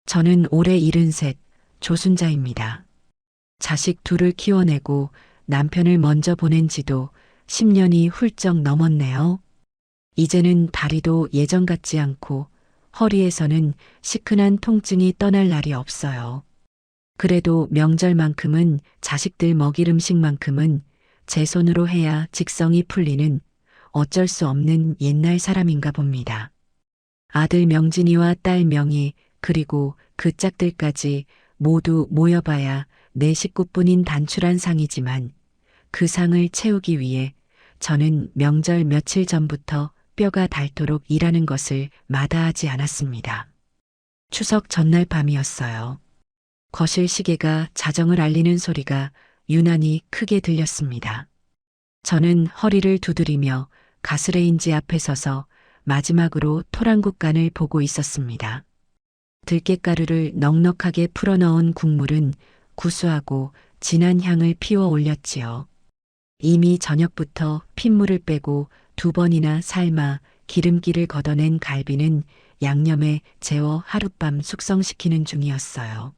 저는 올해 73 조순자입니다. 자식 둘을 키워내고 남편을 먼저 보낸 지도 10년이 훌쩍 넘었네요. 이제는 다리도 예전 같지 않고 허리에서는 시큰한 통증이 떠날 날이 없어요. 그래도 명절만큼은 자식들 먹일 음식만큼은 제 손으로 해야 직성이 풀리는 어쩔 수 없는 옛날 사람인가 봅니다. 아들 명진이와 딸 명희 그리고 그 짝들까지 모두 모여봐야 내 식구뿐인 단출한 상이지만 그 상을 채우기 위해 저는 명절 며칠 전부터 뼈가 닳도록 일하는 것을 마다하지 않았습니다. 추석 전날 밤이었어요. 거실 시계가 자정을 알리는 소리가 유난히 크게 들렸습니다. 저는 허리를 두드리며 가스레인지 앞에 서서 마지막으로 토랑국간을 보고 있었습니다. 들깨가루를 넉넉하게 풀어넣은 국물은 구수하고 진한 향을 피워 올렸지요. 이미 저녁부터 핏물을 빼고 2번이나 삶아 기름기를 걷어낸 갈비는 양념에 재워 하룻밤 숙성시키는 중이었어요.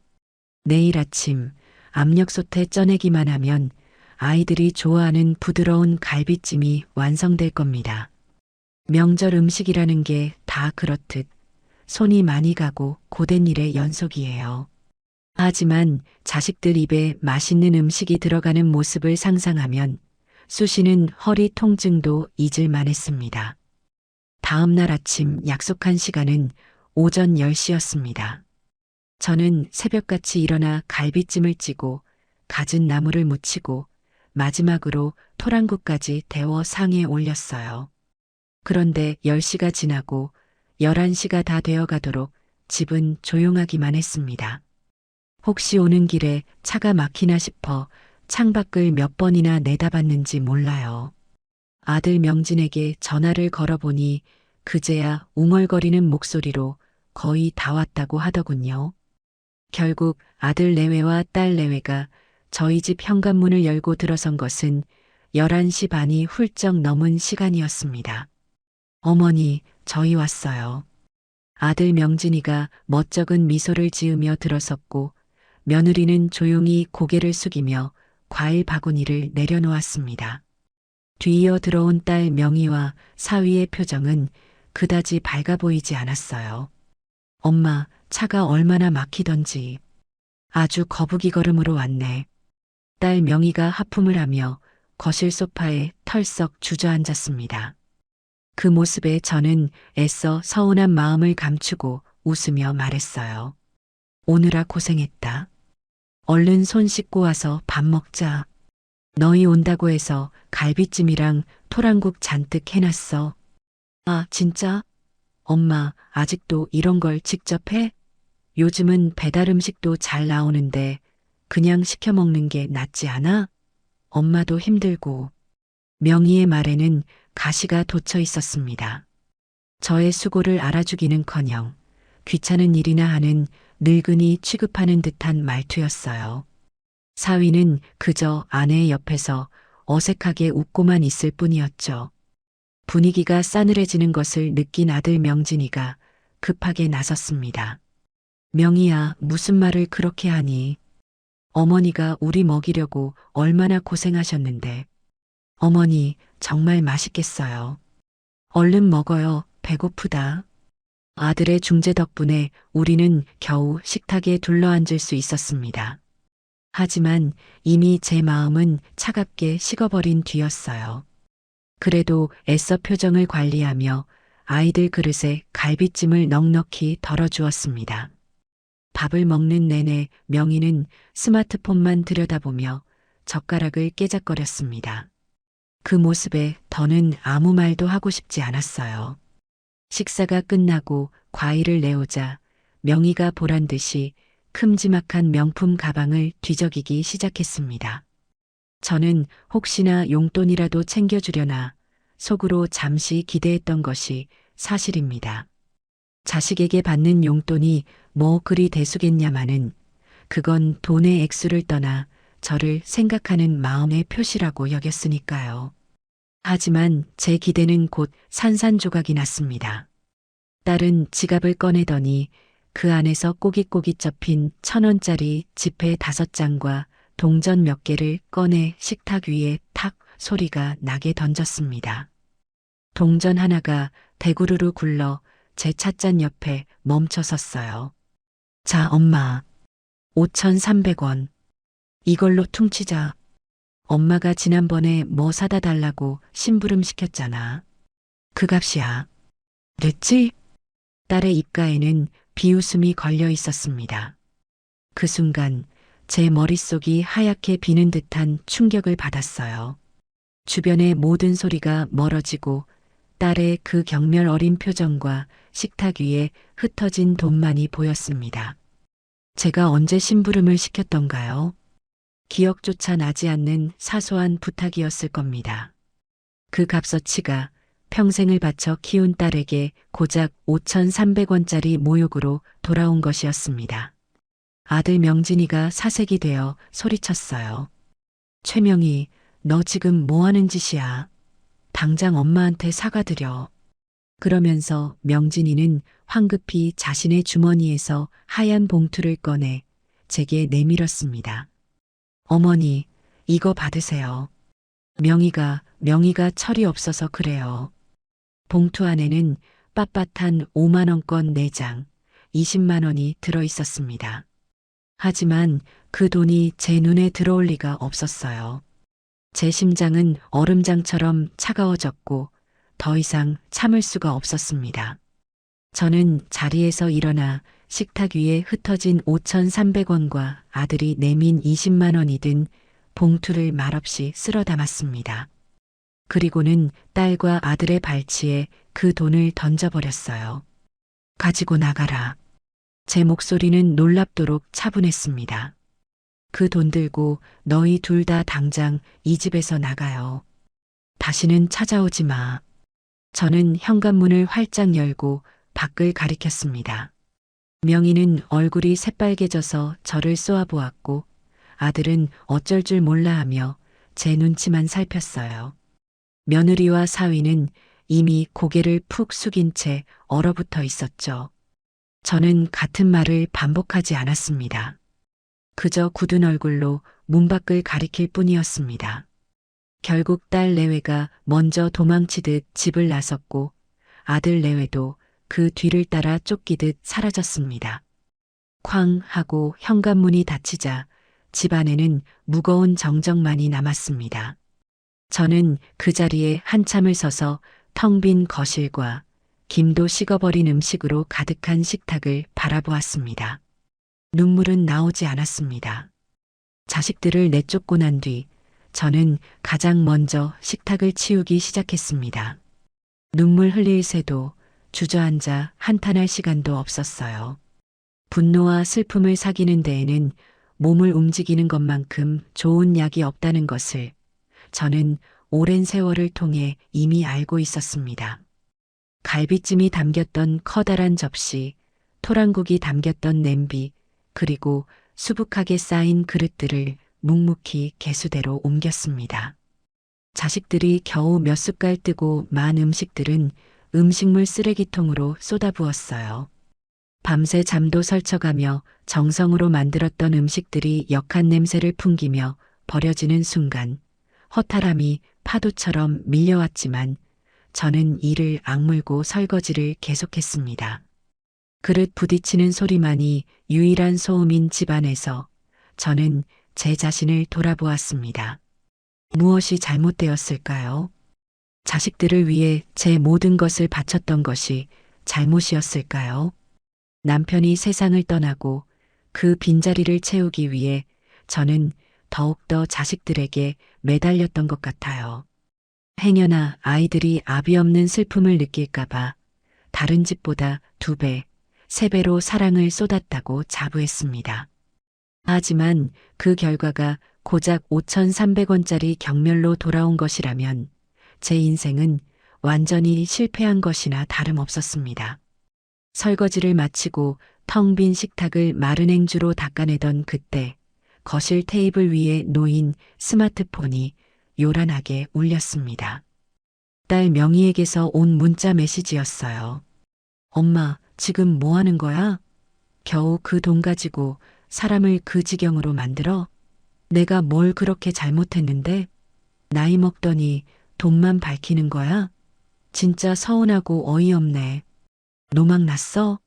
내일 아침 압력솥에 쪄내기만 하면 아이들이 좋아하는 부드러운 갈비찜이 완성될 겁니다. 명절 음식이라는 게 다 그렇듯 손이 많이 가고 고된 일의 연속이에요. 하지만 자식들 입에 맛있는 음식이 들어가는 모습을 상상하면 쑤시는 허리 통증도 잊을만 했습니다. 다음 날 아침 약속한 시간은 오전 10시였습니다. 저는 새벽같이 일어나 갈비찜을 찌고 갖은 나물을 무치고 마지막으로 토랑국까지 데워 상에 올렸어요. 그런데 10시가 지나고 11시가 다 되어 가도록 집은 조용하기만 했습니다. 혹시 오는 길에 차가 막히나 싶어 창밖을 몇 번이나 내다봤는지 몰라요. 아들 명진에게 전화를 걸어보니 그제야 웅얼거리는 목소리로 거의 다 왔다고 하더군요. 결국 아들 내외와 딸 내외가 저희 집 현관문을 열고 들어선 것은 11시 반이 훌쩍 넘은 시간이었습니다. 어머니, 저희 왔어요. 아들 명진이가 멋쩍은 미소를 지으며 들어섰고 며느리는 조용히 고개를 숙이며 과일 바구니를 내려놓았습니다. 뒤이어 들어온 딸 명희와 사위의 표정은 그다지 밝아 보이지 않았어요. 엄마, 차가 얼마나 막히던지. 아주 거북이 걸음으로 왔네. 딸 명희가 하품을 하며 거실 소파에 털썩 주저앉았습니다. 그 모습에 저는 애써 서운한 마음을 감추고 웃으며 말했어요. 오느라 고생했다. 얼른 손 씻고 와서 밥 먹자. 너희 온다고 해서 갈비찜이랑 토랑국 잔뜩 해놨어. 아, 진짜? 엄마, 아직도 이런 걸 직접 해? 요즘은 배달 음식도 잘 나오는데 그냥 시켜 먹는 게 낫지 않아? 엄마도 힘들고. 명희의 말에는 가시가 돋쳐 있었습니다. 저의 수고를 알아주기는커녕 귀찮은 일이나 하는 늙은이 취급하는 듯한 말투였어요. 사위는 그저 아내 옆에서 어색하게 웃고만 있을 뿐이었죠. 분위기가 싸늘해지는 것을 느낀 아들 명진이가 급하게 나섰습니다. 명희야, 무슨 말을 그렇게 하니? 어머니가 우리 먹이려고 얼마나 고생하셨는데. 어머니, 정말 맛있겠어요. 얼른 먹어요. 배고프다. 아들의 중재 덕분에 우리는 겨우 식탁에 둘러앉을 수 있었습니다. 하지만 이미 제 마음은 차갑게 식어버린 뒤였어요. 그래도 애써 표정을 관리하며 아이들 그릇에 갈비찜을 넉넉히 덜어주었습니다. 밥을 먹는 내내 명희는 스마트폰만 들여다보며 젓가락을 깨작거렸습니다. 그 모습에 더는 아무 말도 하고 싶지 않았어요. 식사가 끝나고 과일을 내오자 명희가 보란 듯이 큼지막한 명품 가방을 뒤적이기 시작했습니다. 저는 혹시나 용돈이라도 챙겨주려나 속으로 잠시 기대했던 것이 사실입니다. 자식에게 받는 용돈이 뭐 그리 대수겠냐마는 그건 돈의 액수를 떠나 저를 생각하는 마음의 표시라고 여겼으니까요. 하지만 제 기대는 곧 산산조각이 났습니다. 딸은 지갑을 꺼내더니 그 안에서 꼬깃꼬깃 접힌 1,000원짜리 지폐 5장과 동전 몇 개를 꺼내 식탁 위에 탁 소리가 나게 던졌습니다. 동전 하나가 대구르르 굴러 제 찻잔 옆에 멈춰 섰어요. 자, 엄마. 5,300원. 이걸로 퉁치자. 엄마가 지난번에 뭐 사다 달라고 심부름 시켰잖아. 그 값이야. 됐지? 딸의 입가에는 비웃음이 걸려 있었습니다. 그 순간 제 머릿속이 하얗게 비는 듯한 충격을 받았어요. 주변의 모든 소리가 멀어지고 딸의 그 경멸 어린 표정과 식탁 위에 흩어진 돈만이 보였습니다. 제가 언제 심부름을 시켰던가요? 기억조차 나지 않는 사소한 부탁이었을 겁니다. 그 값어치가 평생을 바쳐 키운 딸에게 고작 5,300원짜리 모욕으로 돌아온 것이었습니다. 아들 명진이가 사색이 되어 소리쳤어요. 최명희, 너 지금 뭐 하는 짓이야? 당장 엄마한테 사과드려. 그러면서 명진이는 황급히 자신의 주머니에서 하얀 봉투를 꺼내 제게 내밀었습니다. 어머니, 이거 받으세요. 명희가 철이 없어서 그래요. 봉투 안에는 빳빳한 5만원권 4장, 20만원이 들어 있었습니다. 하지만 그 돈이 제 눈에 들어올 리가 없었어요. 제 심장은 얼음장처럼 차가워졌고 더 이상 참을 수가 없었습니다. 저는 자리에서 일어나 식탁 위에 흩어진 5,300원과 아들이 내민 20만 원이 든 봉투를 말없이 쓸어 담았습니다. 그리고는 딸과 아들의 발치에 그 돈을 던져버렸어요. 가지고 나가라. 제 목소리는 놀랍도록 차분했습니다. 그 돈 들고 너희 둘 다 당장 이 집에서 나가요. 다시는 찾아오지 마. 저는 현관문을 활짝 열고 밖을 가리켰습니다. 명희는 얼굴이 새빨개져서 저를 쏘아보았고 아들은 어쩔 줄 몰라 하며 제 눈치만 살폈어요. 며느리와 사위는 이미 고개를 푹 숙인 채 얼어붙어 있었죠. 저는 같은 말을 반복하지 않았습니다. 그저 굳은 얼굴로 문 밖을 가리킬 뿐이었습니다. 결국 딸 내외가 먼저 도망치듯 집을 나섰고 아들 내외도 그 뒤를 따라 쫓기듯 사라졌습니다. 쾅 하고 현관문이 닫히자 집 안에는 무거운 정적만이 남았습니다. 저는 그 자리에 한참을 서서 텅 빈 거실과 김도 식어버린 음식으로 가득한 식탁을 바라보았습니다. 눈물은 나오지 않았습니다. 자식들을 내쫓고 난 뒤 저는 가장 먼저 식탁을 치우기 시작했습니다. 눈물 흘릴 새도 주저앉아 한탄할 시간도 없었어요. 분노와 슬픔을 사귀는 데에는 몸을 움직이는 것만큼 좋은 약이 없다는 것을 저는 오랜 세월을 통해 이미 알고 있었습니다. 갈비찜이 담겼던 커다란 접시, 토랑국이 담겼던 냄비, 그리고 수북하게 쌓인 그릇들을 묵묵히 개수대로 옮겼습니다. 자식들이 겨우 몇 숟갈 뜨고 만 음식들은 음식물 쓰레기통으로 쏟아부었어요. 밤새 잠도 설쳐가며 정성으로 만들었던 음식들이 역한 냄새를 풍기며 버려지는 순간 허탈함이 파도처럼 밀려왔지만 저는 이를 악물고 설거지를 계속했습니다. 그릇 부딪히는 소리만이 유일한 소음인 집안에서 저는 제 자신을 돌아보았습니다. 무엇이 잘못되었을까요? 자식들을 위해 제 모든 것을 바쳤던 것이 잘못이었을까요? 남편이 세상을 떠나고 그 빈자리를 채우기 위해 저는 더욱더 자식들에게 매달렸던 것 같아요. 행여나 아이들이 아비 없는 슬픔을 느낄까봐 다른 집보다 2배, 3배로 사랑을 쏟았다고 자부했습니다. 하지만 그 결과가 고작 5,300원짜리 경멸로 돌아온 것이라면 제 인생은 완전히 실패한 것이나 다름없었습니다. 설거지를 마치고 텅 빈 식탁을 마른 행주로 닦아내던 그때 거실 테이블 위에 놓인 스마트폰이 요란하게 울렸습니다. 딸 명희에게서 온 문자 메시지였어요. 엄마, 지금 뭐 하는 거야? 겨우 그 돈 가지고 사람을 그 지경으로 만들어? 내가 뭘 그렇게 잘못했는데? 나이 먹더니 돈만 밝히는 거야? 진짜 서운하고 어이없네. 노망 났어?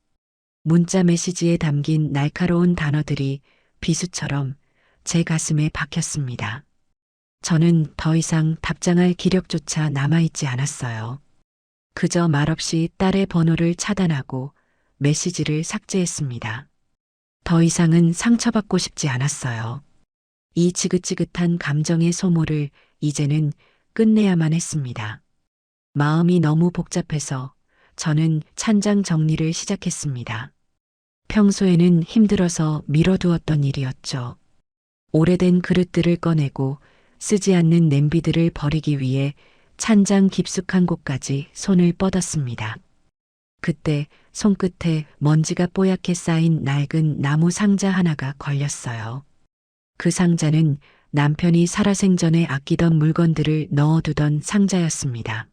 문자 메시지에 담긴 날카로운 단어들이 비수처럼 제 가슴에 박혔습니다. 저는 더 이상 답장할 기력조차 남아있지 않았어요. 그저 말없이 딸의 번호를 차단하고 메시지를 삭제했습니다. 더 이상은 상처받고 싶지 않았어요. 이 지긋지긋한 감정의 소모를 이제는 끝내야만 했습니다. 마음이 너무 복잡해서 저는 찬장 정리를 시작했습니다. 평소에는 힘들어서 미뤄두었던 일이었죠. 오래된 그릇들을 꺼내고 쓰지 않는 냄비들을 버리기 위해 찬장 깊숙한 곳까지 손을 뻗었습니다. 그때 손끝에 먼지가 뽀얗게 쌓인 낡은 나무 상자 하나가 걸렸어요. 그 상자는 남편이 살아생전에 아끼던 물건들을 넣어두던 상자였습니다.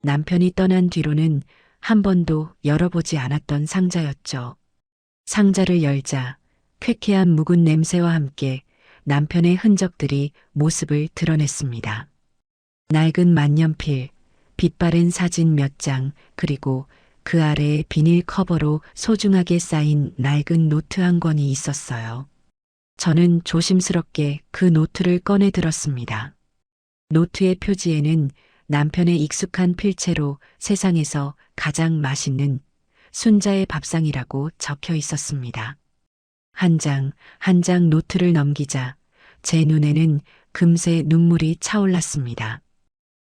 남편이 떠난 뒤로는 한 번도 열어보지 않았던 상자였죠. 상자를 열자 쾌쾌한 묵은 냄새와 함께 남편의 흔적들이 모습을 드러냈습니다. 낡은 만년필, 빛바랜 사진 몇 장, 그리고 그 아래에 비닐 커버로 소중하게 쌓인 낡은 노트 한 권이 있었어요. 저는 조심스럽게 그 노트를 꺼내 들었습니다. 노트의 표지에는 남편의 익숙한 필체로 세상에서 가장 맛있는 순자의 밥상이라고 적혀 있었습니다. 한 장, 한 장 노트를 넘기자 제 눈에는 금세 눈물이 차올랐습니다.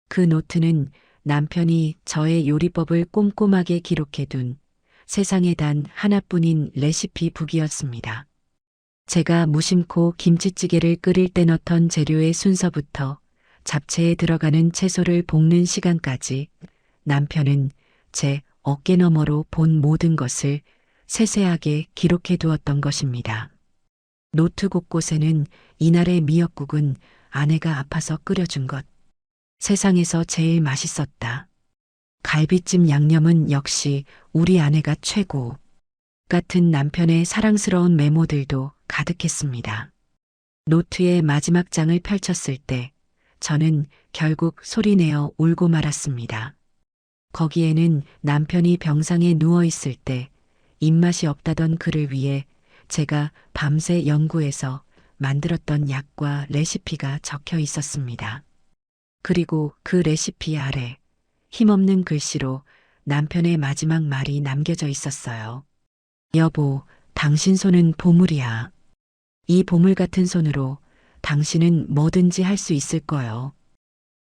그 노트는 남편이 저의 요리법을 꼼꼼하게 기록해둔 세상에 단 하나뿐인 레시피 북이었습니다. 제가 무심코 김치찌개를 끓일 때 넣던 재료의 순서부터 잡채에 들어가는 채소를 볶는 시간까지 남편은 제 어깨 너머로 본 모든 것을 세세하게 기록해 두었던 것입니다. 노트 곳곳에는 이날의 미역국은 아내가 아파서 끓여준 것. 세상에서 제일 맛있었다. 갈비찜 양념은 역시 우리 아내가 최고. 같은 남편의 사랑스러운 메모들도 가득했습니다. 노트의 마지막 장을 펼쳤을 때 저는 결국 소리내어 울고 말았습니다. 거기에는 남편이 병상에 누워 있을 때 입맛이 없다던 그를 위해 제가 밤새 연구해서 만들었던 약과 레시피가 적혀 있었습니다. 그리고 그 레시피 아래 힘없는 글씨로 남편의 마지막 말이 남겨져 있었어요. 여보, 당신 손은 보물이야. 이 보물 같은 손으로 당신은 뭐든지 할 수 있을 거요.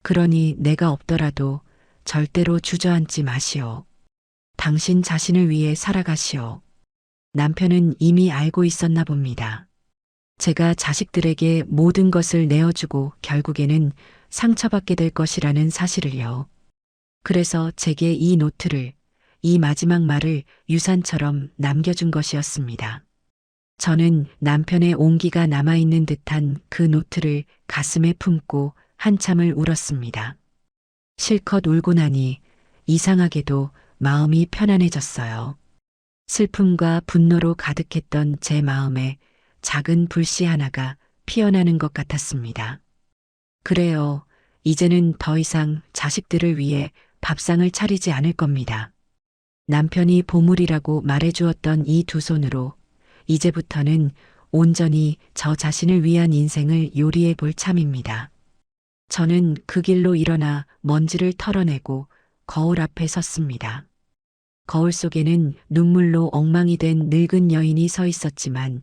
그러니 내가 없더라도 절대로 주저앉지 마시오. 당신 자신을 위해 살아가시오. 남편은 이미 알고 있었나 봅니다. 제가 자식들에게 모든 것을 내어주고 결국에는 상처받게 될 것이라는 사실을요. 그래서 제게 이 노트를, 이 마지막 말을 유산처럼 남겨준 것이었습니다. 저는 남편의 온기가 남아있는 듯한 그 노트를 가슴에 품고 한참을 울었습니다. 실컷 울고 나니 이상하게도 마음이 편안해졌어요. 슬픔과 분노로 가득했던 제 마음에 작은 불씨 하나가 피어나는 것 같았습니다. 그래요. 이제는 더 이상 자식들을 위해 밥상을 차리지 않을 겁니다. 남편이 보물이라고 말해주었던 이 두 손으로 이제부터는 온전히 저 자신을 위한 인생을 요리해 볼 참입니다. 저는 그 길로 일어나 먼지를 털어내고 거울 앞에 섰습니다. 거울 속에는 눈물로 엉망이 된 늙은 여인이 서 있었지만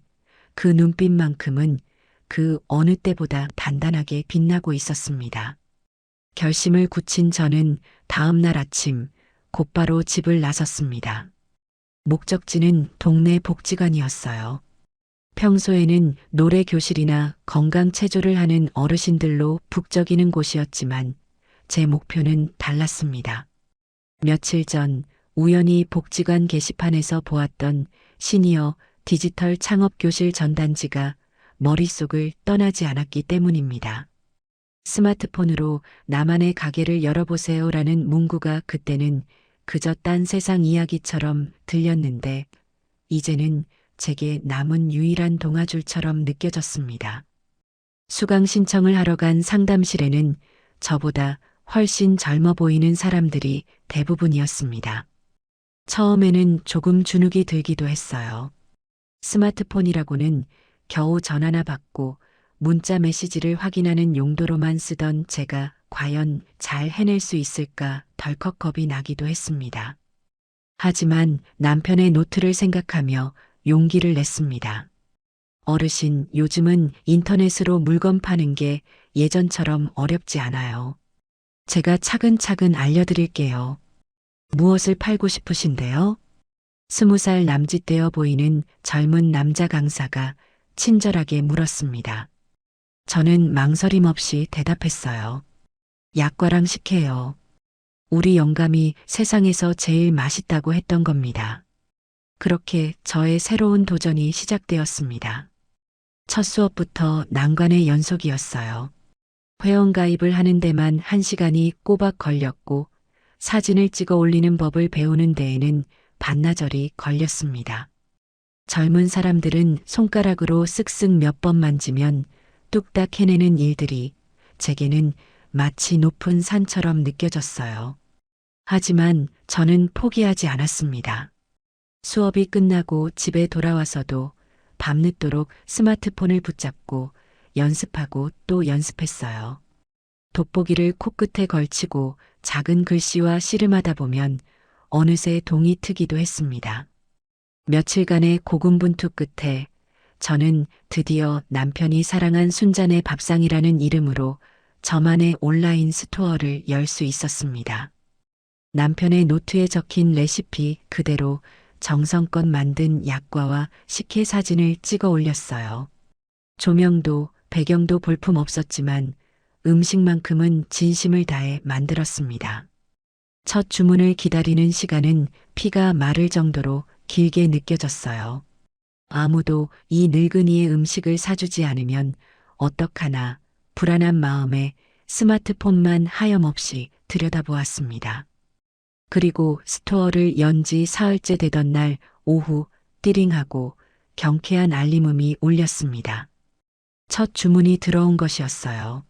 그 눈빛만큼은 그 어느 때보다 단단하게 빛나고 있었습니다. 결심을 굳힌 저는 다음 날 아침 곧바로 집을 나섰습니다. 목적지는 동네 복지관이었어요. 평소에는 노래 교실이나 건강 체조를 하는 어르신들로 북적이는 곳이었지만 제 목표는 달랐습니다. 며칠 전 우연히 복지관 게시판에서 보았던 시니어 디지털 창업 교실 전단지가 머릿속을 떠나지 않았기 때문입니다. 스마트폰으로 나만의 가게를 열어보세요라는 문구가 그때는 그저 딴 세상 이야기처럼 들렸는데 이제는 제게 남은 유일한 동아줄처럼 느껴졌습니다. 수강 신청을 하러 간 상담실에는 저보다 훨씬 젊어 보이는 사람들이 대부분이었습니다. 처음에는 조금 주눅이 들기도 했어요. 스마트폰이라고는 겨우 전화나 받고 문자 메시지를 확인하는 용도로만 쓰던 제가 과연 잘 해낼 수 있을까 덜컥 겁이 나기도 했습니다. 하지만 남편의 노트를 생각하며 용기를 냈습니다. 어르신, 요즘은 인터넷으로 물건 파는 게 예전처럼 어렵지 않아요. 제가 차근차근 알려드릴게요. 무엇을 팔고 싶으신데요? 20살 남짓되어 보이는 젊은 남자 강사가 친절하게 물었습니다. 저는 망설임 없이 대답했어요. 약과랑 식혜요. 우리 영감이 세상에서 제일 맛있다고 했던 겁니다. 그렇게 저의 새로운 도전이 시작되었습니다. 첫 수업부터 난관의 연속이었어요. 회원가입을 하는 데만 1시간이 꼬박 걸렸고 사진을 찍어 올리는 법을 배우는 데에는 반나절이 걸렸습니다. 젊은 사람들은 손가락으로 쓱쓱 몇 번 만지면 뚝딱 해내는 일들이 제게는 마치 높은 산처럼 느껴졌어요. 하지만 저는 포기하지 않았습니다. 수업이 끝나고 집에 돌아와서도 밤늦도록 스마트폰을 붙잡고 연습하고 또 연습했어요. 돋보기를 코끝에 걸치고 작은 글씨와 씨름하다 보면 어느새 동이 트기도 했습니다. 며칠간의 고군분투 끝에 저는 드디어 남편이 사랑한 순잔의 밥상이라는 이름으로 저만의 온라인 스토어를 열 수 있었습니다. 남편의 노트에 적힌 레시피 그대로 정성껏 만든 약과와 식혜 사진을 찍어 올렸어요. 조명도 배경도 볼품 없었지만 음식만큼은 진심을 다해 만들었습니다. 첫 주문을 기다리는 시간은 피가 마를 정도로 길게 느껴졌어요. 아무도 이 늙은이의 음식을 사주지 않으면 어떡하나 불안한 마음에 스마트폰만 하염없이 들여다보았습니다. 그리고 스토어를 연 지 사흘째 되던 날 오후 띠링하고 경쾌한 알림음이 울렸습니다. 첫 주문이 들어온 것이었어요.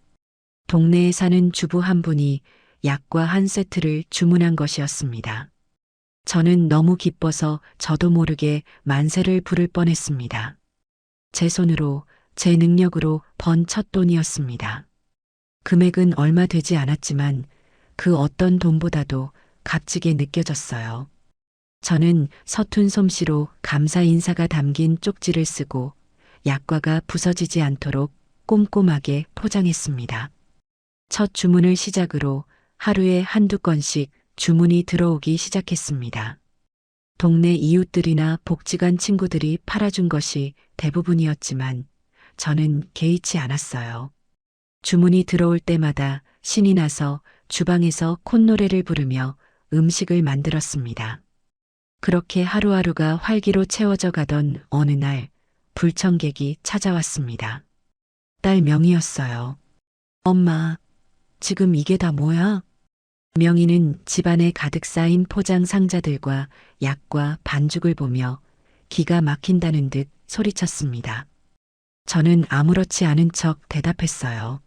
동네에 사는 주부 한 분이 약과 한 세트를 주문한 것이었습니다. 저는 너무 기뻐서 저도 모르게 만세를 부를 뻔했습니다. 제 손으로, 제 능력으로 번 첫 돈이었습니다. 금액은 얼마 되지 않았지만 그 어떤 돈보다도 값지게 느껴졌어요. 저는 서툰 솜씨로 감사 인사가 담긴 쪽지를 쓰고 약과가 부서지지 않도록 꼼꼼하게 포장했습니다. 첫 주문을 시작으로 하루에 한두 건씩 주문이 들어오기 시작했습니다. 동네 이웃들이나 복지관 친구들이 팔아준 것이 대부분이었지만 저는 개의치 않았어요. 주문이 들어올 때마다 신이 나서 주방에서 콧노래를 부르며 음식을 만들었습니다. 그렇게 하루하루가 활기로 채워져 가던 어느 날 불청객이 찾아왔습니다. 딸 명희였어요. 엄마, 지금 이게 다 뭐야? 명희는 집안에 가득 쌓인 포장 상자들과 약과 반죽을 보며 기가 막힌다는 듯 소리쳤습니다. 저는 아무렇지 않은 척 대답했어요.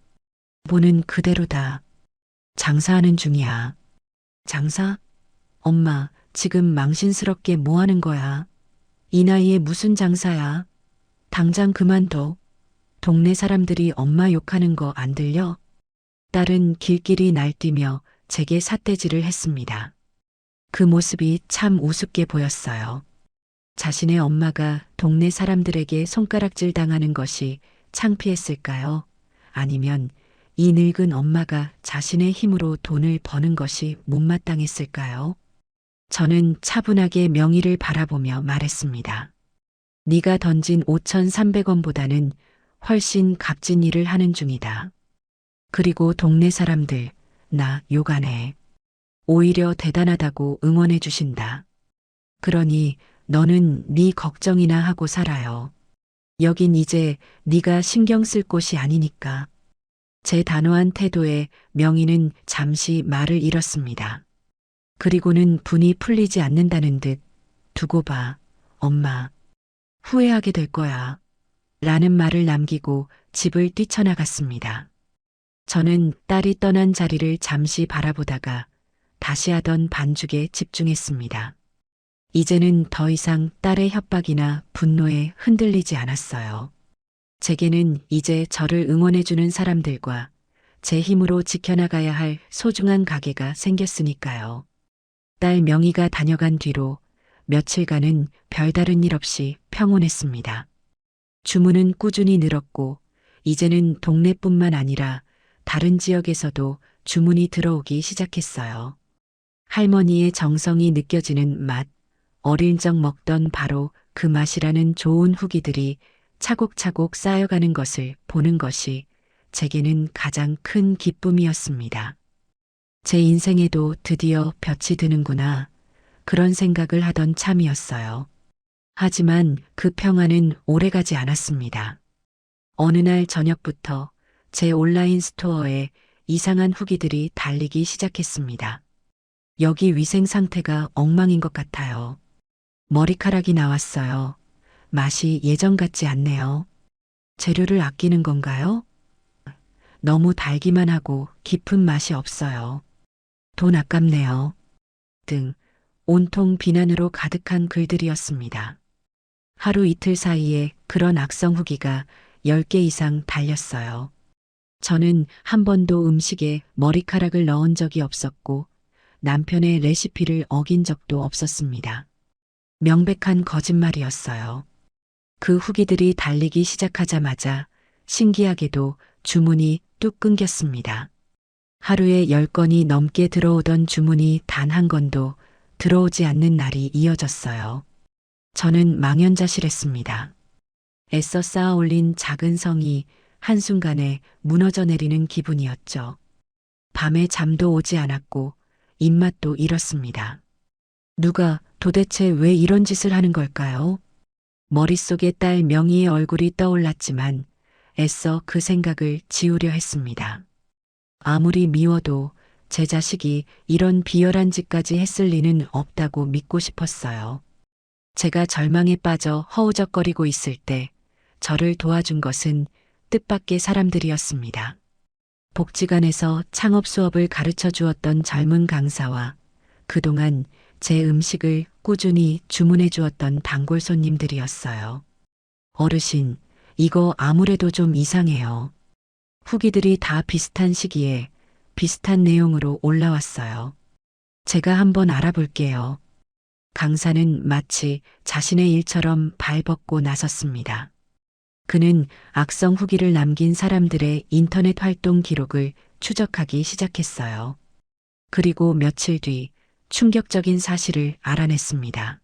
보는 그대로다. 장사하는 중이야. 장사? 엄마, 지금 망신스럽게 뭐 하는 거야? 이 나이에 무슨 장사야? 당장 그만둬. 동네 사람들이 엄마 욕하는 거 안 들려? 딸은 길길이 날뛰며 제게 삿대질을 했습니다. 그 모습이 참 우습게 보였어요. 자신의 엄마가 동네 사람들에게 손가락질 당하는 것이 창피했을까요? 아니면 이 늙은 엄마가 자신의 힘으로 돈을 버는 것이 못마땅했을까요? 저는 차분하게 명희를 바라보며 말했습니다. 네가 던진 5,300원보다는 훨씬 값진 일을 하는 중이다. 그리고 동네 사람들, 나 욕 안 해. 오히려 대단하다고 응원해 주신다. 그러니 너는 네 걱정이나 하고 살아요. 여긴 이제 네가 신경 쓸 곳이 아니니까. 제 단호한 태도에 명희는 잠시 말을 잃었습니다. 그리고는 분이 풀리지 않는다는 듯 두고 봐, 엄마. 후회하게 될 거야. 라는 말을 남기고 집을 뛰쳐나갔습니다. 저는 딸이 떠난 자리를 잠시 바라보다가 다시 하던 반죽에 집중했습니다. 이제는 더 이상 딸의 협박이나 분노에 흔들리지 않았어요. 제게는 이제 저를 응원해주는 사람들과 제 힘으로 지켜나가야 할 소중한 가게가 생겼으니까요. 딸 명희가 다녀간 뒤로 며칠간은 별다른 일 없이 평온했습니다. 주문은 꾸준히 늘었고 이제는 동네뿐만 아니라 다른 지역에서도 주문이 들어오기 시작했어요. 할머니의 정성이 느껴지는 맛, 어릴 적 먹던 바로 그 맛이라는 좋은 후기들이 차곡차곡 쌓여가는 것을 보는 것이 제게는 가장 큰 기쁨이었습니다. 제 인생에도 드디어 볕이 드는구나. 그런 생각을 하던 참이었어요. 하지만 그 평화는 오래가지 않았습니다. 어느 날 저녁부터 제 온라인 스토어에 이상한 후기들이 달리기 시작했습니다. 여기 위생 상태가 엉망인 것 같아요. 머리카락이 나왔어요. 맛이 예전 같지 않네요. 재료를 아끼는 건가요? 너무 달기만 하고 깊은 맛이 없어요. 돈 아깝네요. 등 온통 비난으로 가득한 글들이었습니다. 하루 이틀 사이에 그런 악성 후기가 10개 이상 달렸어요. 저는 한 번도 음식에 머리카락을 넣은 적이 없었고 남편의 레시피를 어긴 적도 없었습니다. 명백한 거짓말이었어요. 그 후기들이 달리기 시작하자마자 신기하게도 주문이 뚝 끊겼습니다. 하루에 10건이 넘게 들어오던 주문이 단 한 건도 들어오지 않는 날이 이어졌어요. 저는 망연자실했습니다. 애써 쌓아 올린 작은 성이 한순간에 무너져 내리는 기분이었죠. 밤에 잠도 오지 않았고 입맛도 잃었습니다. 누가 도대체 왜 이런 짓을 하는 걸까요? 머릿속에 딸 명희의 얼굴이 떠올랐지만 애써 그 생각을 지우려 했습니다. 아무리 미워도 제 자식이 이런 비열한 짓까지 했을 리는 없다고 믿고 싶었어요. 제가 절망에 빠져 허우적거리고 있을 때 저를 도와준 것은 뜻밖의 사람들이었습니다. 복지관에서 창업 수업을 가르쳐 주었던 젊은 강사와 그동안 제 음식을 꾸준히 주문해 주었던 단골 손님들이었어요. 어르신, 이거 아무래도 좀 이상해요. 후기들이 다 비슷한 시기에 비슷한 내용으로 올라왔어요. 제가 한번 알아볼게요. 강사는 마치 자신의 일처럼 발벗고 나섰습니다. 그는 악성 후기를 남긴 사람들의 인터넷 활동 기록을 추적하기 시작했어요. 그리고 며칠 뒤 충격적인 사실을 알아냈습니다.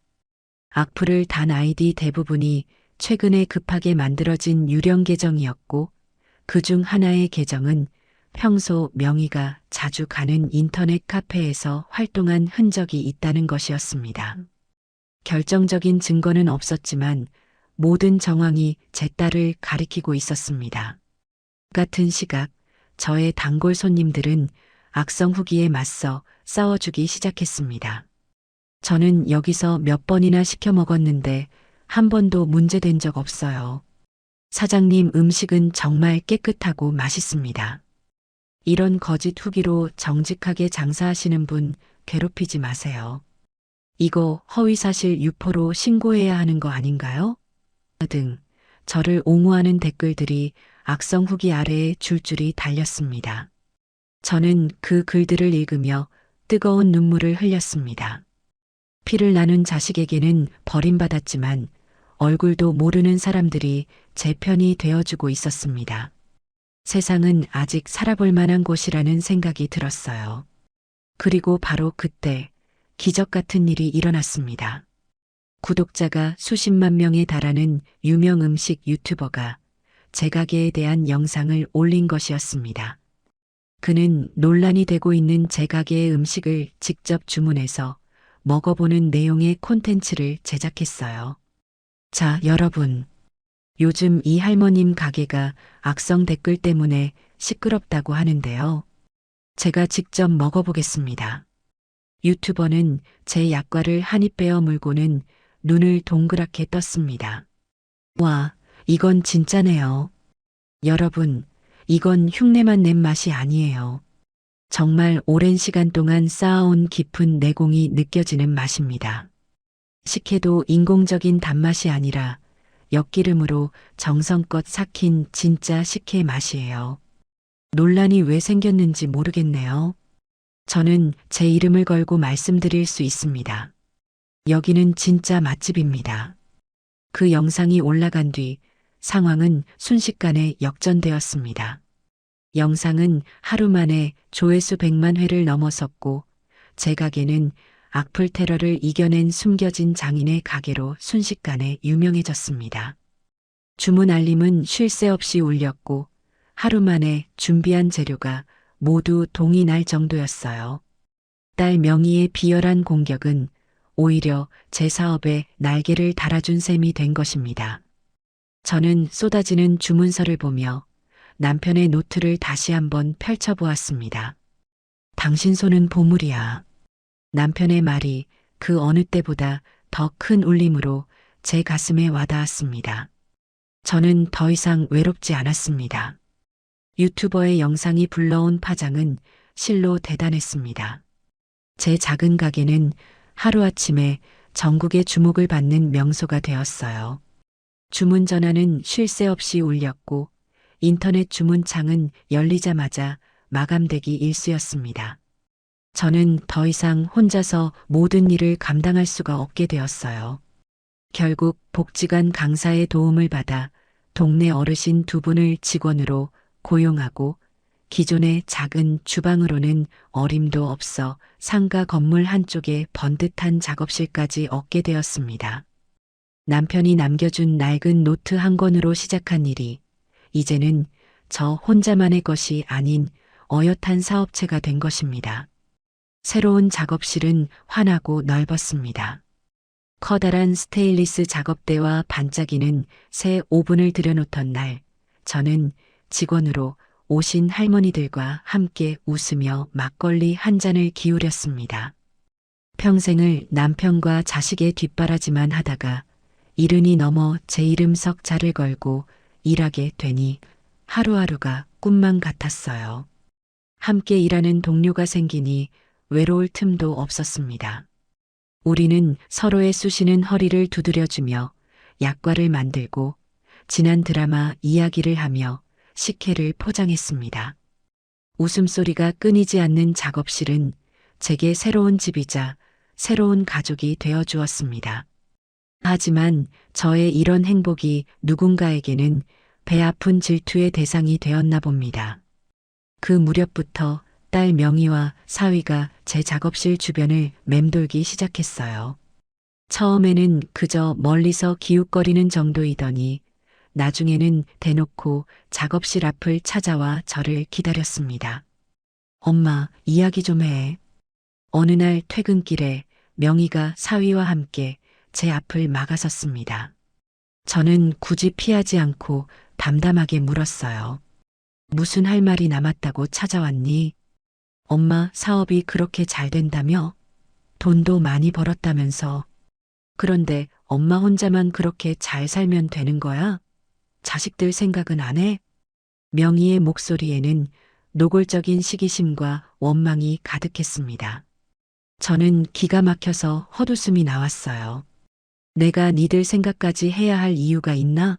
악플을 단 아이디 대부분이 최근에 급하게 만들어진 유령 계정이었고 그중 하나의 계정은 평소 명희가 자주 가는 인터넷 카페에서 활동한 흔적이 있다는 것이었습니다. 결정적인 증거는 없었지만 모든 정황이 제 딸을 가리키고 있었습니다. 같은 시각 저의 단골 손님들은 악성 후기에 맞서 싸워주기 시작했습니다. 저는 여기서 몇 번이나 시켜 먹었는데 한 번도 문제된 적 없어요. 사장님 음식은 정말 깨끗하고 맛있습니다. 이런 거짓 후기로 정직하게 장사하시는 분 괴롭히지 마세요. 이거 허위사실 유포로 신고해야 하는 거 아닌가요? 등 저를 옹호하는 댓글들이 악성 후기 아래에 줄줄이 달렸습니다. 저는 그 글들을 읽으며 뜨거운 눈물을 흘렸습니다. 피를 나눈 자식에게는 버림받았지만 얼굴도 모르는 사람들이 제 편이 되어주고 있었습니다. 세상은 아직 살아볼 만한 곳이라는 생각이 들었어요. 그리고 바로 그때 기적 같은 일이 일어났습니다. 구독자가 수십만 명에 달하는 유명 음식 유튜버가 제 가게에 대한 영상을 올린 것이었습니다. 그는 논란이 되고 있는 제 가게의 음식을 직접 주문해서 먹어보는 내용의 콘텐츠를 제작했어요. 자, 여러분. 요즘 이 할머님 가게가 악성 댓글 때문에 시끄럽다고 하는데요. 제가 직접 먹어보겠습니다. 유튜버는 제 약과를 한 입 베어 물고는 눈을 동그랗게 떴습니다. 와, 이건 진짜네요. 여러분, 이건 흉내만 낸 맛이 아니에요. 정말 오랜 시간 동안 쌓아온 깊은 내공이 느껴지는 맛입니다. 식혜도 인공적인 단맛이 아니라 엿기름으로 정성껏 삭힌 진짜 식혜 맛이에요. 논란이 왜 생겼는지 모르겠네요. 저는 제 이름을 걸고 말씀드릴 수 있습니다. 여기는 진짜 맛집입니다. 그 영상이 올라간 뒤 상황은 순식간에 역전되었습니다. 영상은 하루 만에 조회수 100만 회를 넘어섰고 제 가게는 악플 테러를 이겨낸 숨겨진 장인의 가게로 순식간에 유명해졌습니다. 주문 알림은 쉴 새 없이 울렸고 하루 만에 준비한 재료가 모두 동이 날 정도였어요. 딸 명희의 비열한 공격은 오히려 제 사업에 날개를 달아준 셈이 된 것입니다. 저는 쏟아지는 주문서를 보며 남편의 노트를 다시 한번 펼쳐보았습니다. 당신 손은 보물이야. 남편의 말이 그 어느 때보다 더 큰 울림으로 제 가슴에 와닿았습니다. 저는 더 이상 외롭지 않았습니다. 유튜버의 영상이 불러온 파장은 실로 대단했습니다. 제 작은 가게는 하루아침에 전국의 주목을 받는 명소가 되었어요. 주문 전화는 쉴 새 없이 울렸고 인터넷 주문창은 열리자마자 마감되기 일쑤였습니다. 저는 더 이상 혼자서 모든 일을 감당할 수가 없게 되었어요. 결국 복지관 강사의 도움을 받아 동네 어르신 2분을 직원으로 고용하고 기존의 작은 주방으로는 어림도 없어 상가 건물 한쪽에 번듯한 작업실까지 얻게 되었습니다. 남편이 남겨준 낡은 노트 한 권으로 시작한 일이 이제는 저 혼자만의 것이 아닌 어엿한 사업체가 된 것입니다. 새로운 작업실은 환하고 넓었습니다. 커다란 스테인리스 작업대와 반짝이는 새 오븐을 들여놓던 날, 저는 직원으로 오신 할머니들과 함께 웃으며 막걸리 한 잔을 기울였습니다. 평생을 남편과 자식의 뒷바라지만 하다가 이른이 넘어 제 이름 석 자를 걸고 일하게 되니 하루하루가 꿈만 같았어요. 함께 일하는 동료가 생기니 외로울 틈도 없었습니다. 우리는 서로의 쑤시는 허리를 두드려주며 약과를 만들고 지난 드라마 이야기를 하며 식혜를 포장했습니다. 웃음소리가 끊이지 않는 작업실은 제게 새로운 집이자 새로운 가족이 되어 주었습니다. 하지만 저의 이런 행복이 누군가에게는 배 아픈 질투의 대상이 되었나 봅니다. 그 무렵부터 딸 명희와 사위가 제 작업실 주변을 맴돌기 시작했어요. 처음에는 그저 멀리서 기웃거리는 정도이더니 나중에는 대놓고 작업실 앞을 찾아와 저를 기다렸습니다. 엄마, 이야기 좀 해. 어느 날 퇴근길에 명희가 사위와 함께 제 앞을 막아섰습니다. 저는 굳이 피하지 않고 담담하게 물었어요. 무슨 할 말이 남았다고 찾아왔니? 엄마 사업이 그렇게 잘 된다며? 돈도 많이 벌었다면서. 그런데 엄마 혼자만 그렇게 잘 살면 되는 거야? 자식들 생각은 안 해? 명희의 목소리에는 노골적인 시기심과 원망이 가득했습니다. 저는 기가 막혀서 헛웃음이 나왔어요. 내가 니들 생각까지 해야 할 이유가 있나?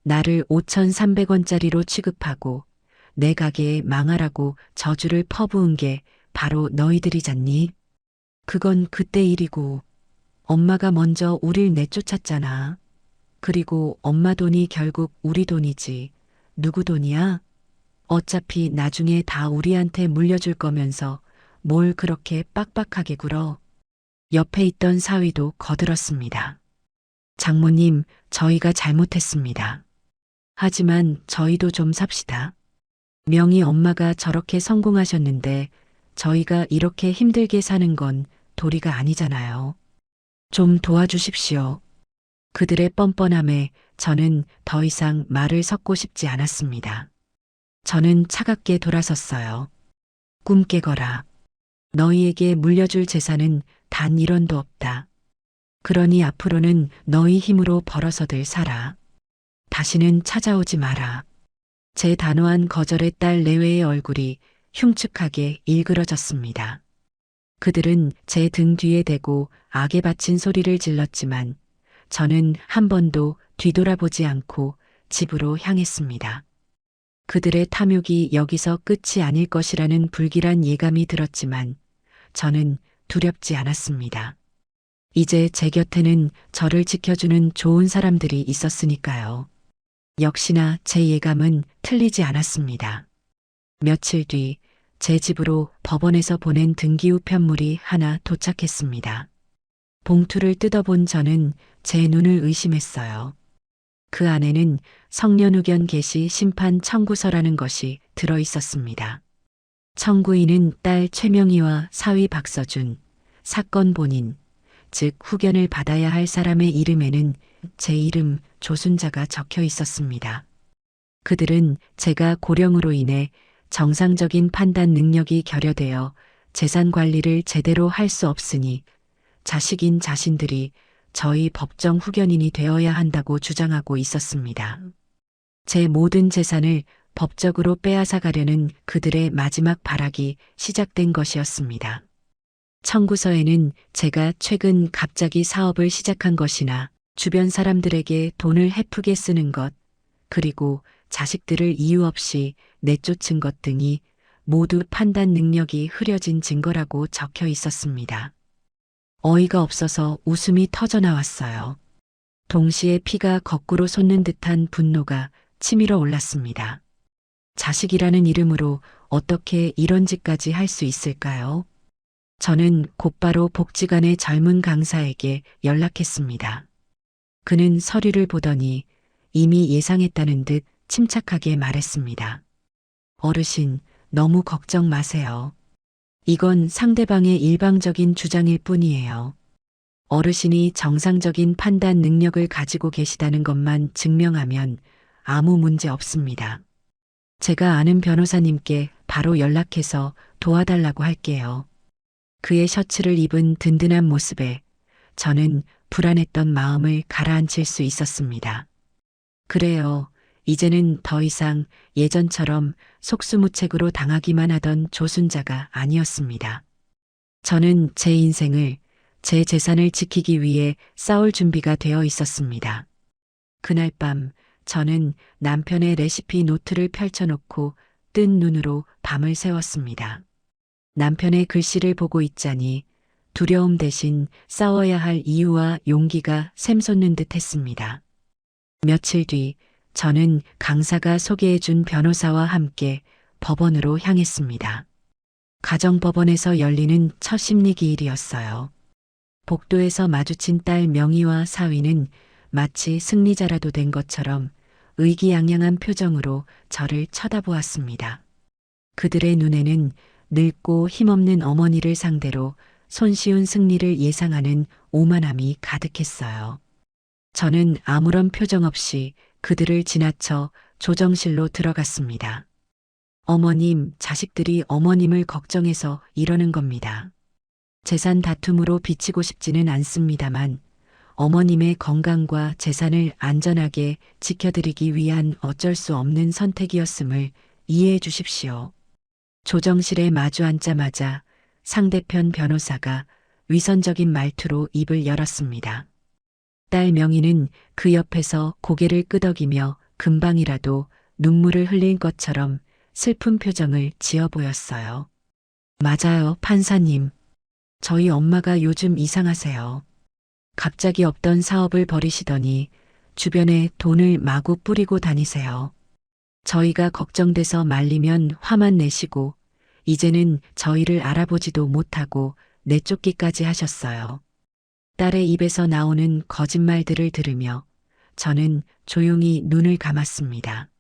나를 5,300원짜리로 취급하고 내 가게에 망하라고 저주를 퍼부은 게 바로 너희들이잖니? 그건 그때 일이고 엄마가 먼저 우릴 내쫓았잖아. 그리고 엄마 돈이 결국 우리 돈이지. 누구 돈이야? 어차피 나중에 다 우리한테 물려줄 거면서 뭘 그렇게 빡빡하게 굴어. 옆에 있던 사위도 거들었습니다. 장모님, 저희가 잘못했습니다. 하지만 저희도 좀 삽시다. 명희 엄마가 저렇게 성공하셨는데 저희가 이렇게 힘들게 사는 건 도리가 아니잖아요. 좀 도와주십시오. 그들의 뻔뻔함에 저는 더 이상 말을 섞고 싶지 않았습니다. 저는 차갑게 돌아섰어요. 꿈 깨거라. 너희에게 물려줄 재산은 단 1원도 없다. 그러니 앞으로는 너희 힘으로 벌어서들 살아. 다시는 찾아오지 마라. 제 단호한 거절에 딸 내외의 얼굴이 흉측하게 일그러졌습니다. 그들은 제 등 뒤에 대고 악에 바친 소리를 질렀지만 저는 한 번도 뒤돌아보지 않고 집으로 향했습니다. 그들의 탐욕이 여기서 끝이 아닐 것이라는 불길한 예감이 들었지만 저는 두렵지 않았습니다. 이제 제 곁에는 저를 지켜주는 좋은 사람들이 있었으니까요. 역시나 제 예감은 틀리지 않았습니다. 며칠 뒤 제 집으로 법원에서 보낸 등기후 편물이 하나 도착했습니다. 봉투를 뜯어본 저는 제 눈을 의심했어요. 그 안에는 성년후견 개시 심판 청구서라는 것이 들어 있었습니다. 청구인은 딸 최명희와 사위 박서준, 사건 본인, 즉 후견을 받아야 할 사람의 이름에는 제 이름 조순자가 적혀 있었습니다. 그들은 제가 고령으로 인해 정상적인 판단 능력이 결여되어 재산 관리를 제대로 할 수 없으니 자식인 자신들이 저희 법정 후견인이 되어야 한다고 주장하고 있었습니다. 제 모든 재산을 법적으로 빼앗아 가려는 그들의 마지막 발악이 시작된 것이었습니다. 청구서에는 제가 최근 갑자기 사업을 시작한 것이나 주변 사람들에게 돈을 헤프게 쓰는 것, 그리고 자식들을 이유 없이 내쫓은 것 등이 모두 판단 능력이 흐려진 증거라고 적혀 있었습니다. 어이가 없어서 웃음이 터져 나왔어요. 동시에 피가 거꾸로 솟는 듯한 분노가 치밀어 올랐습니다. 자식이라는 이름으로 어떻게 이런 짓까지 할 수 있을까요? 저는 곧바로 복지관의 젊은 강사에게 연락했습니다. 그는 서류를 보더니 이미 예상했다는 듯 침착하게 말했습니다. 어르신, 너무 걱정 마세요. 이건 상대방의 일방적인 주장일 뿐이에요. 어르신이 정상적인 판단 능력을 가지고 계시다는 것만 증명하면 아무 문제 없습니다. 제가 아는 변호사님께 바로 연락해서 도와달라고 할게요. 그의 셔츠를 입은 든든한 모습에 저는 불안했던 마음을 가라앉힐 수 있었습니다. 그래요. 이제는 더 이상 예전처럼 속수무책으로 당하기만 하던 조순자가 아니었습니다. 저는 제 인생을, 제 재산을 지키기 위해 싸울 준비가 되어 있었습니다. 그날 밤 저는 남편의 레시피 노트를 펼쳐놓고 뜬 눈으로 밤을 새웠습니다. 남편의 글씨를 보고 있자니 두려움 대신 싸워야 할 이유와 용기가 샘솟는 듯 했습니다. 며칠 뒤 저는 강사가 소개해준 변호사와 함께 법원으로 향했습니다. 가정법원에서 열리는 첫 심리기일이었어요. 복도에서 마주친 딸 명희와 사위는 마치 승리자라도 된 것처럼 의기양양한 표정으로 저를 쳐다보았습니다. 그들의 눈에는 늙고 힘없는 어머니를 상대로 손쉬운 승리를 예상하는 오만함이 가득했어요. 저는 아무런 표정 없이 그들을 지나쳐 조정실로 들어갔습니다. 어머님, 자식들이 어머님을 걱정해서 이러는 겁니다. 재산 다툼으로 비치고 싶지는 않습니다만 어머님의 건강과 재산을 안전하게 지켜드리기 위한 어쩔 수 없는 선택이었음을 이해해 주십시오. 조정실에 마주 앉자마자 상대편 변호사가 위선적인 말투로 입을 열었습니다. 딸 명희는 그 옆에서 고개를 끄덕이며 금방이라도 눈물을 흘릴 것처럼 슬픈 표정을 지어 보였어요. 맞아요, 판사님. 저희 엄마가 요즘 이상하세요. 갑자기 없던 사업을 벌이시더니 주변에 돈을 마구 뿌리고 다니세요. 저희가 걱정돼서 말리면 화만 내시고 이제는 저희를 알아보지도 못하고 내쫓기까지 하셨어요. 딸의 입에서 나오는 거짓말들을 들으며 저는 조용히 눈을 감았습니다.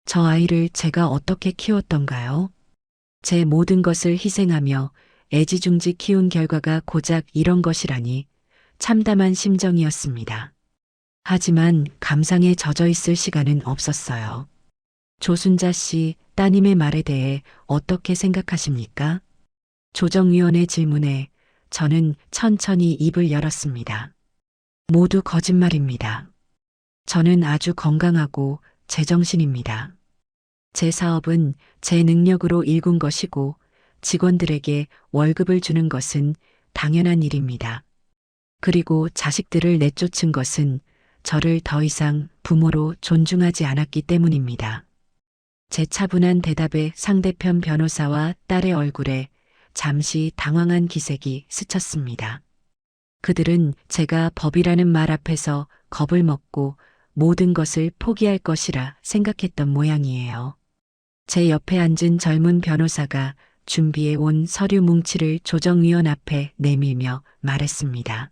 저 아이를 제가 어떻게 키웠던가요? 제 모든 것을 희생하며 애지중지 키운 결과가 고작 이런 것이라니 참담한 심정이었습니다. 하지만 감상에 젖어 있을 시간은 없었어요. 조순자 씨, 따님의 말에 대해 어떻게 생각하십니까? 조정위원의 질문에 저는 천천히 입을 열었습니다. 모두 거짓말입니다. 저는 아주 건강하고 제정신입니다. 제 사업은 제 능력으로 일군 것이고 직원들에게 월급을 주는 것은 당연한 일입니다. 그리고 자식들을 내쫓은 것은 저를 더 이상 부모로 존중하지 않았기 때문입니다. 제 차분한 대답에 상대편 변호사와 딸의 얼굴에 잠시 당황한 기색이 스쳤습니다. 그들은 제가 법이라는 말 앞에서 겁을 먹고 모든 것을 포기할 것이라 생각했던 모양이에요. 제 옆에 앉은 젊은 변호사가 준비해 온 서류 뭉치를 조정위원 앞에 내밀며 말했습니다.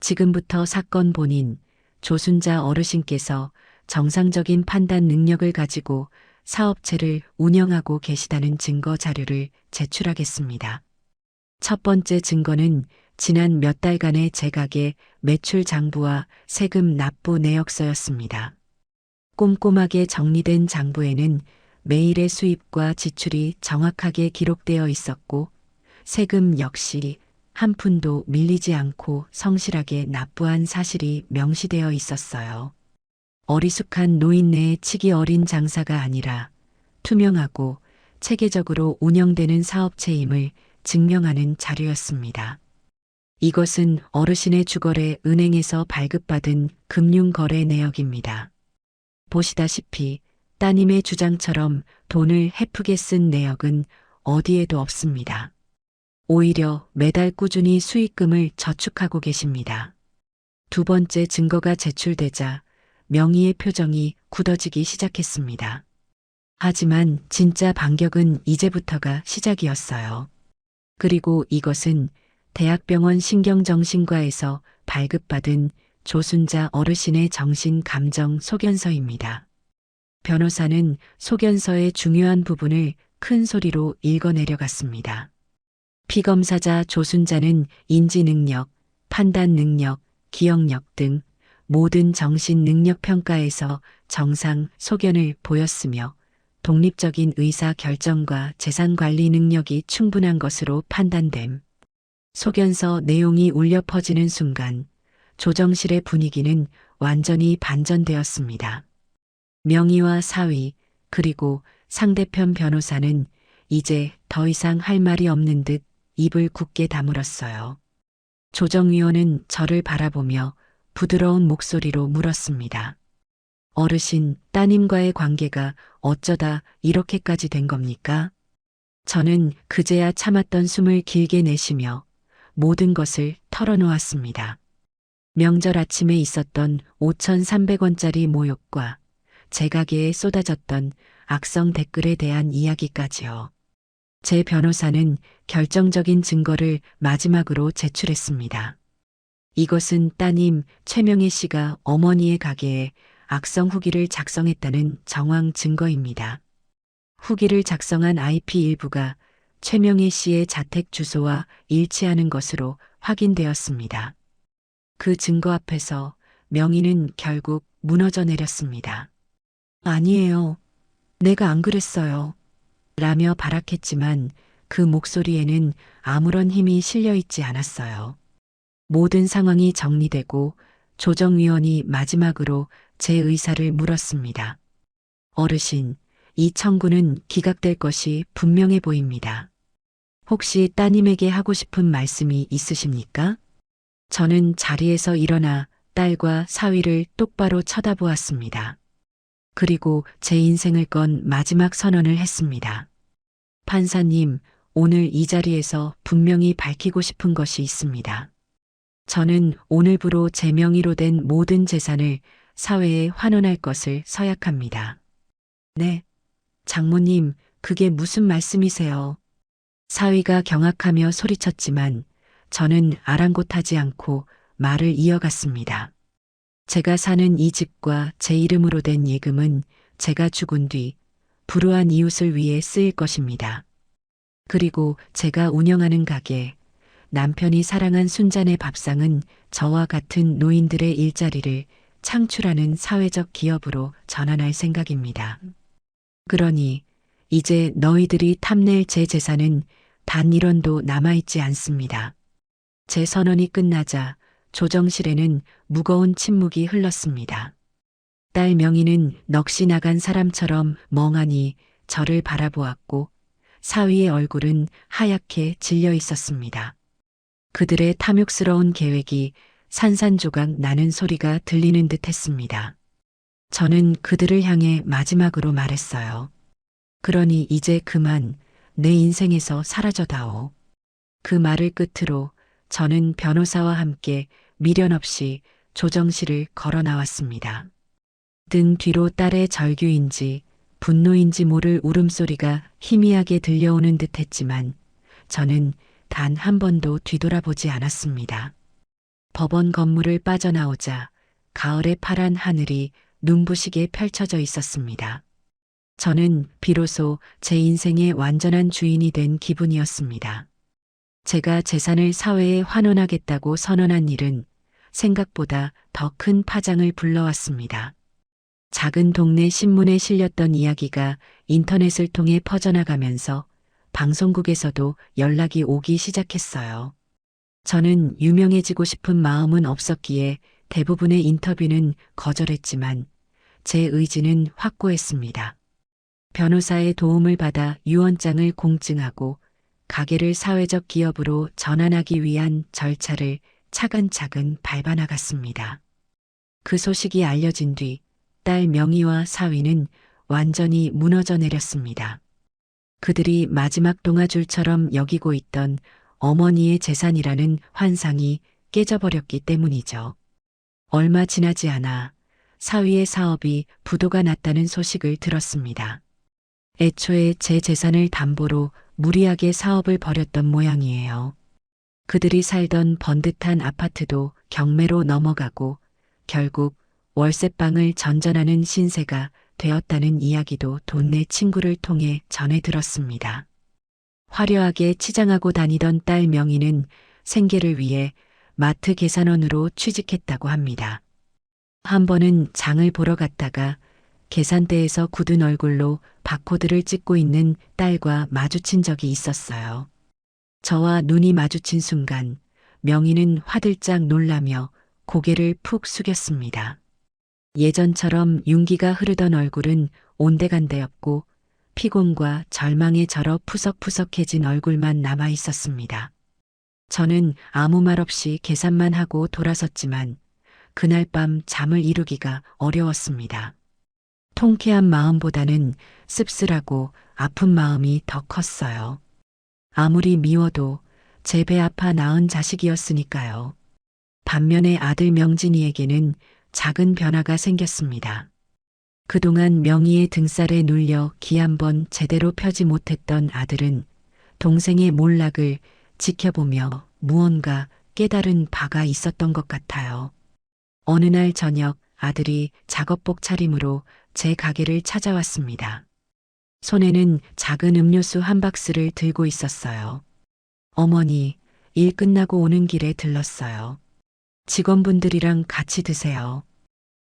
지금부터 사건 본인 조순자 어르신께서 정상적인 판단 능력을 가지고 사업체를 운영하고 계시다는 증거 자료를 제출하겠습니다. 첫 번째 증거는 지난 몇 달간의 제 가게 매출 장부와 세금 납부 내역서였습니다. 꼼꼼하게 정리된 장부에는 매일의 수입과 지출이 정확하게 기록되어 있었고 세금 역시 한 푼도 밀리지 않고 성실하게 납부한 사실이 명시되어 있었어요. 어리숙한 노인네의 치기 어린 장사가 아니라 투명하고 체계적으로 운영되는 사업체임을 증명하는 자료였습니다. 이것은 어르신의 주거래 은행에서 발급받은 금융거래 내역입니다. 보시다시피 따님의 주장처럼 돈을 헤프게 쓴 내역은 어디에도 없습니다. 오히려 매달 꾸준히 수익금을 저축하고 계십니다. 두 번째 증거가 제출되자 명희의 표정이 굳어지기 시작했습니다. 하지만 진짜 반격은 이제부터가 시작이었어요. 그리고 이것은 대학병원 신경정신과에서 발급받은 조순자 어르신의 정신감정 소견서입니다. 변호사는 소견서의 중요한 부분을 큰 소리로 읽어내려갔습니다. 피검사자 조순자는 인지능력, 판단능력, 기억력 등 모든 정신능력 평가에서 정상 소견을 보였으며 독립적인 의사 결정과 재산관리 능력이 충분한 것으로 판단됨. 소견서 내용이 울려 퍼지는 순간 조정실의 분위기는 완전히 반전되었습니다. 명의와 사위 그리고 상대편 변호사는 이제 더 이상 할 말이 없는 듯 입을 굳게 다물었어요. 조정위원은 저를 바라보며 부드러운 목소리로 물었습니다. 어르신, 따님과의 관계가 어쩌다 이렇게까지 된 겁니까? 저는 그제야 참았던 숨을 길게 내쉬며 모든 것을 털어놓았습니다. 명절 아침에 있었던 5,300원짜리 모욕과 제 가게에 쏟아졌던 악성 댓글에 대한 이야기까지요. 제 변호사는 결정적인 증거를 마지막으로 제출했습니다. 이것은 따님 최명희 씨가 어머니의 가게에 악성 후기를 작성했다는 정황 증거입니다. 후기를 작성한 IP 일부가 최명희 씨의 자택 주소와 일치하는 것으로 확인되었습니다. 그 증거 앞에서 명희는 결국 무너져 내렸습니다. 아니에요. 내가 안 그랬어요. 라며 발악했지만 그 목소리에는 아무런 힘이 실려 있지 않았어요. 모든 상황이 정리되고 조정위원이 마지막으로 제 의사를 물었습니다. 어르신, 이 청구는 기각될 것이 분명해 보입니다. 혹시 따님에게 하고 싶은 말씀이 있으십니까? 저는 자리에서 일어나 딸과 사위를 똑바로 쳐다보았습니다. 그리고 제 인생을 건 마지막 선언을 했습니다. 판사님, 오늘 이 자리에서 분명히 밝히고 싶은 것이 있습니다. 저는 오늘부로 제 명의로 된 모든 재산을 사회에 환원할 것을 서약합니다. 네. 장모님, 그게 무슨 말씀이세요? 사위가 경악하며 소리쳤지만 저는 아랑곳하지 않고 말을 이어갔습니다. 제가 사는 이 집과 제 이름으로 된 예금은 제가 죽은 뒤 불우한 이웃을 위해 쓰일 것입니다. 그리고 제가 운영하는 가게, 남편이 사랑한 순잔의 밥상은 저와 같은 노인들의 일자리를 창출하는 사회적 기업으로 전환할 생각입니다. 그러니 이제 너희들이 탐낼 제 재산은 단 1원도 남아있지 않습니다. 제 선언이 끝나자 조정실에는 무거운 침묵이 흘렀습니다. 딸 명희는 넋이 나간 사람처럼 멍하니 저를 바라보았고 사위의 얼굴은 하얗게 질려 있었습니다. 그들의 탐욕스러운 계획이 산산조각 나는 소리가 들리는 듯 했습니다. 저는 그들을 향해 마지막으로 말했어요. 그러니 이제 그만 내 인생에서 사라져다오. 그 말을 끝으로 저는 변호사와 함께 미련 없이 조정실을 걸어 나왔습니다. 등 뒤로 딸의 절규인지 분노인지 모를 울음소리가 희미하게 들려오는 듯 했지만 저는 단 한 번도 뒤돌아보지 않았습니다. 법원 건물을 빠져나오자 가을의 파란 하늘이 눈부시게 펼쳐져 있었습니다. 저는 비로소 제 인생의 완전한 주인이 된 기분이었습니다. 제가 재산을 사회에 환원하겠다고 선언한 일은 생각보다 더 큰 파장을 불러왔습니다. 작은 동네 신문에 실렸던 이야기가 인터넷을 통해 퍼져나가면서 방송국에서도 연락이 오기 시작했어요. 저는 유명해지고 싶은 마음은 없었기에 대부분의 인터뷰는 거절했지만 제 의지는 확고했습니다. 변호사의 도움을 받아 유언장을 공증하고 가게를 사회적 기업으로 전환하기 위한 절차를 차근차근 밟아나갔습니다. 그 소식이 알려진 뒤 딸 명희와 사위는 완전히 무너져 내렸습니다. 그들이 마지막 동아줄처럼 여기고 있던 어머니의 재산이라는 환상이 깨져버렸기 때문이죠. 얼마 지나지 않아 사위의 사업이 부도가 났다는 소식을 들었습니다. 애초에 제 재산을 담보로 무리하게 사업을 벌였던 모양이에요. 그들이 살던 번듯한 아파트도 경매로 넘어가고 결국 월세방을 전전하는 신세가 되었다는 이야기도 동네 친구를 통해 전해 들었습니다. 화려하게 치장하고 다니던 딸 명희는 생계를 위해 마트 계산원으로 취직했다고 합니다. 한 번은 장을 보러 갔다가 계산대에서 굳은 얼굴로 바코드를 찍고 있는 딸과 마주친 적이 있었어요. 저와 눈이 마주친 순간 명희는 화들짝 놀라며 고개를 푹 숙였습니다. 예전처럼 윤기가 흐르던 얼굴은 온데간데였고 피곤과 절망에 절어 푸석푸석해진 얼굴만 남아 있었습니다. 저는 아무 말 없이 계산만 하고 돌아섰지만 그날 밤 잠을 이루기가 어려웠습니다. 통쾌한 마음보다는 씁쓸하고 아픈 마음이 더 컸어요. 아무리 미워도 제 배 아파 낳은 자식이었으니까요. 반면에 아들 명진이에게는 작은 변화가 생겼습니다. 그동안 명희의 등살에 눌려 기 한 번 제대로 펴지 못했던 아들은 동생의 몰락을 지켜보며 무언가 깨달은 바가 있었던 것 같아요. 어느 날 저녁 아들이 작업복 차림으로 제 가게를 찾아왔습니다. 손에는 작은 음료수 한 박스를 들고 있었어요. 어머니, 일 끝나고 오는 길에 들렀어요. 직원분들이랑 같이 드세요.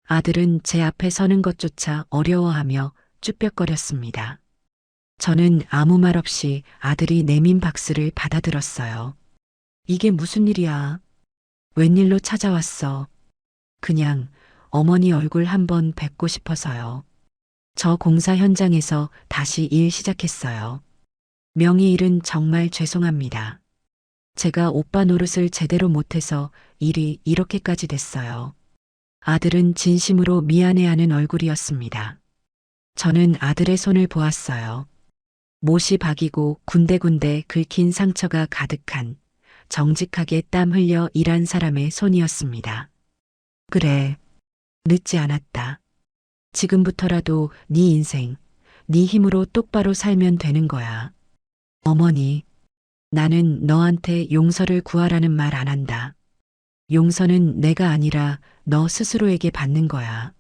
아들은 제 앞에 서는 것조차 어려워하며 쭈뼛거렸습니다. 저는 아무 말 없이 아들이 내민 박스를 받아들었어요. 이게 무슨 일이야? 웬일로 찾아왔어? 그냥 어머니 얼굴 한번 뵙고 싶어서요. 저 공사 현장에서 다시 일 시작했어요. 명희 일은 정말 죄송합니다. 제가 오빠 노릇을 제대로 못해서 일이 이렇게까지 됐어요. 아들은 진심으로 미안해하는 얼굴이었습니다. 저는 아들의 손을 보았어요. 못이 박이고 군데군데 긁힌 상처가 가득한 정직하게 땀 흘려 일한 사람의 손이었습니다. 그래, 늦지 않았다. 지금부터라도 네 인생, 네 힘으로 똑바로 살면 되는 거야. 어머니, 나는 너한테 용서를 구하라는 말 안 한다. 용서는 내가 아니라 너 스스로에게 받는 거야.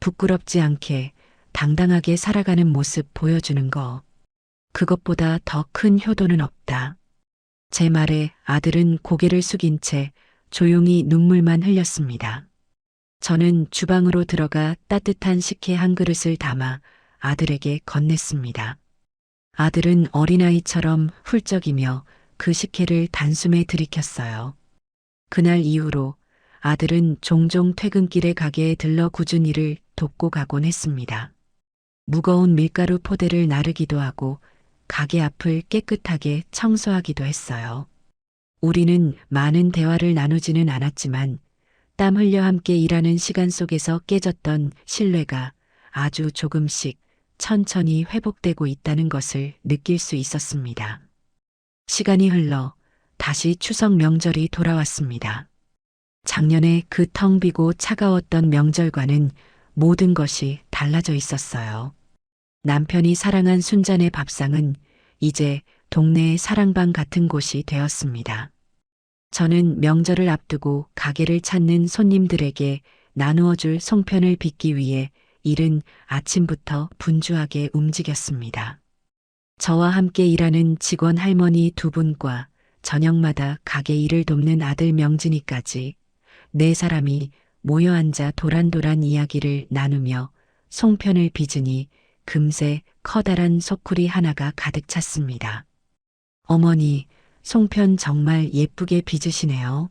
부끄럽지 않게 당당하게 살아가는 모습 보여주는 거. 그것보다 더 큰 효도는 없다. 제 말에 아들은 고개를 숙인 채 조용히 눈물만 흘렸습니다. 저는 주방으로 들어가 따뜻한 식혜 한 그릇을 담아 아들에게 건넸습니다. 아들은 어린아이처럼 훌쩍이며 그 식혜를 단숨에 들이켰어요. 그날 이후로 아들은 종종 퇴근길에 가게에 들러 굳은 일을 돕고 가곤 했습니다. 무거운 밀가루 포대를 나르기도 하고 가게 앞을 깨끗하게 청소하기도 했어요. 우리는 많은 대화를 나누지는 않았지만 땀 흘려 함께 일하는 시간 속에서 깨졌던 신뢰가 아주 조금씩 천천히 회복되고 있다는 것을 느낄 수 있었습니다. 시간이 흘러 다시 추석 명절이 돌아왔습니다. 작년에 그 텅 비고 차가웠던 명절과는 모든 것이 달라져 있었어요. 남편이 사랑한 순잔의 밥상은 이제 동네의 사랑방 같은 곳이 되었습니다. 저는 명절을 앞두고 가게를 찾는 손님들에게 나누어 줄 송편을 빚기 위해 이른 아침부터 분주하게 움직였습니다. 저와 함께 일하는 직원 할머니 두 분과 저녁마다 가게 일을 돕는 아들 명진이까지 네 사람이 모여 앉아 도란도란 이야기를 나누며 송편을 빚으니 금세 커다란 소쿠리 하나가 가득 찼습니다. 어머니, 송편 정말 예쁘게 빚으시네요.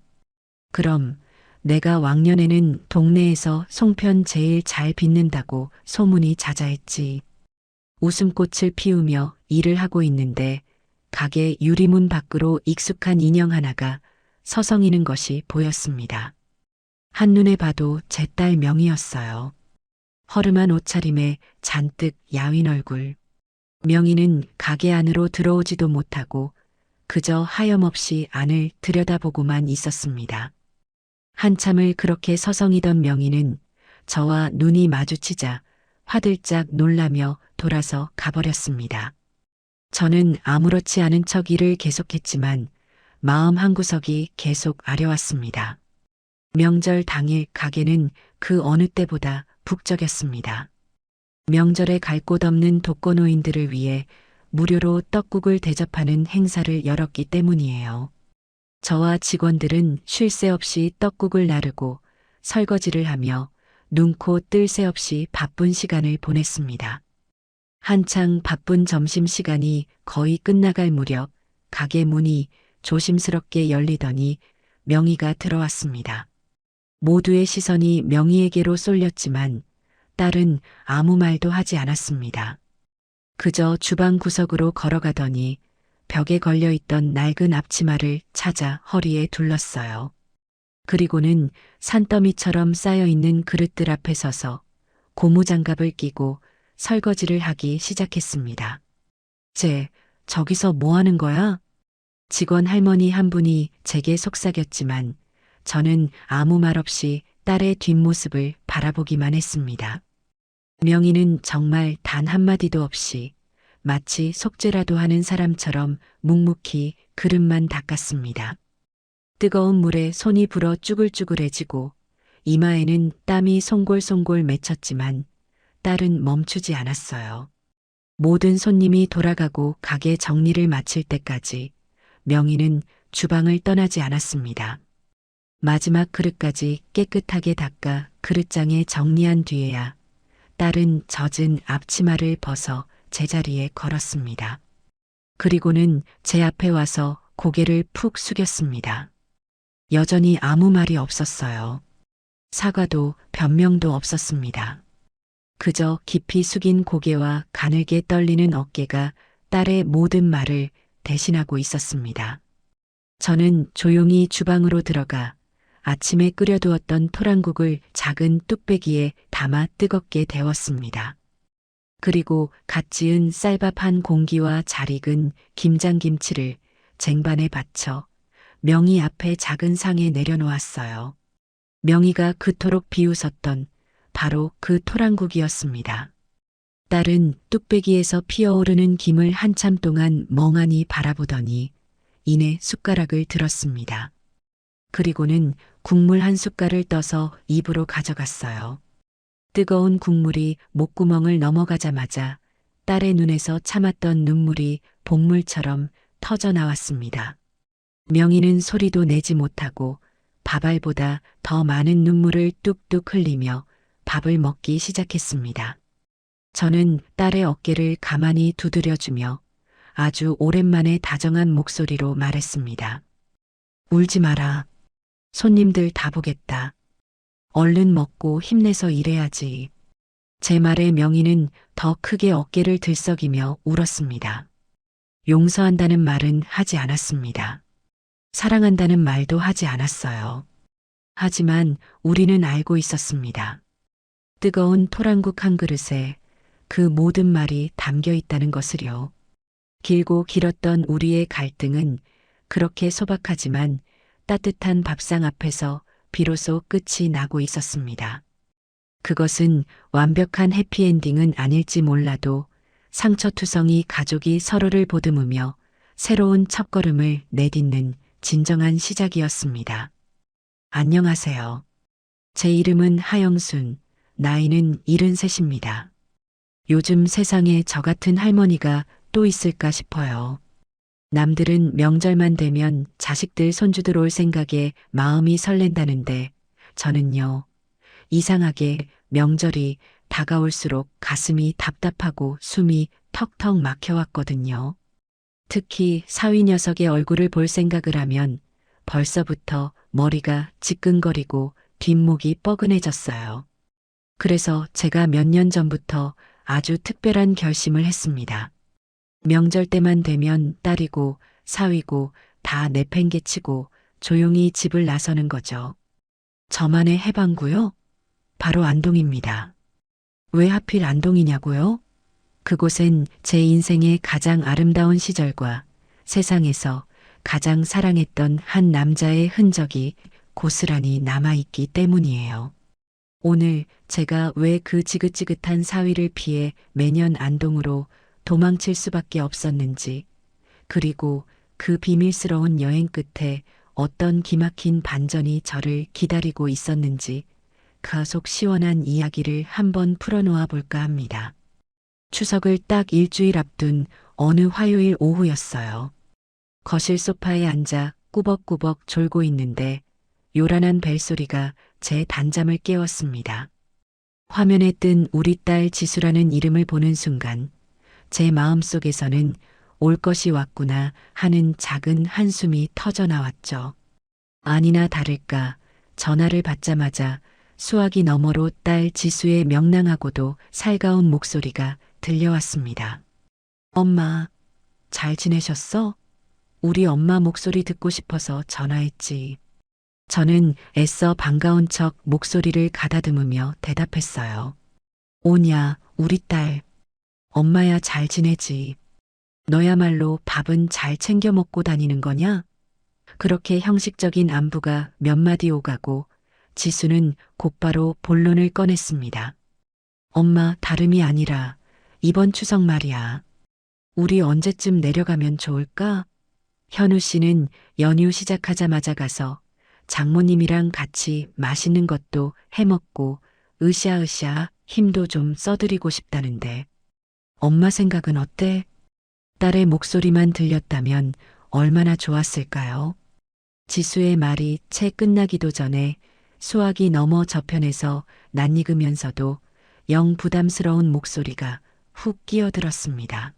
그럼 내가 왕년에는 동네에서 송편 제일 잘 빚는다고 소문이 자자했지. 웃음꽃을 피우며 일을 하고 있는데 가게 유리문 밖으로 익숙한 인형 하나가 서성이는 것이 보였습니다. 한눈에 봐도 제 딸 명이었어요. 허름한 옷차림에 잔뜩 야윈 얼굴. 명희는 가게 안으로 들어오지도 못하고 그저 하염없이 안을 들여다보고만 있었습니다. 한참을 그렇게 서성이던 명희는 저와 눈이 마주치자 화들짝 놀라며 돌아서 가버렸습니다. 저는 아무렇지 않은 척 일을 계속했지만 마음 한구석이 계속 아려왔습니다. 명절 당일 가게는 그 어느 때보다 북적였습니다. 명절에 갈 곳 없는 독거노인들을 위해 무료로 떡국을 대접하는 행사를 열었기 때문이에요. 저와 직원들은 쉴 새 없이 떡국을 나르고 설거지를 하며 눈코 뜰 새 없이 바쁜 시간을 보냈습니다. 한창 바쁜 점심시간이 거의 끝나갈 무렵 가게 문이 조심스럽게 열리더니 명희가 들어왔습니다. 모두의 시선이 명희에게로 쏠렸지만 딸은 아무 말도 하지 않았습니다. 그저 주방 구석으로 걸어가더니 벽에 걸려있던 낡은 앞치마를 찾아 허리에 둘렀어요. 그리고는 산더미처럼 쌓여있는 그릇들 앞에 서서 고무장갑을 끼고 설거지를 하기 시작했습니다. 저기서 뭐 하는 거야? 직원 할머니 한 분이 제게 속삭였지만 저는 아무 말 없이 딸의 뒷모습을 바라보기만 했습니다. 명희는 정말 단 한마디도 없이 마치 속죄라도 하는 사람처럼 묵묵히 그릇만 닦았습니다. 뜨거운 물에 손이 불어 쭈글쭈글해지고 이마에는 땀이 송골송골 맺혔지만 딸은 멈추지 않았어요. 모든 손님이 돌아가고 가게 정리를 마칠 때까지 명희는 주방을 떠나지 않았습니다. 마지막 그릇까지 깨끗하게 닦아 그릇장에 정리한 뒤에야 딸은 젖은 앞치마를 벗어 제자리에 걸었습니다. 그리고는 제 앞에 와서 고개를 푹 숙였습니다. 여전히 아무 말이 없었어요. 사과도 변명도 없었습니다. 그저 깊이 숙인 고개와 가늘게 떨리는 어깨가 딸의 모든 말을 대신하고 있었습니다. 저는 조용히 주방으로 들어가 아침에 끓여두었던 토랑국을 작은 뚝배기에 담아 뜨겁게 데웠습니다. 그리고 갓 지은 쌀밥 한 공기와 잘 익은 김장김치를 쟁반에 받쳐 명희 앞에 작은 상에 내려놓았어요. 명희가 그토록 비웃었던 바로 그 토랑국이었습니다. 딸은 뚝배기에서 피어오르는 김을 한참 동안 멍하니 바라보더니 이내 숟가락을 들었습니다. 그리고는 국물 한 숟갈을 떠서 입으로 가져갔어요. 뜨거운 국물이 목구멍을 넘어가자마자 딸의 눈에서 참았던 눈물이 복물처럼 터져 나왔습니다. 명희는 소리도 내지 못하고 밥알보다 더 많은 눈물을 뚝뚝 흘리며 밥을 먹기 시작했습니다. 저는 딸의 어깨를 가만히 두드려주며 아주 오랜만에 다정한 목소리로 말했습니다. 울지 마라. 손님들 다 보겠다. 얼른 먹고 힘내서 일해야지. 제 말에 명희는 더 크게 어깨를 들썩이며 울었습니다. 용서한다는 말은 하지 않았습니다. 사랑한다는 말도 하지 않았어요. 하지만 우리는 알고 있었습니다. 뜨거운 토랑국 한 그릇에 그 모든 말이 담겨 있다는 것을요. 길고 길었던 우리의 갈등은 그렇게 소박하지만 따뜻한 밥상 앞에서 비로소 끝이 나고 있었습니다. 그것은 완벽한 해피엔딩은 아닐지 몰라도 상처투성이 가족이 서로를 보듬으며 새로운 첫걸음을 내딛는 진정한 시작이었습니다. 안녕하세요. 제 이름은 하영순, 나이는 73입니다. 요즘 세상에 저 같은 할머니가 또 있을까 싶어요. 남들은 명절만 되면 자식들 손주들 올 생각에 마음이 설렌다는데 저는요, 이상하게 명절이 다가올수록 가슴이 답답하고 숨이 턱턱 막혀왔거든요. 특히 사위 녀석의 얼굴을 볼 생각을 하면 벌써부터 머리가 지끈거리고 뒷목이 뻐근해졌어요. 그래서 제가 몇 년 전부터 아주 특별한 결심을 했습니다. 명절 때만 되면 딸이고 사위고 다 내팽개치고 조용히 집을 나서는 거죠. 저만의 해방구요? 바로 안동입니다. 왜 하필 안동이냐고요? 그곳엔 제 인생의 가장 아름다운 시절과 세상에서 가장 사랑했던 한 남자의 흔적이 고스란히 남아있기 때문이에요. 오늘 제가 왜 그 지긋지긋한 사위를 피해 매년 안동으로 도망칠 수밖에 없었는지, 그리고 그 비밀스러운 여행 끝에 어떤 기막힌 반전이 저를 기다리고 있었는지 그 속 시원한 이야기를 한번 풀어놓아 볼까 합니다. 추석을 딱 일주일 앞둔 어느 화요일 오후였어요. 거실 소파에 앉아 꾸벅꾸벅 졸고 있는데 요란한 벨소리가 제 단잠을 깨웠습니다. 화면에 뜬 우리 딸 지수라는 이름을 보는 순간 제 마음속에서는 올 것이 왔구나 하는 작은 한숨이 터져 나왔죠. 아니나 다를까 전화를 받자마자 수화기 너머로 딸 지수의 명랑하고도 살가운 목소리가 들려왔습니다. 엄마, 잘 지내셨어? 우리 엄마 목소리 듣고 싶어서 전화했지. 저는 애써 반가운 척 목소리를 가다듬으며 대답했어요. 오냐, 우리 딸. 엄마야 잘 지내지. 너야말로 밥은 잘 챙겨 먹고 다니는 거냐? 그렇게 형식적인 안부가 몇 마디 오가고 지수는 곧바로 본론을 꺼냈습니다. 엄마, 다름이 아니라 이번 추석 말이야. 우리 언제쯤 내려가면 좋을까? 현우 씨는 연휴 시작하자마자 가서 장모님이랑 같이 맛있는 것도 해먹고 으쌰으쌰 힘도 좀 써드리고 싶다는데 엄마 생각은 어때? 딸의 목소리만 들렸다면 얼마나 좋았을까요? 지수의 말이 채 끝나기도 전에 수화기 너머 저편에서 낯익으면서도 영 부담스러운 목소리가 훅 끼어들었습니다.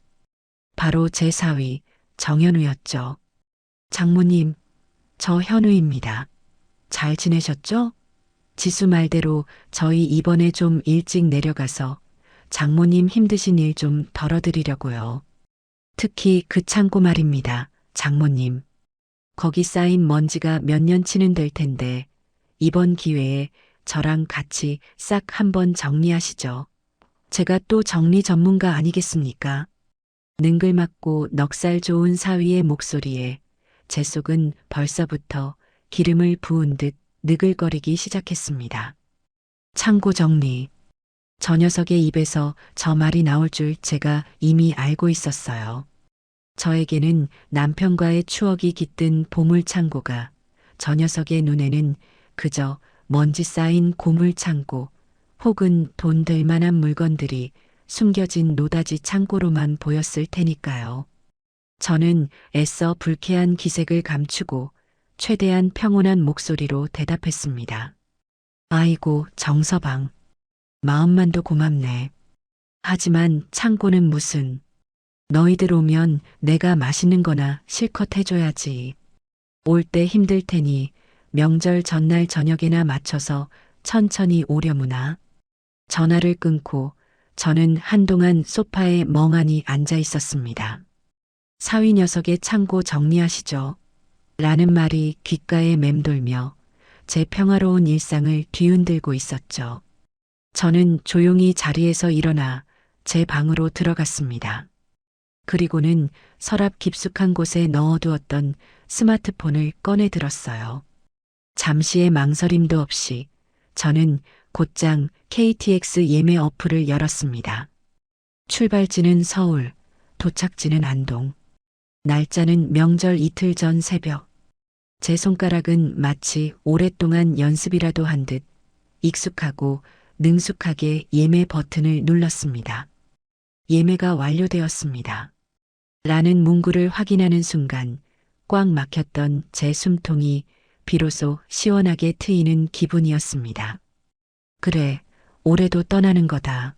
바로 제 사위 정현우였죠. 장모님, 저 현우입니다. 잘 지내셨죠? 지수 말대로 저희 이번에 좀 일찍 내려가서 장모님 힘드신 일 좀 덜어드리려고요. 특히 그 창고 말입니다. 장모님. 거기 쌓인 먼지가 몇 년치는 될 텐데 이번 기회에 저랑 같이 싹 한번 정리하시죠. 제가 또 정리 전문가 아니겠습니까? 능글맞고 넉살 좋은 사위의 목소리에 제 속은 벌써부터 기름을 부은 듯 느글거리기 시작했습니다. 창고 정리. 저 녀석의 입에서 저 말이 나올 줄 제가 이미 알고 있었어요. 저에게는 남편과의 추억이 깃든 보물창고가 저 녀석의 눈에는 그저 먼지 쌓인 고물창고 혹은 돈 될 만한 물건들이 숨겨진 노다지 창고로만 보였을 테니까요. 저는 애써 불쾌한 기색을 감추고 최대한 평온한 목소리로 대답했습니다. 아이고, 정서방. 마음만도 고맙네. 하지만 창고는 무슨. 너희들 오면 내가 맛있는 거나 실컷 해줘야지. 올 때 힘들 테니 명절 전날 저녁에나 맞춰서 천천히 오려무나. 전화를 끊고 저는 한동안 소파에 멍하니 앉아 있었습니다. 사위 녀석의 창고 정리하시죠. 라는 말이 귓가에 맴돌며 제 평화로운 일상을 뒤흔들고 있었죠. 저는 조용히 자리에서 일어나 제 방으로 들어갔습니다. 그리고는 서랍 깊숙한 곳에 넣어두었던 스마트폰을 꺼내 들었어요. 잠시의 망설임도 없이 저는 곧장 KTX 예매 어플을 열었습니다. 출발지는 서울, 도착지는 안동. 날짜는 명절 이틀 전 새벽. 제 손가락은 마치 오랫동안 연습이라도 한 듯 익숙하고 능숙하게 예매 버튼을 눌렀습니다. 예매가 완료되었습니다. 라는 문구를 확인하는 순간 꽉 막혔던 제 숨통이 비로소 시원하게 트이는 기분이었습니다. 그래, 올해도 떠나는 거다.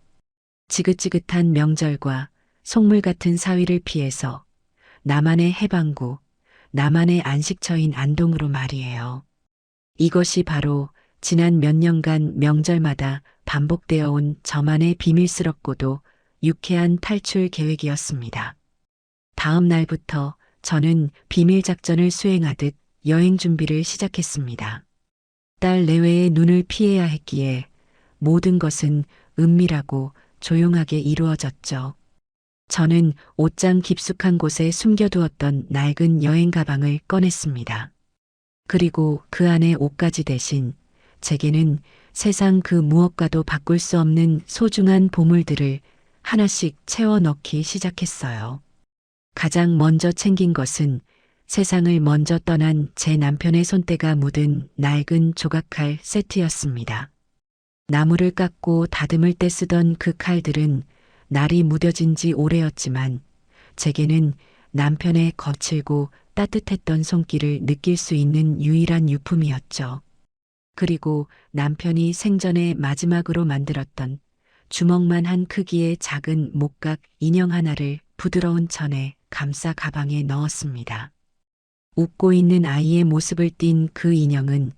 지긋지긋한 명절과 속물 같은 사위를 피해서 나만의 해방구, 나만의 안식처인 안동으로 말이에요. 이것이 바로 지난 몇 년간 명절마다 반복되어 온 저만의 비밀스럽고도 유쾌한 탈출 계획이었습니다. 다음 날부터 저는 비밀 작전을 수행하듯 여행 준비를 시작했습니다. 딸 내외의 눈을 피해야 했기에 모든 것은 은밀하고 조용하게 이루어졌죠. 저는 옷장 깊숙한 곳에 숨겨두었던 낡은 여행 가방을 꺼냈습니다. 그리고 그 안에 옷가지 대신 제게는 세상 그 무엇과도 바꿀 수 없는 소중한 보물들을 하나씩 채워 넣기 시작했어요. 가장 먼저 챙긴 것은 세상을 먼저 떠난 제 남편의 손때가 묻은 낡은 조각칼 세트였습니다. 나무를 깎고 다듬을 때 쓰던 그 칼들은 날이 무뎌진 지 오래였지만 제게는 남편의 거칠고 따뜻했던 손길을 느낄 수 있는 유일한 유품이었죠. 그리고 남편이 생전에 마지막으로 만들었던 주먹만 한 크기의 작은 목각 인형 하나를 부드러운 천에 감싸 가방에 넣었습니다. 웃고 있는 아이의 모습을 띤 그 인형은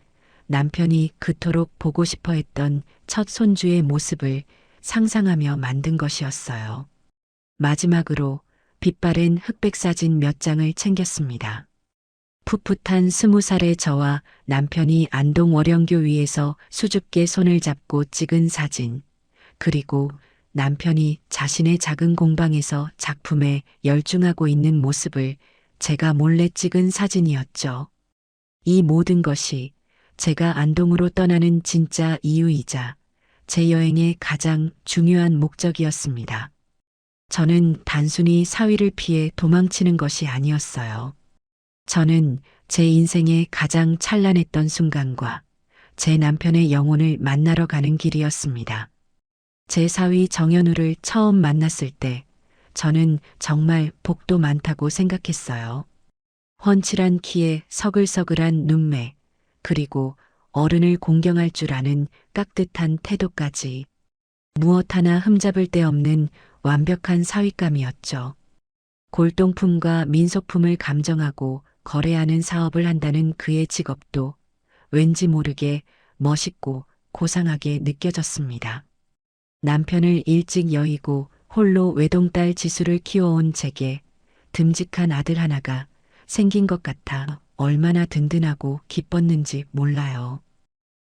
남편이 그토록 보고 싶어 했던 첫 손주의 모습을 상상하며 만든 것이었어요. 마지막으로 빛바랜 흑백 사진 몇 장을 챙겼습니다. 풋풋한 20살의 저와 남편이 안동 월영교 위에서 수줍게 손을 잡고 찍은 사진, 그리고 남편이 자신의 작은 공방에서 작품에 열중하고 있는 모습을 제가 몰래 찍은 사진이었죠. 이 모든 것이 제가 안동으로 떠나는 진짜 이유이자 제 여행의 가장 중요한 목적이었습니다. 저는 단순히 사위를 피해 도망치는 것이 아니었어요. 저는 제 인생의 가장 찬란했던 순간과 제 남편의 영혼을 만나러 가는 길이었습니다. 제 사위 정현우를 처음 만났을 때 저는 정말 복도 많다고 생각했어요. 훤칠한 키에 서글서글한 눈매, 그리고 어른을 공경할 줄 아는 깍듯한 태도까지 무엇 하나 흠잡을 데 없는 완벽한 사위감이었죠. 골동품과 민속품을 감정하고 거래하는 사업을 한다는 그의 직업도 왠지 모르게 멋있고 고상하게 느껴졌습니다. 남편을 일찍 여의고 홀로 외동딸 지수를 키워온 제게 듬직한 아들 하나가 생긴 것 같아 얼마나 든든하고 기뻤는지 몰라요.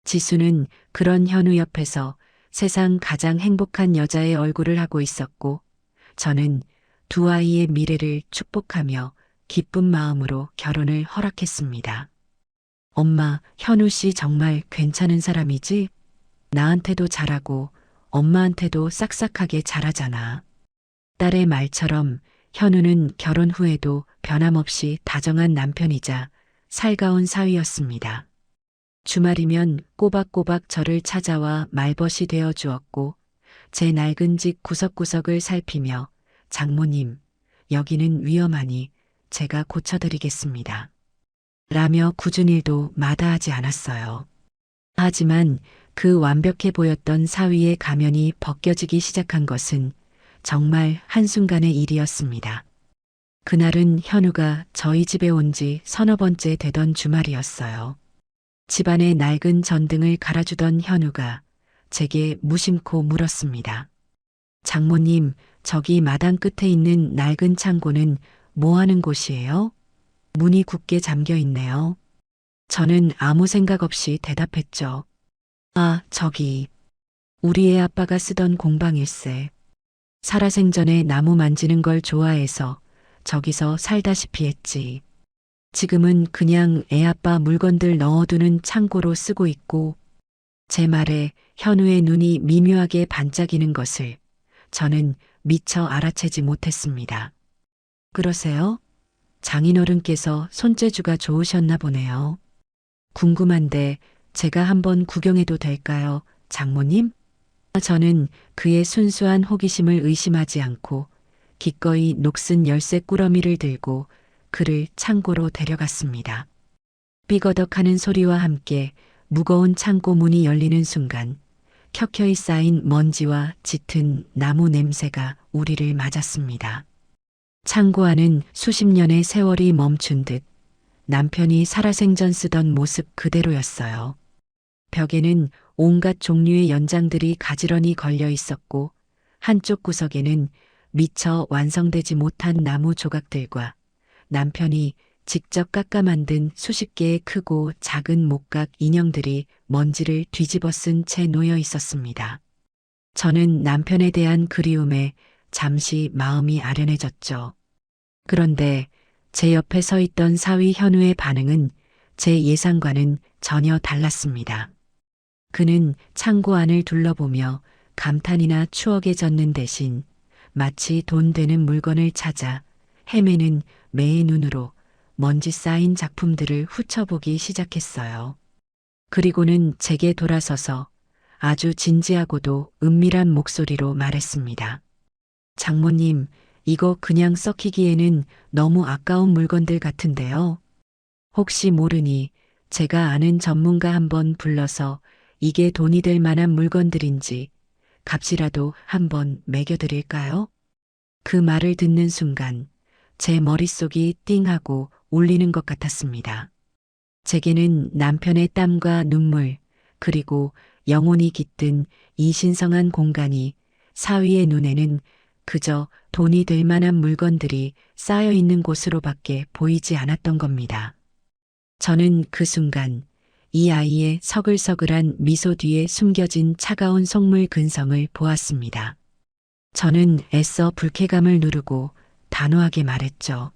지수는 그런 현우 옆에서 세상 가장 행복한 여자의 얼굴을 하고 있었고 저는 두 아이의 미래를 축복하며 기쁜 마음으로 결혼을 허락했습니다. 엄마, 현우 씨 정말 괜찮은 사람이지? 나한테도 잘하고 엄마한테도 싹싹하게 잘하잖아. 딸의 말처럼 현우는 결혼 후에도 변함없이 다정한 남편이자 살가운 사위였습니다. 주말이면 꼬박꼬박 저를 찾아와 말벗이 되어 주었고 제 낡은 집 구석구석을 살피며 장모님, 여기는 위험하니 제가 고쳐드리겠습니다. 라며 굳은 일도 마다하지 않았어요. 하지만 그 완벽해 보였던 사위의 가면이 벗겨지기 시작한 것은 정말 한순간의 일이었습니다. 그날은 현우가 저희 집에 온 지 서너 번째 되던 주말이었어요. 집안의 낡은 전등을 갈아주던 현우가 제게 무심코 물었습니다. 장모님, 저기 마당 끝에 있는 낡은 창고는 뭐 하는 곳이에요? 문이 굳게 잠겨 있네요. 저는 아무 생각 없이 대답했죠. 아, 저기. 우리 애 아빠가 쓰던 공방일세. 살아생전에 나무 만지는 걸 좋아해서 저기서 살다시피 했지. 지금은 그냥 애 아빠 물건들 넣어두는 창고로 쓰고 있고, 제 말에 현우의 눈이 미묘하게 반짝이는 것을 저는 미처 알아채지 못했습니다. 그러세요? 장인어른께서 손재주가 좋으셨나 보네요. 궁금한데 제가 한번 구경해도 될까요, 장모님? 저는 그의 순수한 호기심을 의심하지 않고 기꺼이 녹슨 열쇠 꾸러미를 들고 그를 창고로 데려갔습니다. 삐거덕하는 소리와 함께 무거운 창고 문이 열리는 순간 켜켜이 쌓인 먼지와 짙은 나무 냄새가 우리를 맞았습니다. 창고 안은 수십 년의 세월이 멈춘 듯 남편이 살아생전 쓰던 모습 그대로였어요. 벽에는 온갖 종류의 연장들이 가지런히 걸려 있었고 한쪽 구석에는 미처 완성되지 못한 나무 조각들과 남편이 직접 깎아 만든 수십 개의 크고 작은 목각 인형들이 먼지를 뒤집어 쓴 채 놓여 있었습니다. 저는 남편에 대한 그리움에 잠시 마음이 아련해졌죠. 그런데 제 옆에 서 있던 사위 현우의 반응은 제 예상과는 전혀 달랐습니다. 그는 창고 안을 둘러보며 감탄이나 추억에 젖는 대신 마치 돈 되는 물건을 찾아 헤매는 매의 눈으로 먼지 쌓인 작품들을 훑어보기 시작했어요. 그리고는 제게 돌아서서 아주 진지하고도 은밀한 목소리로 말했습니다. 장모님, 이거 그냥 썩히기에는 너무 아까운 물건들 같은데요. 혹시 모르니 제가 아는 전문가 한번 불러서 이게 돈이 될 만한 물건들인지 값이라도 한번 매겨드릴까요? 그 말을 듣는 순간 제 머릿속이 띵하고 울리는 것 같았습니다. 제게는 남편의 땀과 눈물, 그리고 영혼이 깃든 이 신성한 공간이 사위의 눈에는 그저 돈이 될 만한 물건들이 쌓여 있는 곳으로밖에 보이지 않았던 겁니다. 저는 그 순간 이 아이의 서글서글한 미소 뒤에 숨겨진 차가운 속물 근성을 보았습니다. 저는 애써 불쾌감을 누르고 단호하게 말했죠.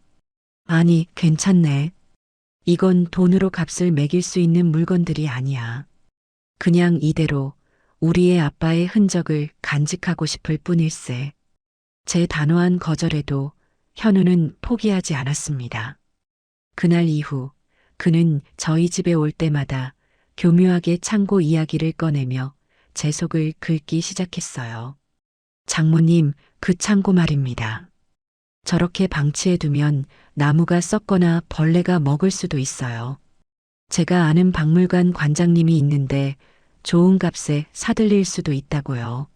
아니, 괜찮네. 이건 돈으로 값을 매길 수 있는 물건들이 아니야. 그냥 이대로 우리의 아빠의 흔적을 간직하고 싶을 뿐일세. 제 단호한 거절에도 현우는 포기하지 않았습니다. 그날 이후 그는 저희 집에 올 때마다 교묘하게 창고 이야기를 꺼내며 제 속을 긁기 시작했어요. 장모님, 그 창고 말입니다. 저렇게 방치해두면 나무가 썩거나 벌레가 먹을 수도 있어요. 제가 아는 박물관 관장님이 있는데 좋은 값에 사들릴 수도 있다고요.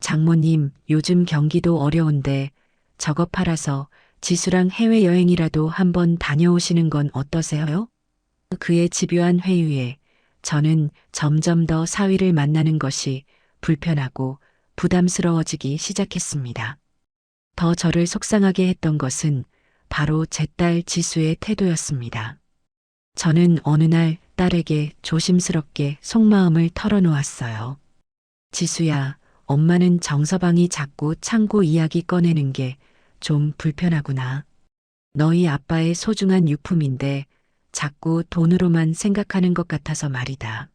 장모님, 요즘 경기도 어려운데 저거 팔아서 지수랑 해외여행이라도 한번 다녀오시는 건 어떠세요? 그의 집요한 회유에 저는 점점 더 사위를 만나는 것이 불편하고 부담스러워지기 시작했습니다. 더 저를 속상하게 했던 것은 바로 제 딸 지수의 태도였습니다. 저는 어느 날 딸에게 조심스럽게 속마음을 털어놓았어요. 지수야, 엄마는 정서방이 자꾸 창고 이야기 꺼내는 게 좀 불편하구나. 너희 아빠의 소중한 유품인데 자꾸 돈으로만 생각하는 것 같아서 말이다.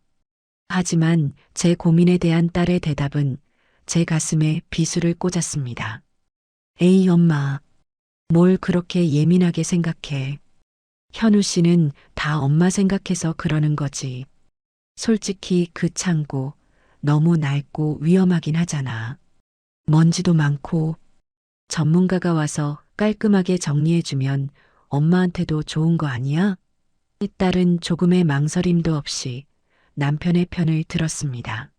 하지만 제 고민에 대한 딸의 대답은 제 가슴에 비수를 꽂았습니다. 에이, 엄마. 뭘 그렇게 예민하게 생각해. 현우 씨는 다 엄마 생각해서 그러는 거지. 솔직히 그 창고 너무 낡고 위험하긴 하잖아. 먼지도 많고 전문가가 와서 깔끔하게 정리해주면 엄마한테도 좋은 거 아니야? 딸은 조금의 망설임도 없이 남편의 편을 들었습니다.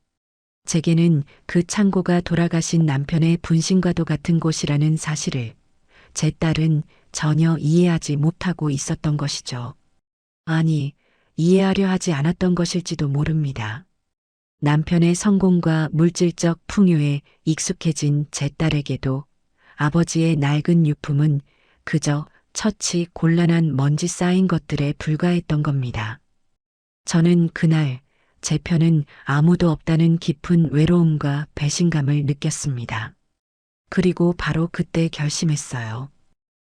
제게는 그 창고가 돌아가신 남편의 분신과도 같은 곳이라는 사실을 제 딸은 전혀 이해하지 못하고 있었던 것이죠. 아니, 이해하려 하지 않았던 것일지도 모릅니다. 남편의 성공과 물질적 풍요에 익숙해진 제 딸에게도 아버지의 낡은 유품은 그저 처치 곤란한 먼지 쌓인 것들에 불과했던 겁니다. 저는 그날 제 편은 아무도 없다는 깊은 외로움과 배신감을 느꼈습니다. 그리고 바로 그때 결심했어요.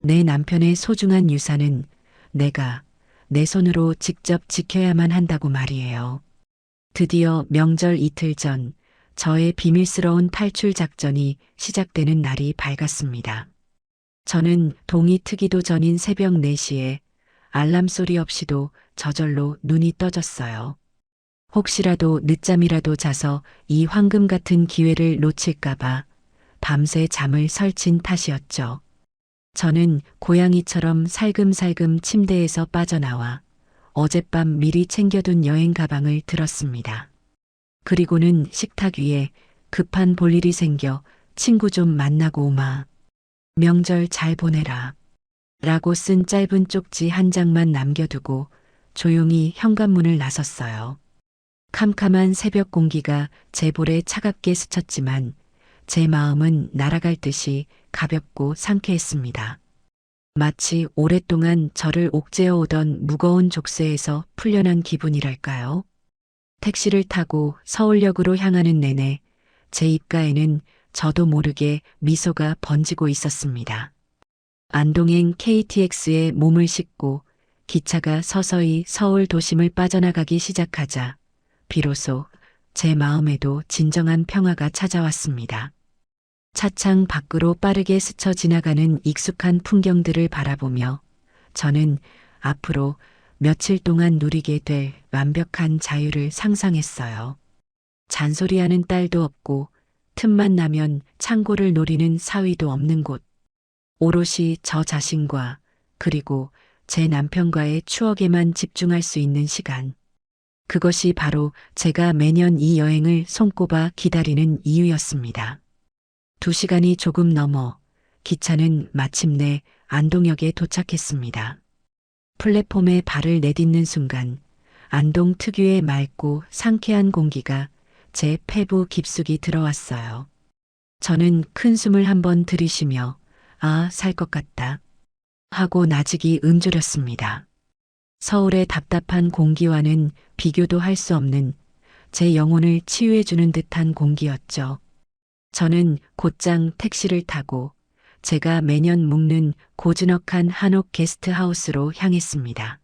내 남편의 소중한 유산은 내가 내 손으로 직접 지켜야만 한다고 말이에요. 드디어 명절 이틀 전 저의 비밀스러운 탈출 작전이 시작되는 날이 밝았습니다. 저는 동이 트기도 전인 새벽 4시에 알람 소리 없이도 저절로 눈이 떠졌어요. 혹시라도 늦잠이라도 자서 이 황금 같은 기회를 놓칠까봐 밤새 잠을 설친 탓이었죠. 저는 고양이처럼 살금살금 침대에서 빠져나와 어젯밤 미리 챙겨둔 여행 가방을 들었습니다. 그리고는 식탁 위에 급한 볼일이 생겨 친구 좀 만나고 오마. 명절 잘 보내라. 라고 쓴 짧은 쪽지 한 장만 남겨두고 조용히 현관문을 나섰어요. 캄캄한 새벽 공기가 제 볼에 차갑게 스쳤지만 제 마음은 날아갈 듯이 가볍고 상쾌했습니다. 마치 오랫동안 저를 옥죄어 오던 무거운 족쇄에서 풀려난 기분이랄까요? 택시를 타고 서울역으로 향하는 내내 제 입가에는 저도 모르게 미소가 번지고 있었습니다. 안동행 KTX에 몸을 싣고 기차가 서서히 서울 도심을 빠져나가기 시작하자 비로소 제 마음에도 진정한 평화가 찾아왔습니다. 차창 밖으로 빠르게 스쳐 지나가는 익숙한 풍경들을 바라보며 저는 앞으로 며칠 동안 누리게 될 완벽한 자유를 상상했어요. 잔소리하는 딸도 없고 틈만 나면 창고를 노리는 사위도 없는 곳. 오롯이 저 자신과 그리고 제 남편과의 추억에만 집중할 수 있는 시간. 그것이 바로 제가 매년 이 여행을 손꼽아 기다리는 이유였습니다. 2시간이 조금 넘어 기차는 마침내 안동역에 도착했습니다. 플랫폼에 발을 내딛는 순간 안동 특유의 맑고 상쾌한 공기가 제 폐부 깊숙이 들어왔어요. 저는 큰 숨을 한번 들이쉬며 살 것 같다 하고 나직이 움츠렸습니다. 서울의 답답한 공기와는 비교도 할 수 없는 제 영혼을 치유해주는 듯한 공기였죠. 저는 곧장 택시를 타고 제가 매년 묵는 고즈넉한 한옥 게스트하우스로 향했습니다.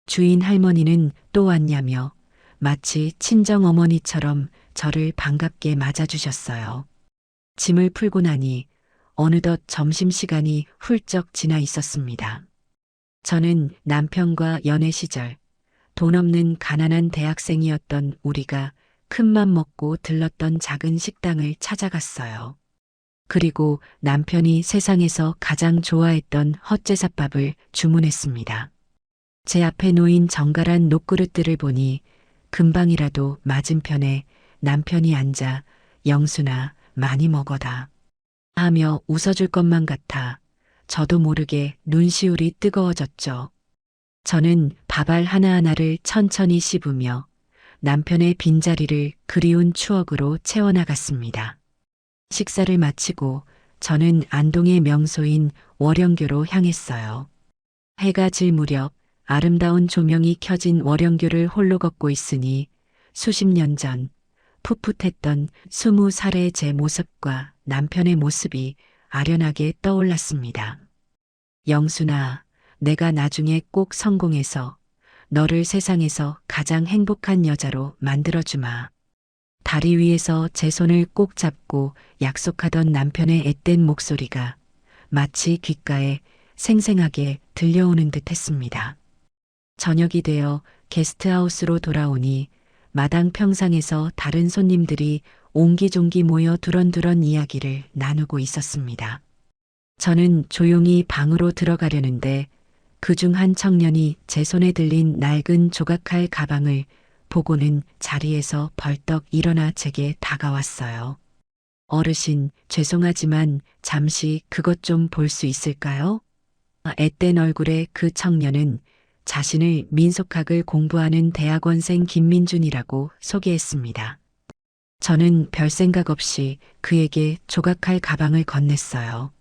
주인 할머니는 또 왔냐며 마치 친정어머니처럼 저를 반갑게 맞아주셨어요. 짐을 풀고 나니 어느덧 점심시간이 훌쩍 지나 있었습니다. 저는 남편과 연애 시절 돈 없는 가난한 대학생이었던 우리가 큰맘 먹고 들렀던 작은 식당을 찾아갔어요. 그리고 남편이 세상에서 가장 좋아했던 헛제사밥을 주문했습니다. 제 앞에 놓인 정갈한 녹그릇들을 보니 금방이라도 맞은편에 남편이 앉아 영순아 많이 먹어다 하며 웃어줄 것만 같아 저도 모르게 눈시울이 뜨거워졌죠. 저는 밥알 하나하나를 천천히 씹으며 남편의 빈자리를 그리운 추억으로 채워나갔습니다. 식사를 마치고 저는 안동의 명소인 월영교로 향했어요. 해가 질 무렵 아름다운 조명이 켜진 월영교를 홀로 걷고 있으니 수십 년 전 풋풋했던 20살의 제 모습과 남편의 모습이 아련하게 떠올랐습니다. 영순아, 내가 나중에 꼭 성공해서 너를 세상에서 가장 행복한 여자로 만들어주마. 다리 위에서 제 손을 꼭 잡고 약속하던 남편의 앳된 목소리가 마치 귓가에 생생하게 들려오는 듯 했습니다. 저녁이 되어 게스트하우스로 돌아오니 마당 평상에서 다른 손님들이 옹기종기 모여 두런두런 이야기를 나누고 있었습니다. 저는 조용히 방으로 들어가려는데 그중 한 청년이 제 손에 들린 낡은 조각칼 가방을 보고는 자리에서 벌떡 일어나 제게 다가왔어요. 어르신, 죄송하지만 잠시 그것 좀 볼 수 있을까요? 앳된 얼굴의 그 청년은 자신을 민속학을 공부하는 대학원생 김민준이라고 소개했습니다. 저는 별 생각 없이 그에게 조각할 가방을 건넸어요.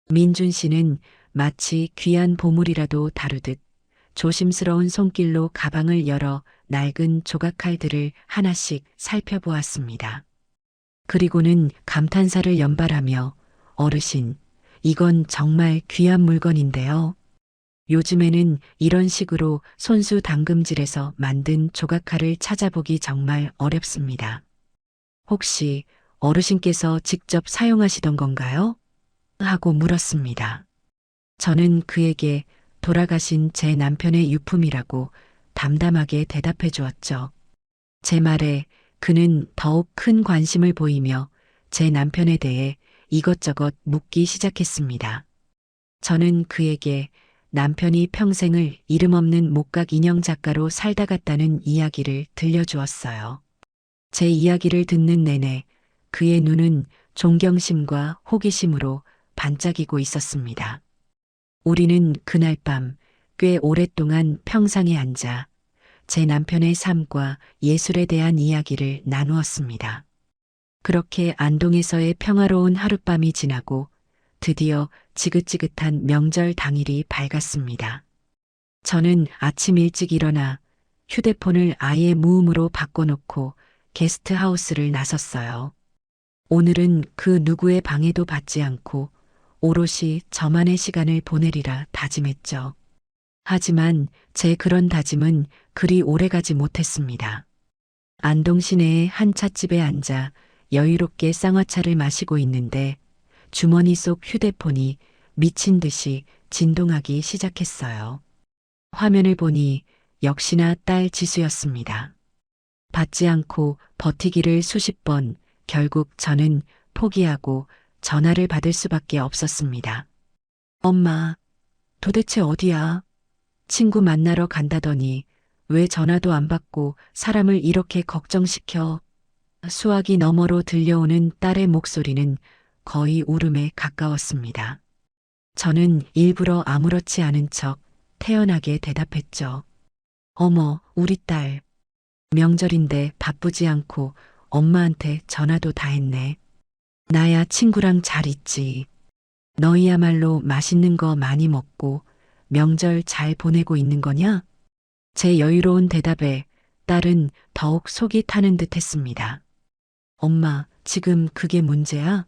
민준 씨는 마치 귀한 보물이라도 다루듯 조심스러운 손길로 가방을 열어 낡은 조각칼들을 하나씩 살펴보았습니다. 그리고는 감탄사를 연발하며 어르신, 이건 정말 귀한 물건인데요. 요즘에는 이런 식으로 손수 당금질에서 만든 조각칼을 찾아보기 정말 어렵습니다. 혹시 어르신께서 직접 사용하시던 건가요? 하고 물었습니다. 저는 그에게 돌아가신 제 남편의 유품이라고 담담하게 대답해 주었죠. 제 말에 그는 더욱 큰 관심을 보이며 제 남편에 대해 이것저것 묻기 시작했습니다. 저는 그에게 남편이 평생을 이름 없는 목각 인형 작가로 살다 갔다는 이야기를 들려주었어요. 제 이야기를 듣는 내내 그의 눈은 존경심과 호기심으로 반짝이고 있었습니다. 우리는 그날 밤 꽤 오랫동안 평상에 앉아 제 남편의 삶과 예술에 대한 이야기를 나누었습니다. 그렇게 안동에서의 평화로운 하룻밤이 지나고 드디어 지긋지긋한 명절 당일이 밝았습니다. 저는 아침 일찍 일어나 휴대폰을 아예 무음으로 바꿔놓고 게스트하우스를 나섰어요. 오늘은 그 누구의 방해도 받지 않고 오롯이 저만의 시간을 보내리라 다짐했죠. 하지만 제 그런 다짐은 그리 오래가지 못했습니다. 안동 시내의 한 찻집에 앉아 여유롭게 쌍화차를 마시고 있는데 주머니 속 휴대폰이 미친 듯이 진동하기 시작했어요. 화면을 보니 역시나 딸 지수였습니다. 받지 않고 버티기를 수십 번, 결국 저는 포기하고 전화를 받을 수밖에 없었습니다. 엄마, 도대체 어디야? 친구 만나러 간다더니 왜 전화도 안 받고 사람을 이렇게 걱정시켜? 수화기 너머로 들려오는 딸의 목소리는 거의 울음에 가까웠습니다. 저는 일부러 아무렇지 않은 척 태연하게 대답했죠. 어머, 우리 딸. 명절인데 바쁘지 않고 엄마한테 전화도 다 했네. 나야 친구랑 잘 있지. 너희야말로 맛있는 거 많이 먹고 명절 잘 보내고 있는 거냐? 제 여유로운 대답에 딸은 더욱 속이 타는 듯 했습니다. 엄마, 지금 그게 문제야?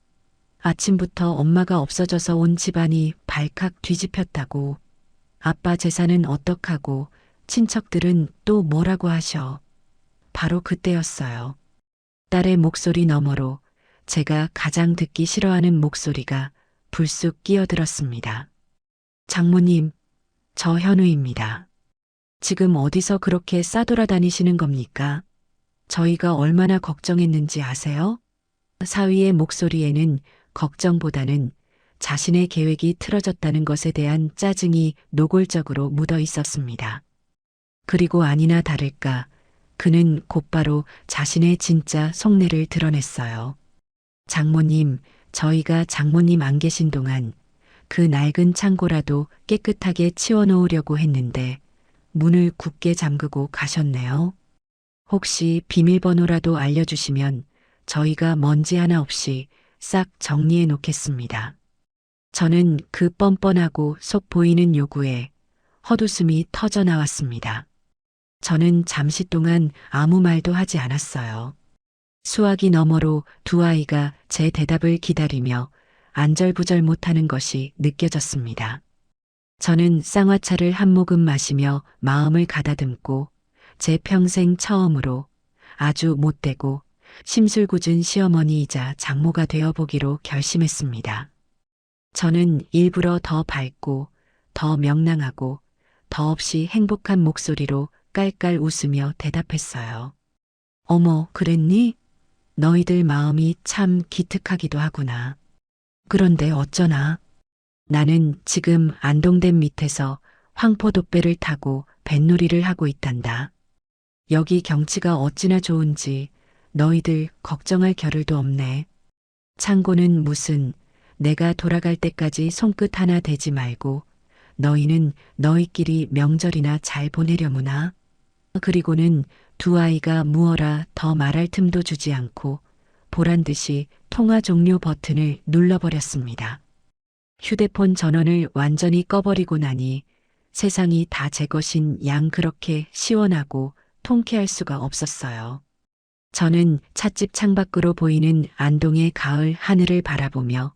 아침부터 엄마가 없어져서 온 집안이 발칵 뒤집혔다고. 아빠 재산은 어떡하고 친척들은 또 뭐라고 하셔. 바로 그때였어요. 딸의 목소리 너머로 제가 가장 듣기 싫어하는 목소리가 불쑥 끼어들었습니다. 장모님, 저 현우입니다. 지금 어디서 그렇게 싸돌아다니시는 겁니까? 저희가 얼마나 걱정했는지 아세요? 사위의 목소리에는 걱정보다는 자신의 계획이 틀어졌다는 것에 대한 짜증이 노골적으로 묻어 있었습니다. 그리고 아니나 다를까 그는 곧바로 자신의 진짜 속내를 드러냈어요. 장모님, 저희가 장모님 안 계신 동안 그 낡은 창고라도 깨끗하게 치워놓으려고 했는데 문을 굳게 잠그고 가셨네요. 혹시 비밀번호라도 알려주시면 저희가 먼지 하나 없이 싹 정리해 놓겠습니다. 저는 그 뻔뻔하고 속 보이는 요구에 헛웃음이 터져 나왔습니다. 저는 잠시 동안 아무 말도 하지 않았어요. 수화기 너머로 두 아이가 제 대답을 기다리며 안절부절 못하는 것이 느껴졌습니다. 저는 쌍화차를 한 모금 마시며 마음을 가다듬고 제 평생 처음으로 아주 못되고 심술궂은 시어머니이자 장모가 되어보기로 결심했습니다. 저는 일부러 더 밝고 더 명랑하고 더없이 행복한 목소리로 깔깔 웃으며 대답했어요. 어머, 그랬니? 너희들 마음이 참 기특하기도 하구나. 그런데 어쩌나? 나는 지금 안동댐 밑에서 황포도배를 타고 뱃놀이를 하고 있단다. 여기 경치가 어찌나 좋은지 너희들 걱정할 겨를도 없네. 창고는 무슨 내가 돌아갈 때까지 손끝 하나 대지 말고 너희는 너희끼리 명절이나 잘 보내려무나. 그리고는 두 아이가 무어라 더 말할 틈도 주지 않고 보란 듯이 통화 종료 버튼을 눌러버렸습니다. 휴대폰 전원을 완전히 꺼버리고 나니 세상이 다 제 것인 양 그렇게 시원하고 통쾌할 수가 없었어요. 저는 찻집 창밖으로 보이는 안동의 가을 하늘을 바라보며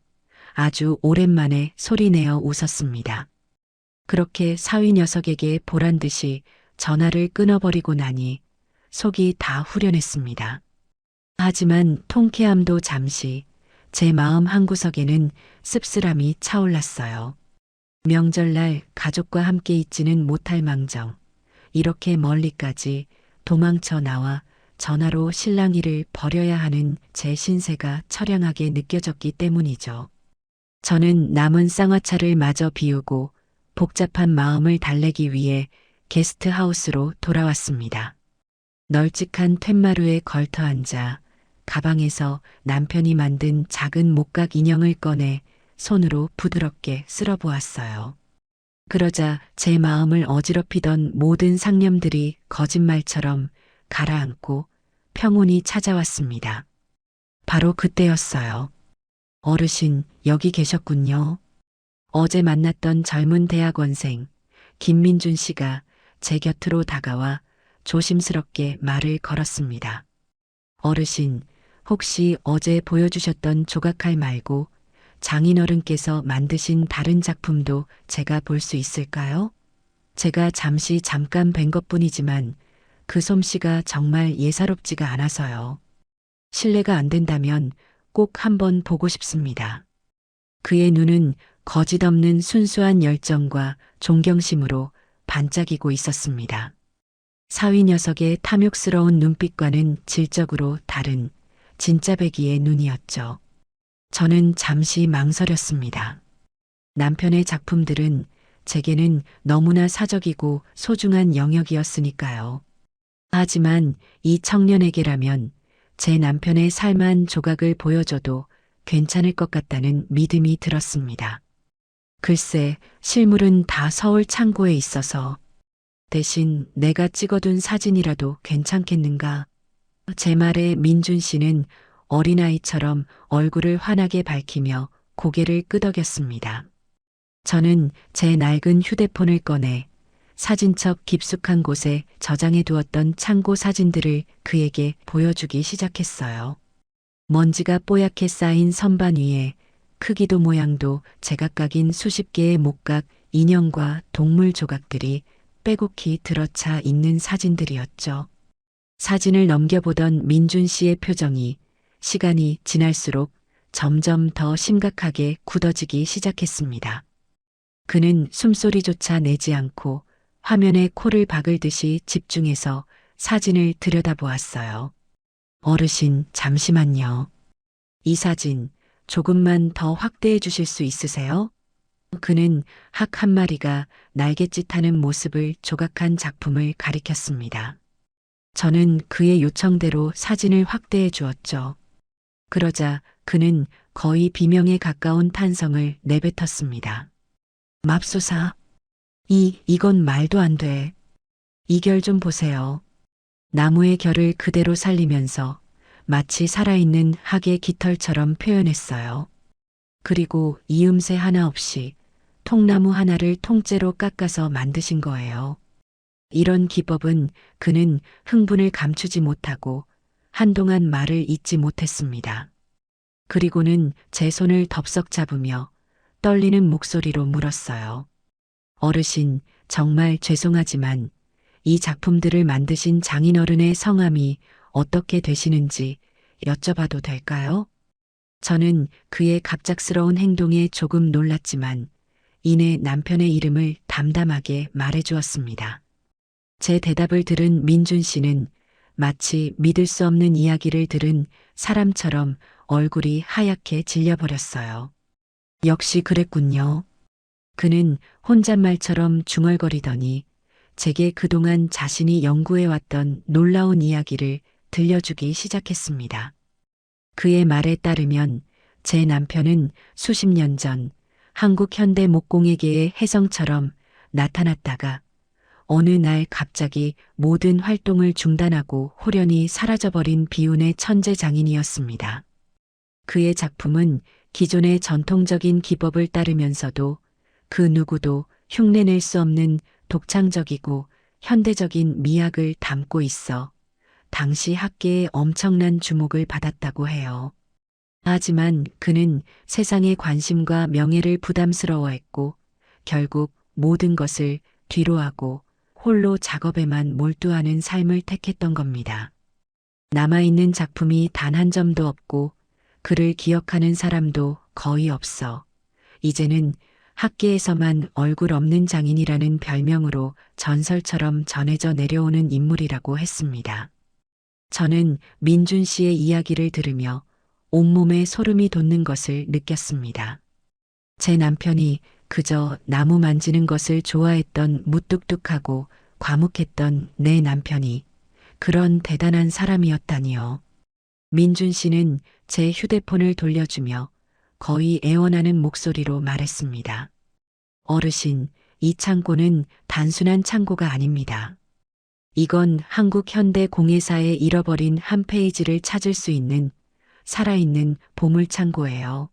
아주 오랜만에 소리내어 웃었습니다. 그렇게 사위 녀석에게 보란 듯이 전화를 끊어버리고 나니 속이 다 후련했습니다. 하지만 통쾌함도 잠시 제 마음 한구석에는 씁쓸함이 차올랐어요. 명절날 가족과 함께 있지는 못할 망정 이렇게 멀리까지 도망쳐 나와 전화로 실랑이를 벌여야 하는 제 신세가 처량하게 느껴졌기 때문이죠. 저는 남은 쌍화차를 마저 비우고 복잡한 마음을 달래기 위해 게스트하우스로 돌아왔습니다. 널찍한 툇마루에 걸터 앉아 가방에서 남편이 만든 작은 목각 인형을 꺼내 손으로 부드럽게 쓸어보았어요. 그러자 제 마음을 어지럽히던 모든 상념들이 거짓말처럼 가라앉고 평온이 찾아왔습니다. 바로 그때였어요. 어르신, 여기 계셨군요. 어제 만났던 젊은 대학원생 김민준 씨가 제 곁으로 다가와 조심스럽게 말을 걸었습니다. 어르신, 혹시 어제 보여주셨던 조각칼 말고 장인어른께서 만드신 다른 작품도 제가 볼 수 있을까요? 제가 잠깐 뵌 것뿐이지만 그 솜씨가 정말 예사롭지가 않아서요. 실례가 안 된다면 꼭 한번 보고 싶습니다. 그의 눈은 거짓없는 순수한 열정과 존경심으로 반짝이고 있었습니다. 사위 녀석의 탐욕스러운 눈빛과는 질적으로 다른 진짜배기의 눈이었죠. 저는 잠시 망설였습니다. 남편의 작품들은 제게는 너무나 사적이고 소중한 영역이었으니까요. 하지만 이 청년에게라면 제 남편의 삶한 조각을 보여줘도 괜찮을 것 같다는 믿음이 들었습니다. 글쎄, 실물은 다 서울 창고에 있어서 대신 내가 찍어둔 사진이라도 괜찮겠는가? 제 말에 민준 씨는 어린아이처럼 얼굴을 환하게 밝히며 고개를 끄덕였습니다. 저는 제 낡은 휴대폰을 꺼내 사진첩 깊숙한 곳에 저장해 두었던 창고 사진들을 그에게 보여주기 시작했어요. 먼지가 뽀얗게 쌓인 선반 위에 크기도 모양도 제각각인 수십 개의 목각, 인형과 동물 조각들이 빼곡히 들어차 있는 사진들이었죠. 사진을 넘겨보던 민준 씨의 표정이 시간이 지날수록 점점 더 심각하게 굳어지기 시작했습니다. 그는 숨소리조차 내지 않고 화면에 코를 박을 듯이 집중해서 사진을 들여다보았어요. 어르신, 잠시만요. 이 사진 조금만 더 확대해 주실 수 있으세요? 그는 학 한 마리가 날갯짓하는 모습을 조각한 작품을 가리켰습니다. 저는 그의 요청대로 사진을 확대해 주었죠. 그러자 그는 거의 비명에 가까운 탄성을 내뱉었습니다. 맙소사. 이건 말도 안 돼. 이 결 좀 보세요. 나무의 결을 그대로 살리면서 마치 살아있는 학의 깃털처럼 표현했어요. 그리고 이음새 하나 없이 통나무 하나를 통째로 깎아서 만드신 거예요. 이런 기법은 그는 흥분을 감추지 못하고 한동안 말을 잇지 못했습니다. 그리고는 제 손을 덥석 잡으며 떨리는 목소리로 물었어요. 어르신, 정말 죄송하지만 이 작품들을 만드신 장인어른의 성함이 어떻게 되시는지 여쭤봐도 될까요? 저는 그의 갑작스러운 행동에 조금 놀랐지만 이내 남편의 이름을 담담하게 말해주었습니다. 제 대답을 들은 민준 씨는 마치 믿을 수 없는 이야기를 들은 사람처럼 얼굴이 하얗게 질려버렸어요. 역시 그랬군요. 그는 혼잣말처럼 중얼거리더니 제게 그동안 자신이 연구해왔던 놀라운 이야기를 들려주기 시작했습니다. 그의 말에 따르면 제 남편은 수십 년 전 한국 현대 목공예계의 혜성처럼 나타났다가 어느 날 갑자기 모든 활동을 중단하고 홀연히 사라져버린 비운의 천재 장인이었습니다. 그의 작품은 기존의 전통적인 기법을 따르면서도 그 누구도 흉내낼 수 없는 독창적이고 현대적인 미학을 담고 있어 당시 학계에 엄청난 주목을 받았다고 해요. 하지만 그는 세상의 관심과 명예를 부담스러워했고 결국 모든 것을 뒤로하고 홀로 작업에만 몰두하는 삶을 택했던 겁니다. 남아있는 작품이 단 한 점도 없고 그를 기억하는 사람도 거의 없어 이제는 학계에서만 얼굴 없는 장인이라는 별명으로 전설처럼 전해져 내려오는 인물이라고 했습니다. 저는 민준 씨의 이야기를 들으며 온몸에 소름이 돋는 것을 느꼈습니다. 제 남편이 그저 나무 만지는 것을 좋아했던 무뚝뚝하고 과묵했던 내 남편이 그런 대단한 사람이었다니요. 민준 씨는 제 휴대폰을 돌려주며 거의 애원하는 목소리로 말했습니다. 어르신, 이 창고는 단순한 창고가 아닙니다. 이건 한국 현대 공예사의 잃어버린 한 페이지를 찾을 수 있는 살아있는 보물창고예요.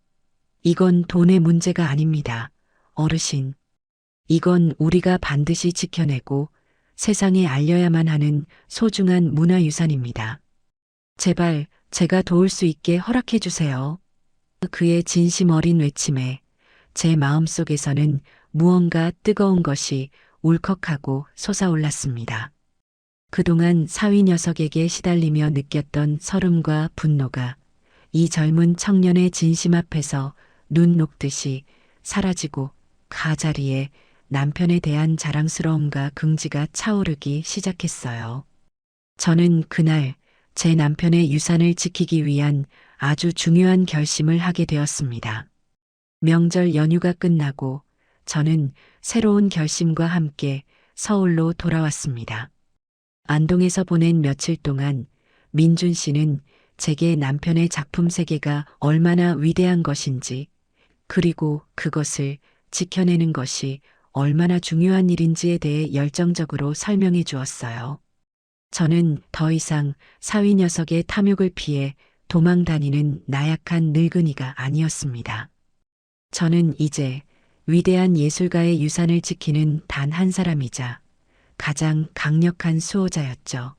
이건 돈의 문제가 아닙니다. 어르신. 이건 우리가 반드시 지켜내고 세상에 알려야만 하는 소중한 문화유산입니다. 제발 제가 도울 수 있게 허락해 주세요. 그의 진심 어린 외침에 제 마음속에서는 무언가 뜨거운 것이 울컥하고 솟아올랐습니다. 그동안 사위 녀석에게 시달리며 느꼈던 서름과 분노가 이 젊은 청년의 진심 앞에서 눈 녹듯이 사라지고 가자리에 남편에 대한 자랑스러움과 긍지가 차오르기 시작했어요. 저는 그날 제 남편의 유산을 지키기 위한 아주 중요한 결심을 하게 되었습니다. 명절 연휴가 끝나고 저는 새로운 결심과 함께 서울로 돌아왔습니다. 안동에서 보낸 며칠 동안 민준 씨는 제게 남편의 작품 세계가 얼마나 위대한 것인지 그리고 그것을 지켜내는 것이 얼마나 중요한 일인지에 대해 열정적으로 설명해 주었어요. 저는 더 이상 사위 녀석의 탐욕을 피해 도망 다니는 나약한 늙은이가 아니었습니다. 저는 이제 위대한 예술가의 유산을 지키는 단 한 사람이자 가장 강력한 수호자였죠.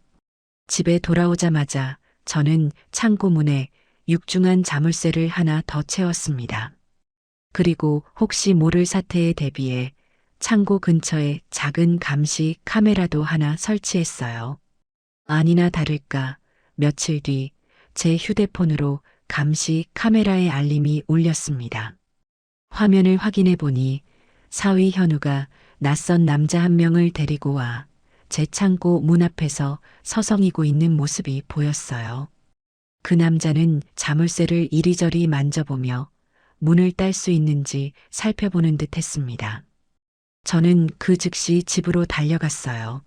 집에 돌아오자마자 저는 창고 문에 육중한 자물쇠를 하나 더 채웠습니다. 그리고 혹시 모를 사태에 대비해 창고 근처에 작은 감시 카메라도 하나 설치했어요. 아니나 다를까 며칠 뒤 제 휴대폰으로 감시 카메라의 알림이 울렸습니다. 화면을 확인해 보니 사위 현우가 낯선 남자 한 명을 데리고 와 제 창고 문 앞에서 서성이고 있는 모습이 보였어요. 그 남자는 자물쇠를 이리저리 만져보며 문을 딸 수 있는지 살펴보는 듯 했습니다. 저는 그 즉시 집으로 달려갔어요.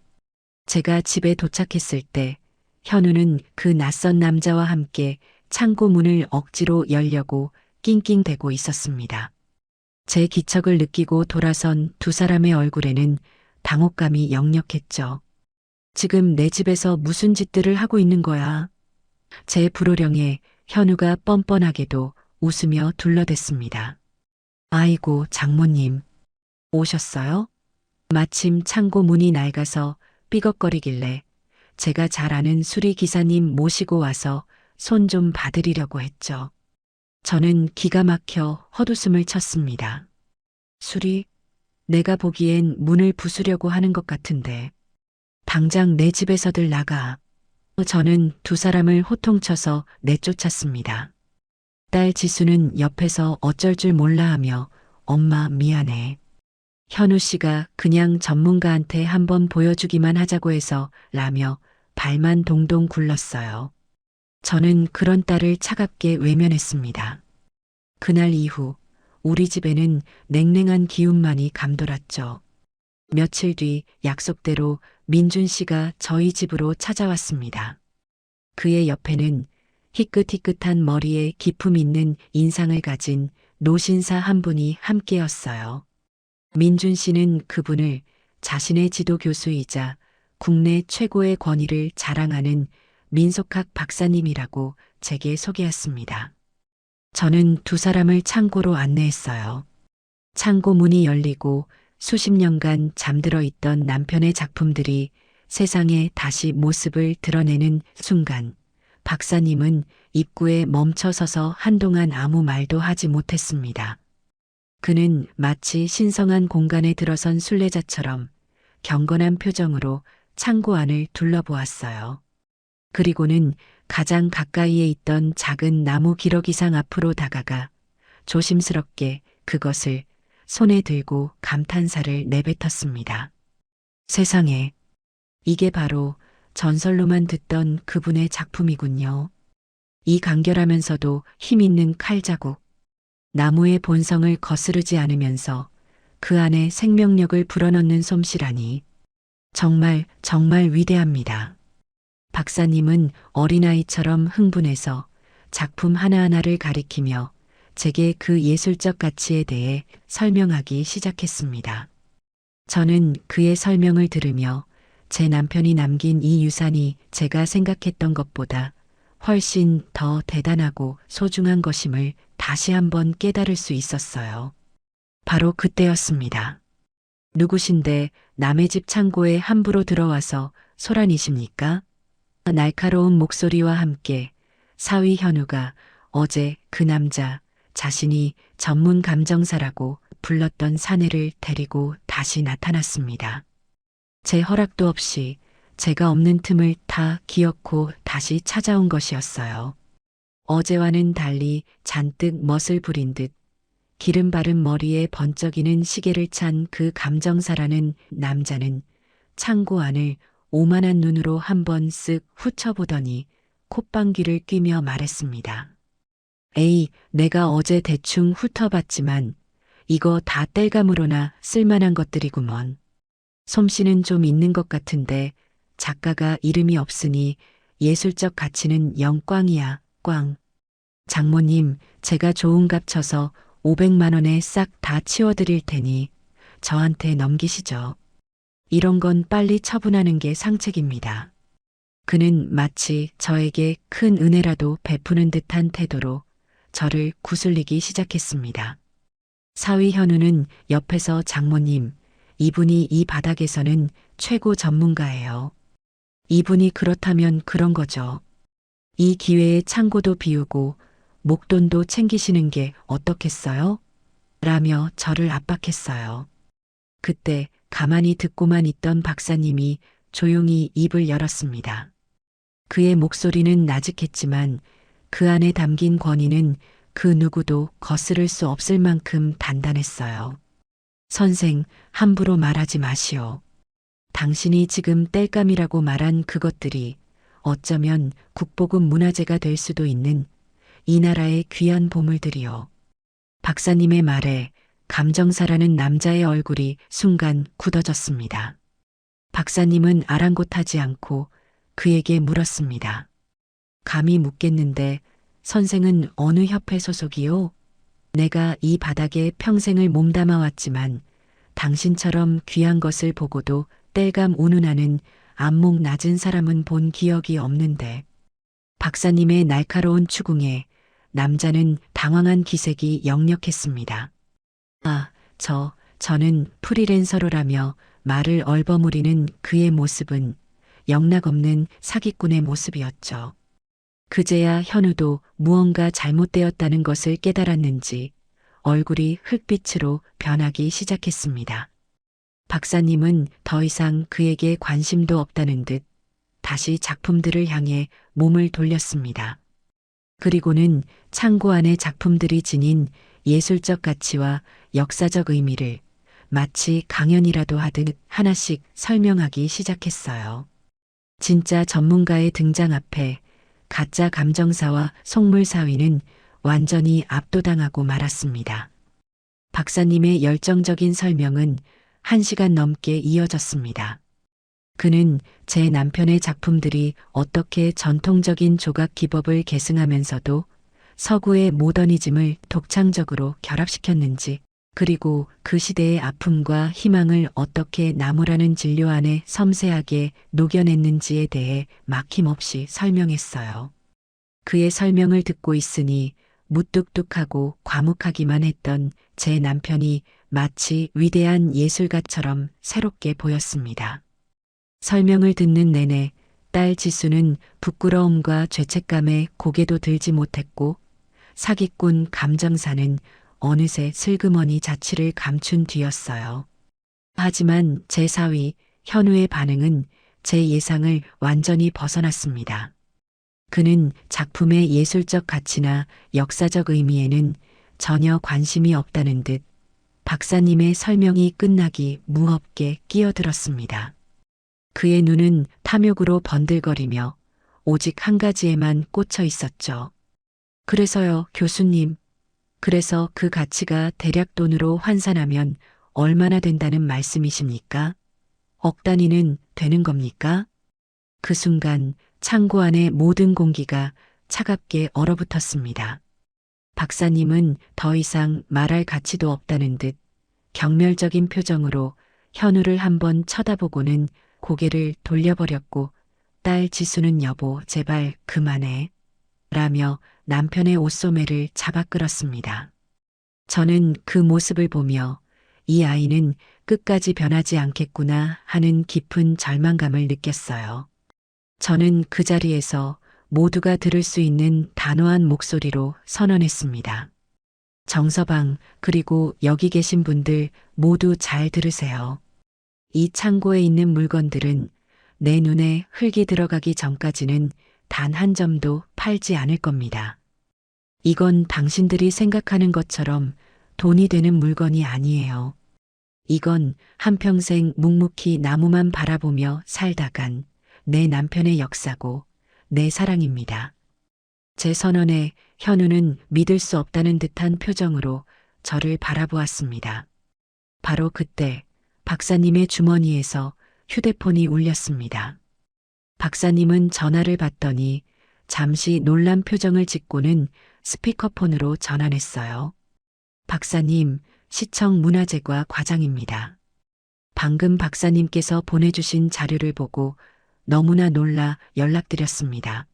제가 집에 도착했을 때 현우는 그 낯선 남자와 함께 창고 문을 억지로 열려고 낑낑대고 있었습니다. 제 기척을 느끼고 돌아선 두 사람의 얼굴에는 당혹감이 역력했죠. 지금 내 집에서 무슨 짓들을 하고 있는 거야? 제 불호령에 현우가 뻔뻔하게도 웃으며 둘러댔습니다. 아이고, 장모님. 오셨어요? 마침 창고 문이 낡아서 삐걱거리길래 제가 잘 아는 수리 기사님 모시고 와서 손 좀 봐드리려고 했죠. 저는 기가 막혀 헛웃음을 쳤습니다. 수리? 내가 보기엔 문을 부수려고 하는 것 같은데. 당장 내 집에서들 나가. 저는 두 사람을 호통쳐서 내쫓았습니다. 딸 지수는 옆에서 어쩔 줄 몰라 하며 엄마 미안해. 현우 씨가 그냥 전문가한테 한번 보여주기만 하자고 해서 라며 발만 동동 굴렀어요. 저는 그런 딸을 차갑게 외면했습니다. 그날 이후 우리 집에는 냉랭한 기운만이 감돌았죠. 며칠 뒤 약속대로 민준 씨가 저희 집으로 찾아왔습니다. 그의 옆에는 희끗희끗한 머리에 기품 있는 인상을 가진 노신사 한 분이 함께였어요. 민준 씨는 그분을 자신의 지도 교수이자 국내 최고의 권위를 자랑하는 민속학 박사님이라고 제게 소개했습니다. 저는 두 사람을 창고로 안내했어요. 창고 문이 열리고 수십 년간 잠들어 있던 남편의 작품들이 세상에 다시 모습을 드러내는 순간, 박사님은 입구에 멈춰서서 한동안 아무 말도 하지 못했습니다. 그는 마치 신성한 공간에 들어선 순례자처럼 경건한 표정으로 창고 안을 둘러보았어요. 그리고는 가장 가까이에 있던 작은 나무 기러기상 앞으로 다가가 조심스럽게 그것을 손에 들고 감탄사를 내뱉었습니다. 세상에, 이게 바로 전설로만 듣던 그분의 작품이군요. 이 간결하면서도 힘있는 칼자국, 나무의 본성을 거스르지 않으면서 그 안에 생명력을 불어넣는 솜씨라니 정말 위대합니다. 박사님은 어린아이처럼 흥분해서 작품 하나하나를 가리키며 제게 그 예술적 가치에 대해 설명하기 시작했습니다. 저는 그의 설명을 들으며 제 남편이 남긴 이 유산이 제가 생각했던 것보다 훨씬 더 대단하고 소중한 것임을 다시 한번 깨달을 수 있었어요. 바로 그때였습니다. 누구신데 남의 집 창고에 함부로 들어와서 소란이십니까? 날카로운 목소리와 함께 사위 현우가 어제 그 남자 자신이 전문 감정사라고 불렀던 사내를 데리고 다시 나타났습니다. 제 허락도 없이 제가 없는 틈을 타 기어코 다시 찾아온 것이었어요. 어제와는 달리 잔뜩 멋을 부린 듯 기름 바른 머리에 번쩍이는 시계를 찬 그 감정사라는 남자는 창고 안을 오만한 눈으로 한번 쓱 훑어보더니 콧방귀를 뀌며 말했습니다. 에이, 내가 어제 대충 훑어봤지만 이거 다 땔감으로나 쓸만한 것들이구먼. 솜씨는 좀 있는 것 같은데 작가가 이름이 없으니 예술적 가치는 영 꽝이야, 꽝. 장모님, 제가 좋은 값 쳐서 500만 원에 싹 다 치워드릴 테니 저한테 넘기시죠. 이런 건 빨리 처분하는 게 상책입니다. 그는 마치 저에게 큰 은혜라도 베푸는 듯한 태도로 저를 구슬리기 시작했습니다. 사위 현우는 옆에서 장모님, 이분이 이 바닥에서는 최고 전문가예요. 이분이 그렇다면 그런 거죠. 이 기회에 창고도 비우고 목돈도 챙기시는 게 어떻겠어요? 라며 저를 압박했어요. 그때 가만히 듣고만 있던 박사님이 조용히 입을 열었습니다. 그의 목소리는 나직했지만 그 안에 담긴 권위는 그 누구도 거스를 수 없을 만큼 단단했어요. 선생, 함부로 말하지 마시오. 당신이 지금 땔감이라고 말한 그것들이 어쩌면 국보급 문화재가 될 수도 있는 이 나라의 귀한 보물들이요. 박사님의 말에 감정사라는 남자의 얼굴이 순간 굳어졌습니다. 박사님은 아랑곳하지 않고 그에게 물었습니다. 감히 묻겠는데 선생은 어느 협회 소속이요? 내가 이 바닥에 평생을 몸담아 왔지만 당신처럼 귀한 것을 보고도 땔감 운운하는 안목 낮은 사람은 본 기억이 없는데. 박사님의 날카로운 추궁에 남자는 당황한 기색이 역력했습니다. 저는 프리랜서로라며 말을 얼버무리는 그의 모습은 영락없는 사기꾼의 모습이었죠. 그제야 현우도 무언가 잘못되었다는 것을 깨달았는지 얼굴이 흙빛으로 변하기 시작했습니다. 박사님은 더 이상 그에게 관심도 없다는 듯 다시 작품들을 향해 몸을 돌렸습니다. 그리고는 창고 안의 작품들이 지닌 예술적 가치와 역사적 의미를 마치 강연이라도 하듯 하나씩 설명하기 시작했어요. 진짜 전문가의 등장 앞에 가짜 감정사와 속물사위는 완전히 압도당하고 말았습니다. 박사님의 열정적인 설명은 1시간 넘게 이어졌습니다. 그는 제 남편의 작품들이 어떻게 전통적인 조각 기법을 계승하면서도 서구의 모더니즘을 독창적으로 결합시켰는지, 그리고 그 시대의 아픔과 희망을 어떻게 나무라는 진료 안에 섬세하게 녹여냈는지에 대해 막힘없이 설명했어요. 그의 설명을 듣고 있으니 무뚝뚝하고 과묵하기만 했던 제 남편이 마치 위대한 예술가처럼 새롭게 보였습니다. 설명을 듣는 내내 딸 지수는 부끄러움과 죄책감에 고개도 들지 못했고 사기꾼 감정사는 어느새 슬그머니 자취를 감춘 뒤였어요. 하지만 제 사위 현우의 반응은 제 예상을 완전히 벗어났습니다. 그는 작품의 예술적 가치나 역사적 의미에는 전혀 관심이 없다는 듯 박사님의 설명이 끝나기 무섭게 끼어들었습니다. 그의 눈은 탐욕으로 번들거리며 오직 한 가지에만 꽂혀 있었죠. 그래서요, 교수님. 그래서 그 가치가 대략 돈으로 환산하면 얼마나 된다는 말씀이십니까? 억 단위는 되는 겁니까? 그 순간 창고 안의 모든 공기가 차갑게 얼어붙었습니다. 박사님은 더 이상 말할 가치도 없다는 듯 경멸적인 표정으로 현우를 한번 쳐다보고는 고개를 돌려버렸고 딸 지수는 여보 제발 그만해 라며 남편의 옷소매를 잡아 끌었습니다. 저는 그 모습을 보며 이 아이는 끝까지 변하지 않겠구나 하는 깊은 절망감을 느꼈어요. 저는 그 자리에서 모두가 들을 수 있는 단호한 목소리로 선언했습니다. 정서방, 그리고 여기 계신 분들 모두 잘 들으세요. 이 창고에 있는 물건들은 내 눈에 흙이 들어가기 전까지는 단 한 점도 팔지 않을 겁니다. 이건 당신들이 생각하는 것처럼 돈이 되는 물건이 아니에요. 이건 한평생 묵묵히 나무만 바라보며 살다간 내 남편의 역사고 내 사랑입니다. 제 선언에 현우는 믿을 수 없다는 듯한 표정으로 저를 바라보았습니다. 바로 그때 박사님의 주머니에서 휴대폰이 울렸습니다. 박사님은 전화를 받더니 잠시 놀란 표정을 짓고는 스피커폰으로 전환했어요. 박사님, 시청 문화재과 과장입니다. 방금 박사님께서 보내주신 자료를 보고 너무나 놀라 연락드렸습니다.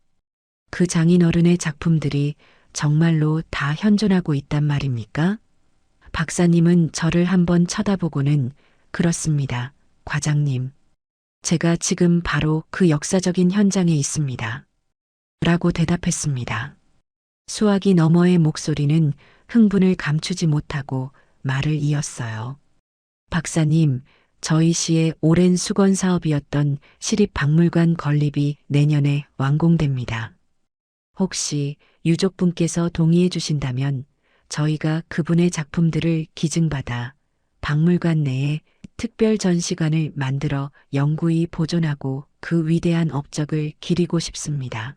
그 장인어른의 작품들이 정말로 다 현존하고 있단 말입니까? 박사님은 저를 한번 쳐다보고는 그렇습니다. 과장님. 제가 지금 바로 그 역사적인 현장에 있습니다. 라고 대답했습니다. 수화기 너머의 목소리는 흥분을 감추지 못하고 말을 이었어요. 박사님, 저희 시의 오랜 수건 사업이었던 시립박물관 건립이 내년에 완공됩니다. 혹시 유족분께서 동의해 주신다면 저희가 그분의 작품들을 기증받아 박물관 내에 특별 전시관을 만들어 영구히 보존하고 그 위대한 업적을 기리고 싶습니다.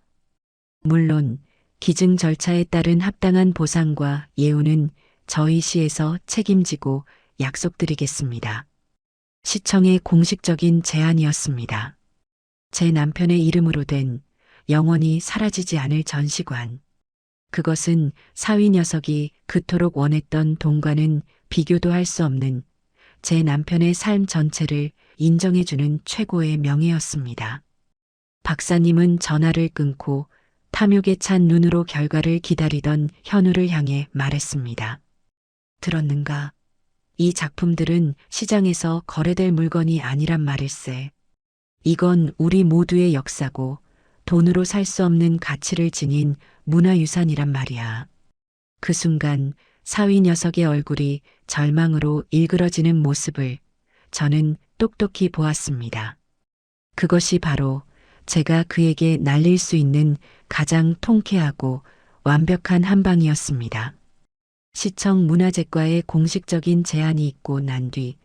물론 기증 절차에 따른 합당한 보상과 예우는 저희 시에서 책임지고 약속드리겠습니다. 시청의 공식적인 제안이었습니다. 제 남편의 이름으로 된 영원히 사라지지 않을 전시관. 그것은 사위 녀석이 그토록 원했던 돈과는 비교도 할 수 없는 제 남편의 삶 전체를 인정해주는 최고의 명예였습니다. 박사님은 전화를 끊고 탐욕에 찬 눈으로 결과를 기다리던 현우를 향해 말했습니다. 들었는가? 이 작품들은 시장에서 거래될 물건이 아니란 말일세. 이건 우리 모두의 역사고 돈으로 살 수 없는 가치를 지닌 문화유산이란 말이야. 그 순간 사위 녀석의 얼굴이 절망으로 일그러지는 모습을 저는 똑똑히 보았습니다. 그것이 바로 제가 그에게 날릴 수 있는 가장 통쾌하고 완벽한 한 방이었습니다. 시청 문화재과의 공식적인 제안이 있고 난 뒤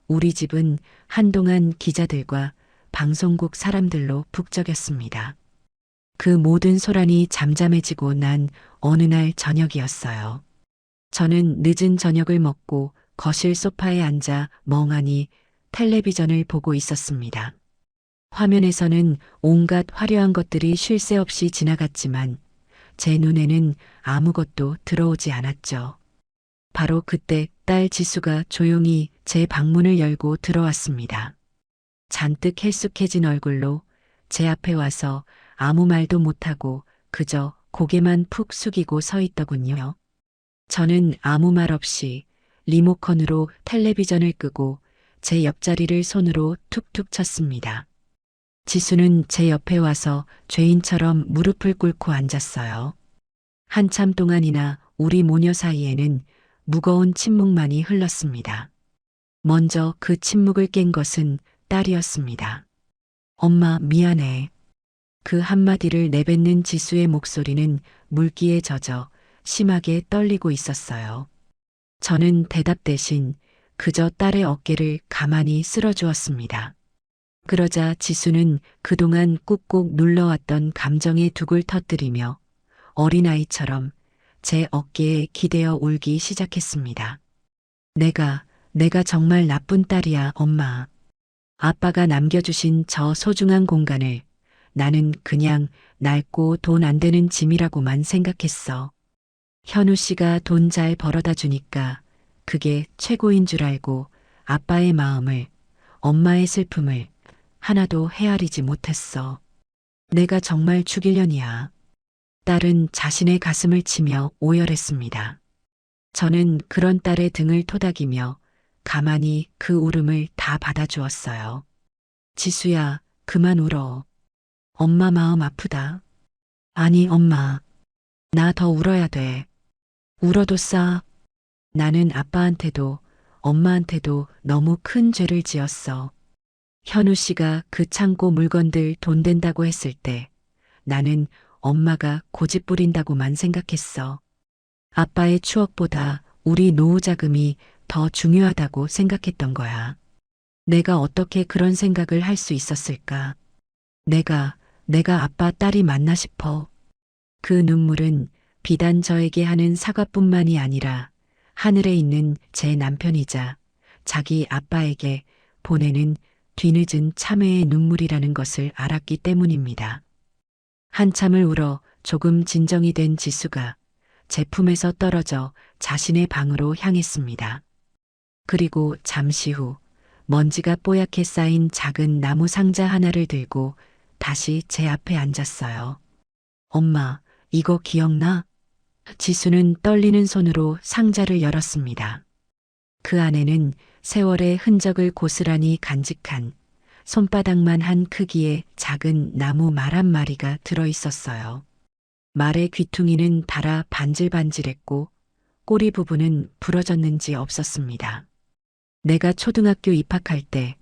우리 집은 한동안 기자들과 방송국 사람들로 북적였습니다. 그 모든 소란이 잠잠해지고 난 어느 날 저녁이었어요. 저는 늦은 저녁을 먹고 거실 소파에 앉아 멍하니 텔레비전을 보고 있었습니다. 화면에서는 온갖 화려한 것들이 쉴 새 없이 지나갔지만 제 눈에는 아무것도 들어오지 않았죠. 바로 그때 딸 지수가 조용히 제 방문을 열고 들어왔습니다. 잔뜩 헬쑥해진 얼굴로 제 앞에 와서 아무 말도 못하고 그저 고개만 푹 숙이고 서 있더군요. 저는 아무 말 없이 리모컨으로 텔레비전을 끄고 제 옆자리를 손으로 툭툭 쳤습니다. 지수는 제 옆에 와서 죄인처럼 무릎을 꿇고 앉았어요. 한참 동안이나 우리 모녀 사이에는 무거운 침묵만이 흘렀습니다. 먼저 그 침묵을 깬 것은 딸이었습니다. 엄마, 미안해. 그 한마디를 내뱉는 지수의 목소리는 물기에 젖어 심하게 떨리고 있었어요. 저는 대답 대신 그저 딸의 어깨를 가만히 쓸어주었습니다. 그러자 지수는 그동안 꾹꾹 눌러왔던 감정의 둑을 터뜨리며 어린아이처럼 제 어깨에 기대어 울기 시작했습니다. 내가 정말 나쁜 딸이야, 엄마. 아빠가 남겨주신 저 소중한 공간을 나는 그냥 낡고 돈 안 되는 짐이라고만 생각했어. 현우 씨가 돈 잘 벌어다 주니까 그게 최고인 줄 알고 아빠의 마음을, 엄마의 슬픔을 하나도 헤아리지 못했어. 내가 정말 죽일년이야. 딸은 자신의 가슴을 치며 오열했습니다. 저는 그런 딸의 등을 토닥이며 가만히 그 울음을 다 받아주었어요. 지수야, 그만 울어. 엄마 마음 아프다. 아니, 엄마. 나 더 울어야 돼. 울어도 싸. 나는 아빠한테도 엄마한테도 너무 큰 죄를 지었어. 현우 씨가 그 창고 물건들 돈 된다고 했을 때 나는 엄마가 고집 부린다고만 생각했어. 아빠의 추억보다 우리 노후 자금이 더 중요하다고 생각했던 거야. 내가 어떻게 그런 생각을 할 수 있었을까? 내가 아빠 딸이 맞나 싶어. 그 눈물은 비단 저에게 하는 사과뿐만이 아니라 하늘에 있는 제 남편이자 자기 아빠에게 보내는 뒤늦은 참회의 눈물이라는 것을 알았기 때문입니다. 한참을 울어 조금 진정이 된 지수가 제 품에서 떨어져 자신의 방으로 향했습니다. 그리고 잠시 후 먼지가 뽀얗게 쌓인 작은 나무 상자 하나를 들고 다시 제 앞에 앉았어요. 엄마, 이거 기억나? 지수는 떨리는 손으로 상자를 열었습니다. 그 안에는 세월의 흔적을 고스란히 간직한 손바닥만 한 크기의 작은 나무 말 한 마리가 들어 있었어요. 말의 귀퉁이는 닳아 반질반질했고 꼬리 부분은 부러졌는지 없었습니다. 내가 초등학교 입학할 때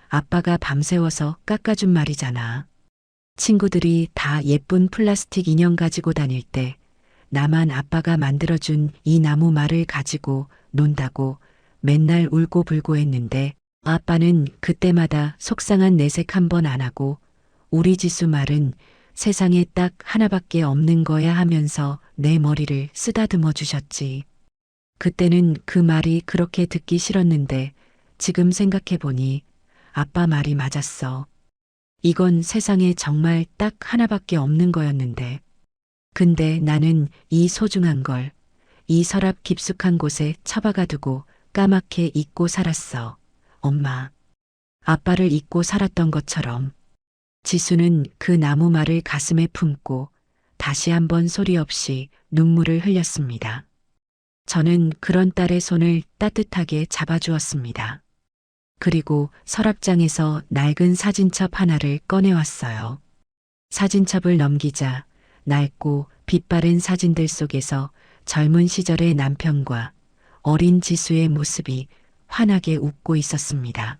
아빠가 밤새워서 깎아준 말이잖아. 친구들이 다 예쁜 플라스틱 인형 가지고 다닐 때 나만 아빠가 만들어준 이 나무 말을 가지고 논다고 맨날 울고 불고 했는데 아빠는 그때마다 속상한 내색 한 번 안 하고 우리 지수 말은 세상에 딱 하나밖에 없는 거야 하면서 내 머리를 쓰다듬어 주셨지. 그때는 그 말이 그렇게 듣기 싫었는데 지금 생각해보니 아빠 말이 맞았어. 이건 세상에 정말 딱 하나밖에 없는 거였는데. 근데 나는 이 소중한 걸, 이 서랍 깊숙한 곳에 처박아 두고 까맣게 잊고 살았어. 엄마. 아빠를 잊고 살았던 것처럼. 지수는 그 나무 말을 가슴에 품고 다시 한번 소리 없이 눈물을 흘렸습니다. 저는 그런 딸의 손을 따뜻하게 잡아주었습니다. 그리고 서랍장에서 낡은 사진첩 하나를 꺼내왔어요. 사진첩을 넘기자 낡고 빛바랜 사진들 속에서 젊은 시절의 남편과 어린 지수의 모습이 환하게 웃고 있었습니다.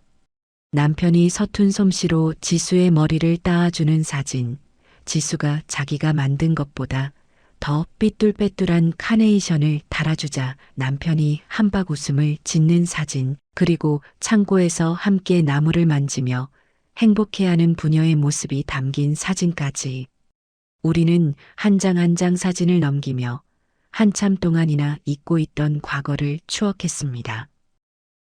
남편이 서툰 솜씨로 지수의 머리를 따아주는 사진, 지수가 자기가 만든 것보다 더 삐뚤빼뚤한 카네이션을 달아주자 남편이 한박 웃음을 짓는 사진, 그리고 창고에서 함께 나무를 만지며 행복해하는 부녀의 모습이 담긴 사진까지. 우리는 한 장 한 장 사진을 넘기며 한참 동안이나 잊고 있던 과거를 추억했습니다.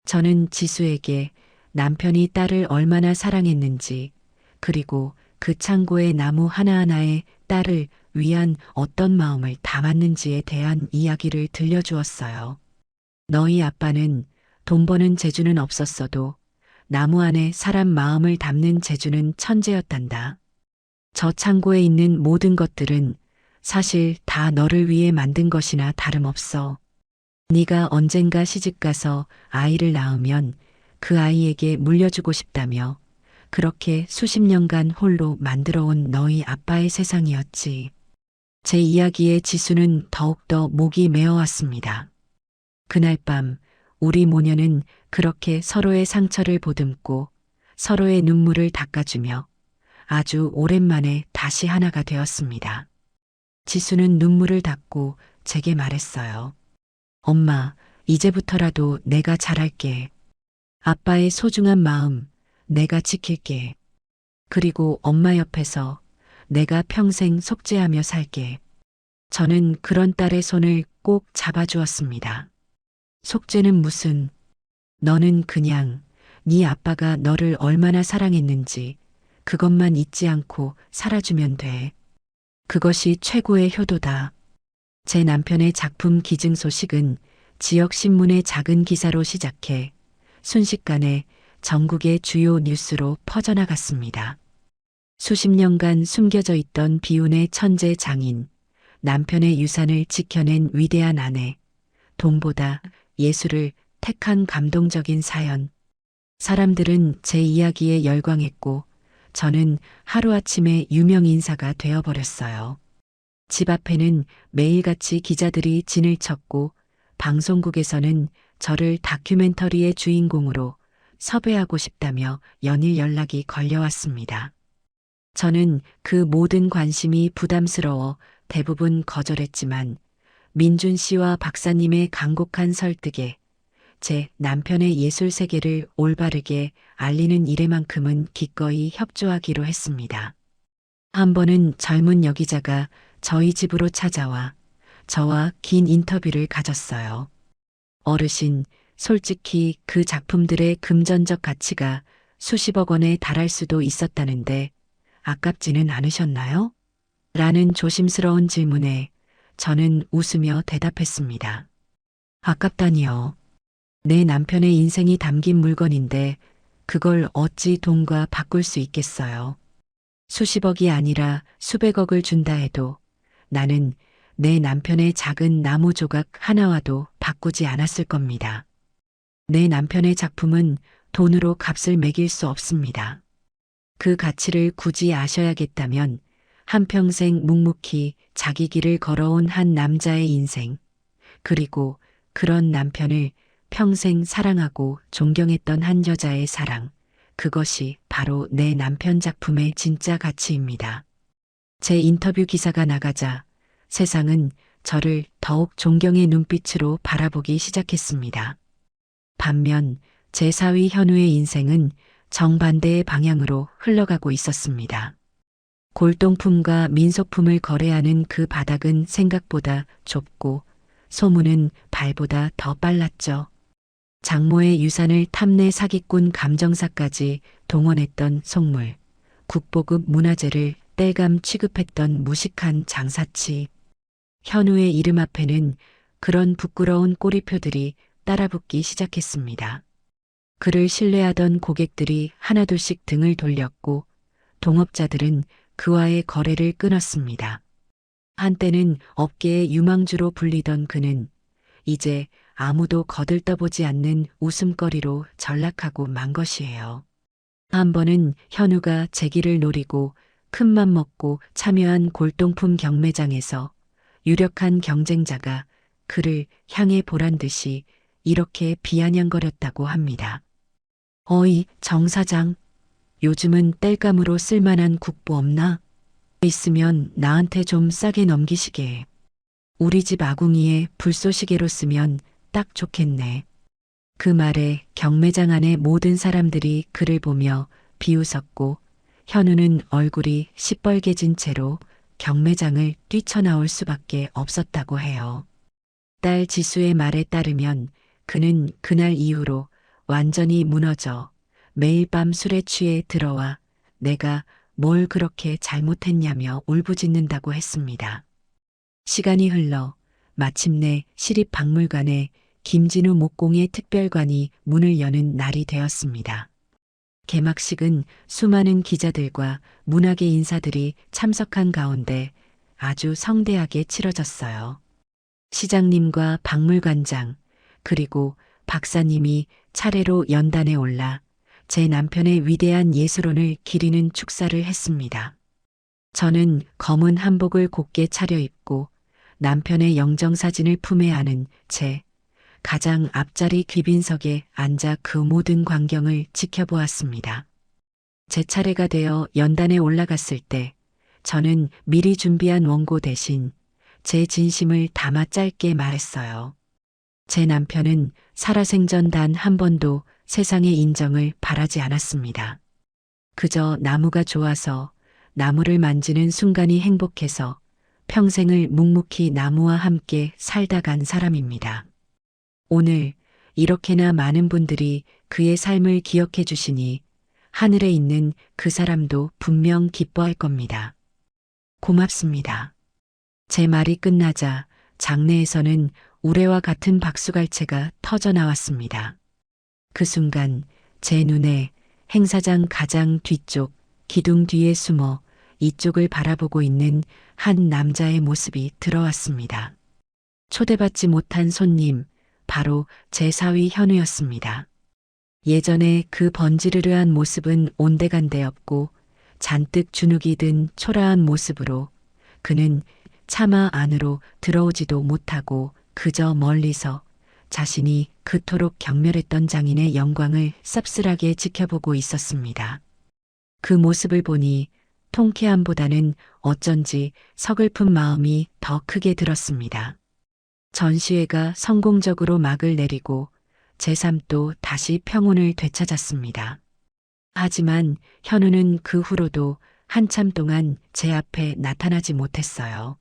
저는 지수에게 남편이 딸을 얼마나 사랑했는지, 그리고 그 창고의 나무 하나하나에 딸을 위한 어떤 마음을 담았는지에 대한 이야기를 들려주었어요. 너희 아빠는 돈 버는 재주는 없었어도 나무 안에 사람 마음을 담는 재주는 천재였단다. 저 창고에 있는 모든 것들은 사실 다 너를 위해 만든 것이나 다름없어. 네가 언젠가 시집가서 아이를 낳으면 그 아이에게 물려주고 싶다며 그렇게 수십 년간 홀로 만들어온 너희 아빠의 세상이었지. 제 이야기에 지수는 더욱더 목이 메어왔습니다. 그날 밤 우리 모녀는 그렇게 서로의 상처를 보듬고 서로의 눈물을 닦아주며 아주 오랜만에 다시 하나가 되었습니다. 지수는 눈물을 닦고 제게 말했어요. 엄마, 이제부터라도 내가 잘할게. 아빠의 소중한 마음, 내가 지킬게. 그리고 엄마 옆에서 내가 평생 속죄하며 살게. 저는 그런 딸의 손을 꼭 잡아주었습니다. 속죄는 무슨, 너는 그냥 네 아빠가 너를 얼마나 사랑했는지 그것만 잊지 않고 살아주면 돼. 그것이 최고의 효도다. 제 남편의 작품 기증 소식은 지역 신문의 작은 기사로 시작해 순식간에 전국의 주요 뉴스로 퍼져나갔습니다. 수십 년간 숨겨져 있던 비운의 천재 장인, 남편의 유산을 지켜낸 위대한 아내, 돈보다 예술을 택한 감동적인 사연. 사람들은 제 이야기에 열광했고 저는 하루아침에 유명 인사가 되어버렸어요. 집 앞에는 매일같이 기자들이 진을 쳤고 방송국에서는 저를 다큐멘터리의 주인공으로 섭외하고 싶다며 연일 연락이 걸려왔습니다. 저는 그 모든 관심이 부담스러워 대부분 거절했지만 민준 씨와 박사님의 간곡한 설득에 제 남편의 예술 세계를 올바르게 알리는 일에만큼은 기꺼이 협조하기로 했습니다. 한 번은 젊은 여기자가 저희 집으로 찾아와 저와 긴 인터뷰를 가졌어요. 어르신, 솔직히 그 작품들의 금전적 가치가 수십억 원에 달할 수도 있었다는데 아깝지는 않으셨나요? 라는 조심스러운 질문에 저는 웃으며 대답했습니다. 아깝다니요. 내 남편의 인생이 담긴 물건인데 그걸 어찌 돈과 바꿀 수 있겠어요. 수십억이 아니라 수백억을 준다 해도 나는 내 남편의 작은 나무 조각 하나와도 바꾸지 않았을 겁니다. 내 남편의 작품은 돈으로 값을 매길 수 없습니다. 그 가치를 굳이 아셔야겠다면 한평생 묵묵히 자기 길을 걸어온 한 남자의 인생, 그리고 그런 남편을 평생 사랑하고 존경했던 한 여자의 사랑, 그것이 바로 내 남편 작품의 진짜 가치입니다. 제 인터뷰 기사가 나가자 세상은 저를 더욱 존경의 눈빛으로 바라보기 시작했습니다. 반면 제 사위 현우의 인생은 정반대의 방향으로 흘러가고 있었습니다. 골동품과 민속품을 거래하는 그 바닥은 생각보다 좁고 소문은 발보다 더 빨랐죠. 장모의 유산을 탐내 사기꾼 감정사까지 동원했던 속물, 국보급 문화재를 땔감 취급했던 무식한 장사치. 현우의 이름 앞에는 그런 부끄러운 꼬리표들이 따라붙기 시작했습니다. 그를 신뢰하던 고객들이 하나둘씩 등을 돌렸고 동업자들은 그와의 거래를 끊었습니다. 한때는 업계의 유망주로 불리던 그는 이제 아무도 거들떠보지 않는 웃음거리로 전락하고 만 것이에요. 한 번은 현우가 재기를 노리고 큰맘 먹고 참여한 골동품 경매장에서 유력한 경쟁자가 그를 향해 보란 듯이 이렇게 비아냥거렸다고 합니다. 어이, 정 사장. 요즘은 땔감으로 쓸만한 국보 없나? 있으면 나한테 좀 싸게 넘기시게. 우리 집 아궁이에 불쏘시개로 쓰면 딱 좋겠네. 그 말에 경매장 안의 모든 사람들이 그를 보며 비웃었고 현우는 얼굴이 시뻘개진 채로 경매장을 뛰쳐나올 수밖에 없었다고 해요. 딸 지수의 말에 따르면 그는 그날 이후로 완전히 무너져 매일 밤 술에 취해 들어와 내가 뭘 그렇게 잘못했냐며 울부짖는다고 했습니다. 시간이 흘러 마침내 시립박물관에 김진우 목공의 특별관이 문을 여는 날이 되었습니다. 개막식은 수많은 기자들과 문학의 인사들이 참석한 가운데 아주 성대하게 치러졌어요. 시장님과 박물관장, 그리고 박사님이 차례로 연단에 올라 제 남편의 위대한 예술혼을 기리는 축사를 했습니다. 저는 검은 한복을 곱게 차려입고 남편의 영정사진을 품에 안은 채 가장 앞자리 귀빈석에 앉아 그 모든 광경을 지켜보았습니다. 제 차례가 되어 연단에 올라갔을 때 저는 미리 준비한 원고 대신 제 진심을 담아 짧게 말했어요. 제 남편은 살아생전 단 한 번도 세상의 인정을 바라지 않았습니다. 그저 나무가 좋아서 나무를 만지는 순간이 행복해서 평생을 묵묵히 나무와 함께 살다 간 사람입니다. 오늘 이렇게나 많은 분들이 그의 삶을 기억해 주시니 하늘에 있는 그 사람도 분명 기뻐할 겁니다. 고맙습니다. 제 말이 끝나자 장내에서는 우레와 같은 박수갈채가 터져 나왔습니다. 그 순간 제 눈에 행사장 가장 뒤쪽 기둥 뒤에 숨어 이쪽을 바라보고 있는 한 남자의 모습이 들어왔습니다. 초대받지 못한 손님, 바로 제 사위 현우였습니다. 예전에 그 번지르르한 모습은 온데간데 없고 잔뜩 주눅이 든 초라한 모습으로 그는 차마 안으로 들어오지도 못하고 그저 멀리서 자신이 그토록 경멸했던 장인의 영광을 쌉쓸하게 지켜보고 있었습니다. 그 모습을 보니 통쾌함보다는 어쩐지 서글픈 마음이 더 크게 들었습니다. 전시회가 성공적으로 막을 내리고 제 삶도 다시 평온을 되찾았습니다. 하지만 현우는 그 후로도 한참 동안 제 앞에 나타나지 못했어요.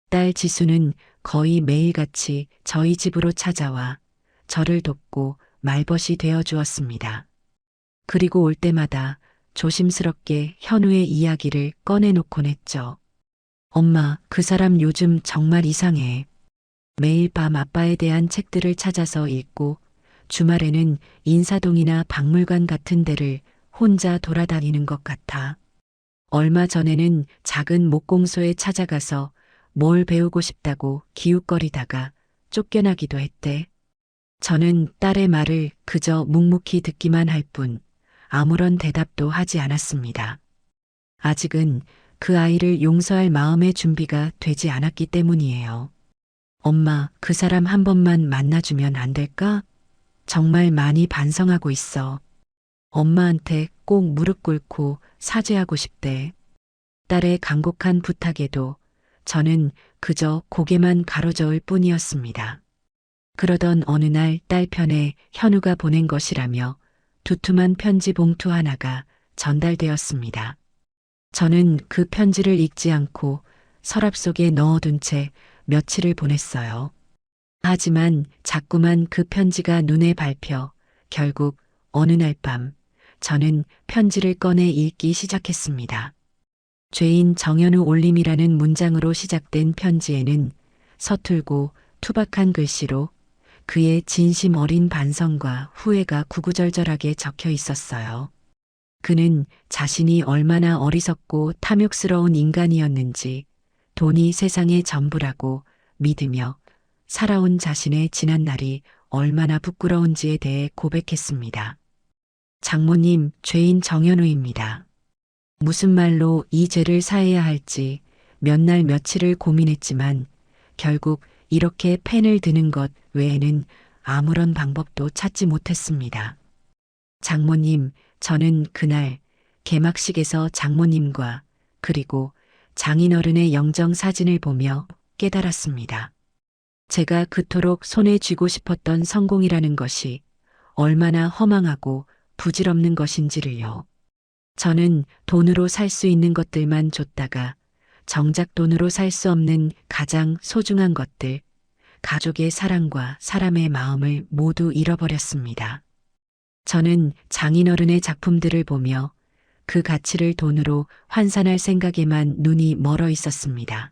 딸 지수는 거의 매일같이 저희 집으로 찾아와 저를 돕고 말벗이 되어 주었습니다. 그리고 올 때마다 조심스럽게 현우의 이야기를 꺼내놓곤 했죠. 엄마, 그 사람 요즘 정말 이상해. 매일 밤 아빠에 대한 책들을 찾아서 읽고 주말에는 인사동이나 박물관 같은 데를 혼자 돌아다니는 것 같아. 얼마 전에는 작은 목공소에 찾아가서 뭘 배우고 싶다고 기웃거리다가 쫓겨나기도 했대. 저는 딸의 말을 그저 묵묵히 듣기만 할 뿐 아무런 대답도 하지 않았습니다. 아직은 그 아이를 용서할 마음의 준비가 되지 않았기 때문이에요. 엄마, 그 사람 한 번만 만나주면 안 될까? 정말 많이 반성하고 있어. 엄마한테 꼭 무릎 꿇고 사죄하고 싶대. 딸의 간곡한 부탁에도 저는 그저 고개만 가로저을 뿐이었습니다. 그러던 어느 날 딸 편에 현우가 보낸 것이라며 두툼한 편지 봉투 하나가 전달되었습니다. 저는 그 편지를 읽지 않고 서랍 속에 넣어둔 채 며칠을 보냈어요. 하지만 자꾸만 그 편지가 눈에 밟혀 결국 어느 날 밤 저는 편지를 꺼내 읽기 시작했습니다. 죄인 정현우 올림이라는 문장으로 시작된 편지에는 서툴고 투박한 글씨로 그의 진심 어린 반성과 후회가 구구절절하게 적혀 있었어요. 그는 자신이 얼마나 어리석고 탐욕스러운 인간이었는지 돈이 세상의 전부라고 믿으며 살아온 자신의 지난 날이 얼마나 부끄러운지에 대해 고백했습니다. 장모님, 죄인 정현우입니다. 무슨 말로 이 죄를 사해야 할지 몇 날 며칠을 고민했지만 결국 이렇게 펜을 드는 것 외에는 아무런 방법도 찾지 못했습니다. 장모님, 저는 그날 개막식에서 장모님과 그리고 장인어른의 영정 사진을 보며 깨달았습니다. 제가 그토록 손에 쥐고 싶었던 성공이라는 것이 얼마나 허망하고 부질없는 것인지를요. 저는 돈으로 살 수 있는 것들만 줬다가 정작 돈으로 살 수 없는 가장 소중한 것들, 가족의 사랑과 사람의 마음을 모두 잃어버렸습니다. 저는 장인어른의 작품들을 보며 그 가치를 돈으로 환산할 생각에만 눈이 멀어 있었습니다.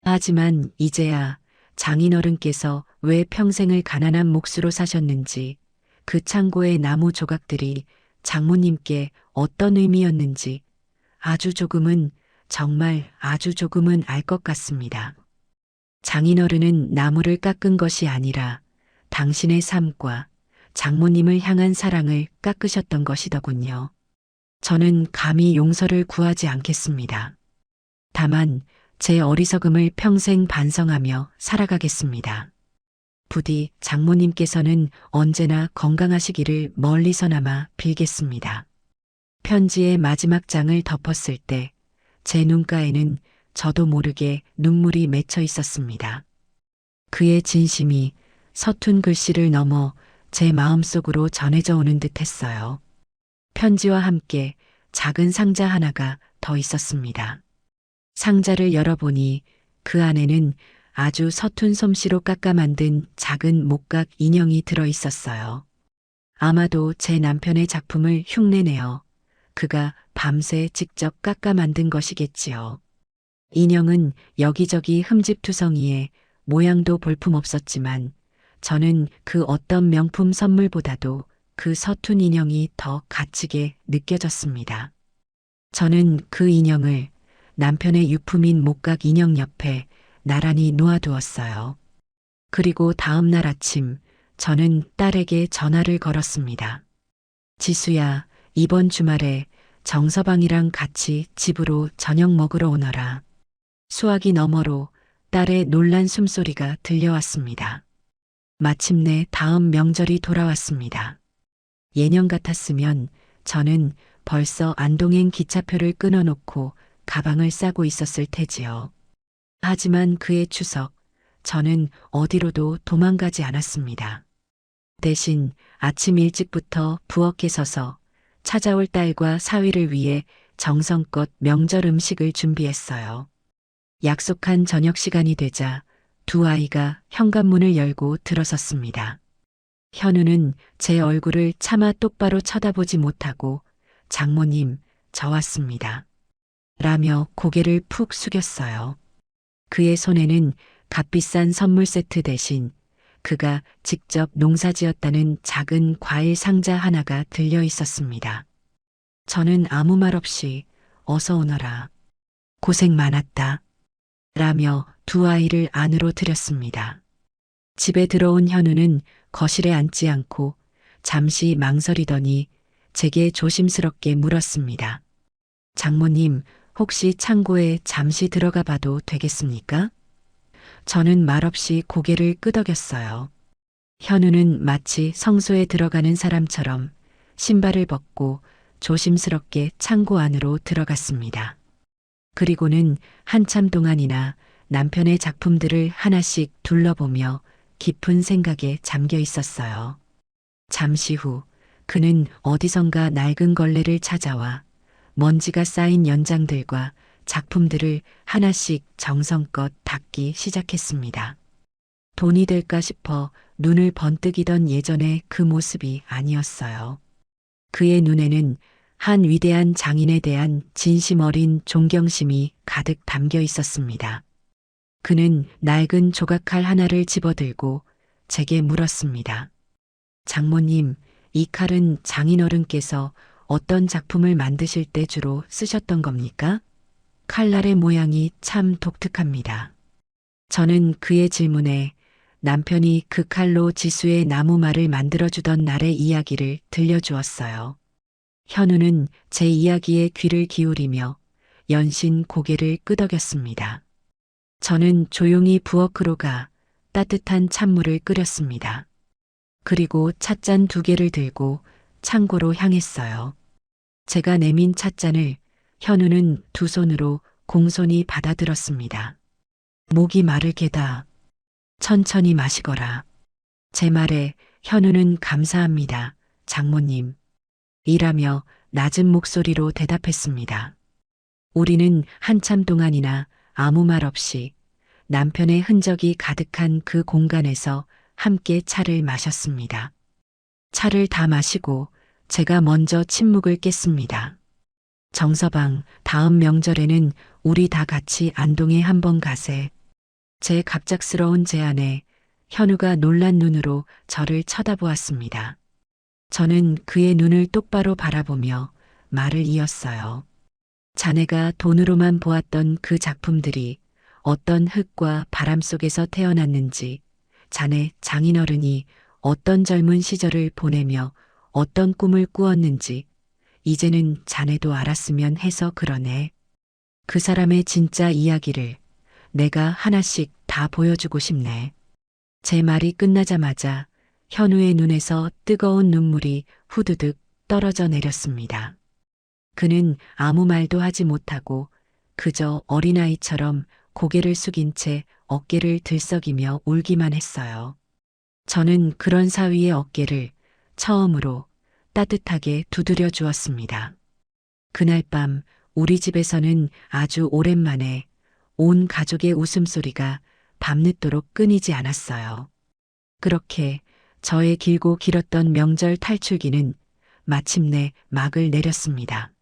하지만 이제야 장인어른께서 왜 평생을 가난한 몫으로 사셨는지, 그 창고의 나무 조각들이 장모님께 어떤 의미였는지 아주 조금은, 정말 아주 조금은 알 것 같습니다. 장인어른은 나무를 깎은 것이 아니라 당신의 삶과 장모님을 향한 사랑을 깎으셨던 것이더군요. 저는 감히 용서를 구하지 않겠습니다. 다만 제 어리석음을 평생 반성하며 살아가겠습니다. 부디 장모님께서는 언제나 건강하시기를 멀리서나마 빌겠습니다. 편지의 마지막 장을 덮었을 때 제 눈가에는 저도 모르게 눈물이 맺혀 있었습니다. 그의 진심이 서툰 글씨를 넘어 제 마음속으로 전해져 오는 듯 했어요. 편지와 함께 작은 상자 하나가 더 있었습니다. 상자를 열어보니 그 안에는 아주 서툰 솜씨로 깎아 만든 작은 목각 인형이 들어 있었어요. 아마도 제 남편의 작품을 흉내내어 그가 밤새 직접 깎아 만든 것이겠지요. 인형은 여기저기 흠집투성이에 모양도 볼품없었지만 저는 그 어떤 명품 선물보다도 그 서툰 인형이 더 갇히게 느껴졌습니다. 저는 그 인형을 남편의 유품인 목각 인형 옆에 나란히 놓아두었어요. 그리고 다음 날 아침 저는 딸에게 전화를 걸었습니다. 지수야, 이번 주말에 정서방이랑 같이 집으로 저녁 먹으러 오너라. 수화기 너머로 딸의 놀란 숨소리가 들려왔습니다. 마침내 다음 명절이 돌아왔습니다. 예년 같았으면 저는 벌써 안동행 기차표를 끊어놓고 가방을 싸고 있었을 테지요. 하지만 그해 추석, 저는 어디로도 도망가지 않았습니다. 대신 아침 일찍부터 부엌에 서서 찾아올 딸과 사위를 위해 정성껏 명절 음식을 준비했어요. 약속한 저녁 시간이 되자 두 아이가 현관문을 열고 들어섰습니다. 현우는 제 얼굴을 차마 똑바로 쳐다보지 못하고 장모님, 저 왔습니다. 라며 고개를 푹 숙였어요. 그의 손에는 값비싼 선물 세트 대신 그가 직접 농사지었다는 작은 과일 상자 하나가 들려 있었습니다. 저는 아무 말 없이 어서 오너라. 고생 많았다. 라며 두 아이를 안으로 들였습니다. 집에 들어온 현우는 거실에 앉지 않고 잠시 망설이더니 제게 조심스럽게 물었습니다. 장모님, 혹시 창고에 잠시 들어가 봐도 되겠습니까? 저는 말없이 고개를 끄덕였어요. 현우는 마치 성소에 들어가는 사람처럼 신발을 벗고 조심스럽게 창고 안으로 들어갔습니다. 그리고는 한참 동안이나 남편의 작품들을 하나씩 둘러보며 깊은 생각에 잠겨 있었어요. 잠시 후 그는 어디선가 낡은 걸레를 찾아와 먼지가 쌓인 연장들과 작품들을 하나씩 정성껏 닦기 시작했습니다. 돈이 될까 싶어 눈을 번뜩이던 예전의 그 모습이 아니었어요. 그의 눈에는 한 위대한 장인에 대한 진심 어린 존경심이 가득 담겨 있었습니다. 그는 낡은 조각칼 하나를 집어들고 제게 물었습니다. 장모님, 이 칼은 장인어른께서 어떤 작품을 만드실 때 주로 쓰셨던 겁니까? 칼날의 모양이 참 독특합니다. 저는 그의 질문에 남편이 그 칼로 지수의 나무말을 만들어주던 날의 이야기를 들려주었어요. 현우는 제 이야기에 귀를 기울이며 연신 고개를 끄덕였습니다. 저는 조용히 부엌으로 가 따뜻한 찬물을 끓였습니다. 그리고 찻잔 두 개를 들고 창고로 향했어요. 제가 내민 찻잔을 현우는 두 손으로 공손히 받아들었습니다. 목이 마를 게다. 천천히 마시거라. 제 말에 현우는 감사합니다, 장모님. 이라며 낮은 목소리로 대답했습니다. 우리는 한참 동안이나 아무 말 없이 남편의 흔적이 가득한 그 공간에서 함께 차를 마셨습니다. 차를 다 마시고 제가 먼저 침묵을 깼습니다. 정서방, 다음 명절에는 우리 다 같이 안동에 한번 가세. 제 갑작스러운 제안에 현우가 놀란 눈으로 저를 쳐다보았습니다. 저는 그의 눈을 똑바로 바라보며 말을 이었어요. 자네가 돈으로만 보았던 그 작품들이 어떤 흙과 바람 속에서 태어났는지, 자네 장인어른이 어떤 젊은 시절을 보내며 어떤 꿈을 꾸었는지, 이제는 자네도 알았으면 해서 그러네. 그 사람의 진짜 이야기를 내가 하나씩 다 보여주고 싶네. 제 말이 끝나자마자 현우의 눈에서 뜨거운 눈물이 후두득 떨어져 내렸습니다. 그는 아무 말도 하지 못하고 그저 어린아이처럼 고개를 숙인 채 어깨를 들썩이며 울기만 했어요. 저는 그런 사위의 어깨를 처음으로 따뜻하게 두드려 주었습니다. 그날 밤 우리 집에서는 아주 오랜만에 온 가족의 웃음소리가 밤늦도록 끊이지 않았어요. 그렇게 저의 길고 길었던 명절 탈출기는 마침내 막을 내렸습니다.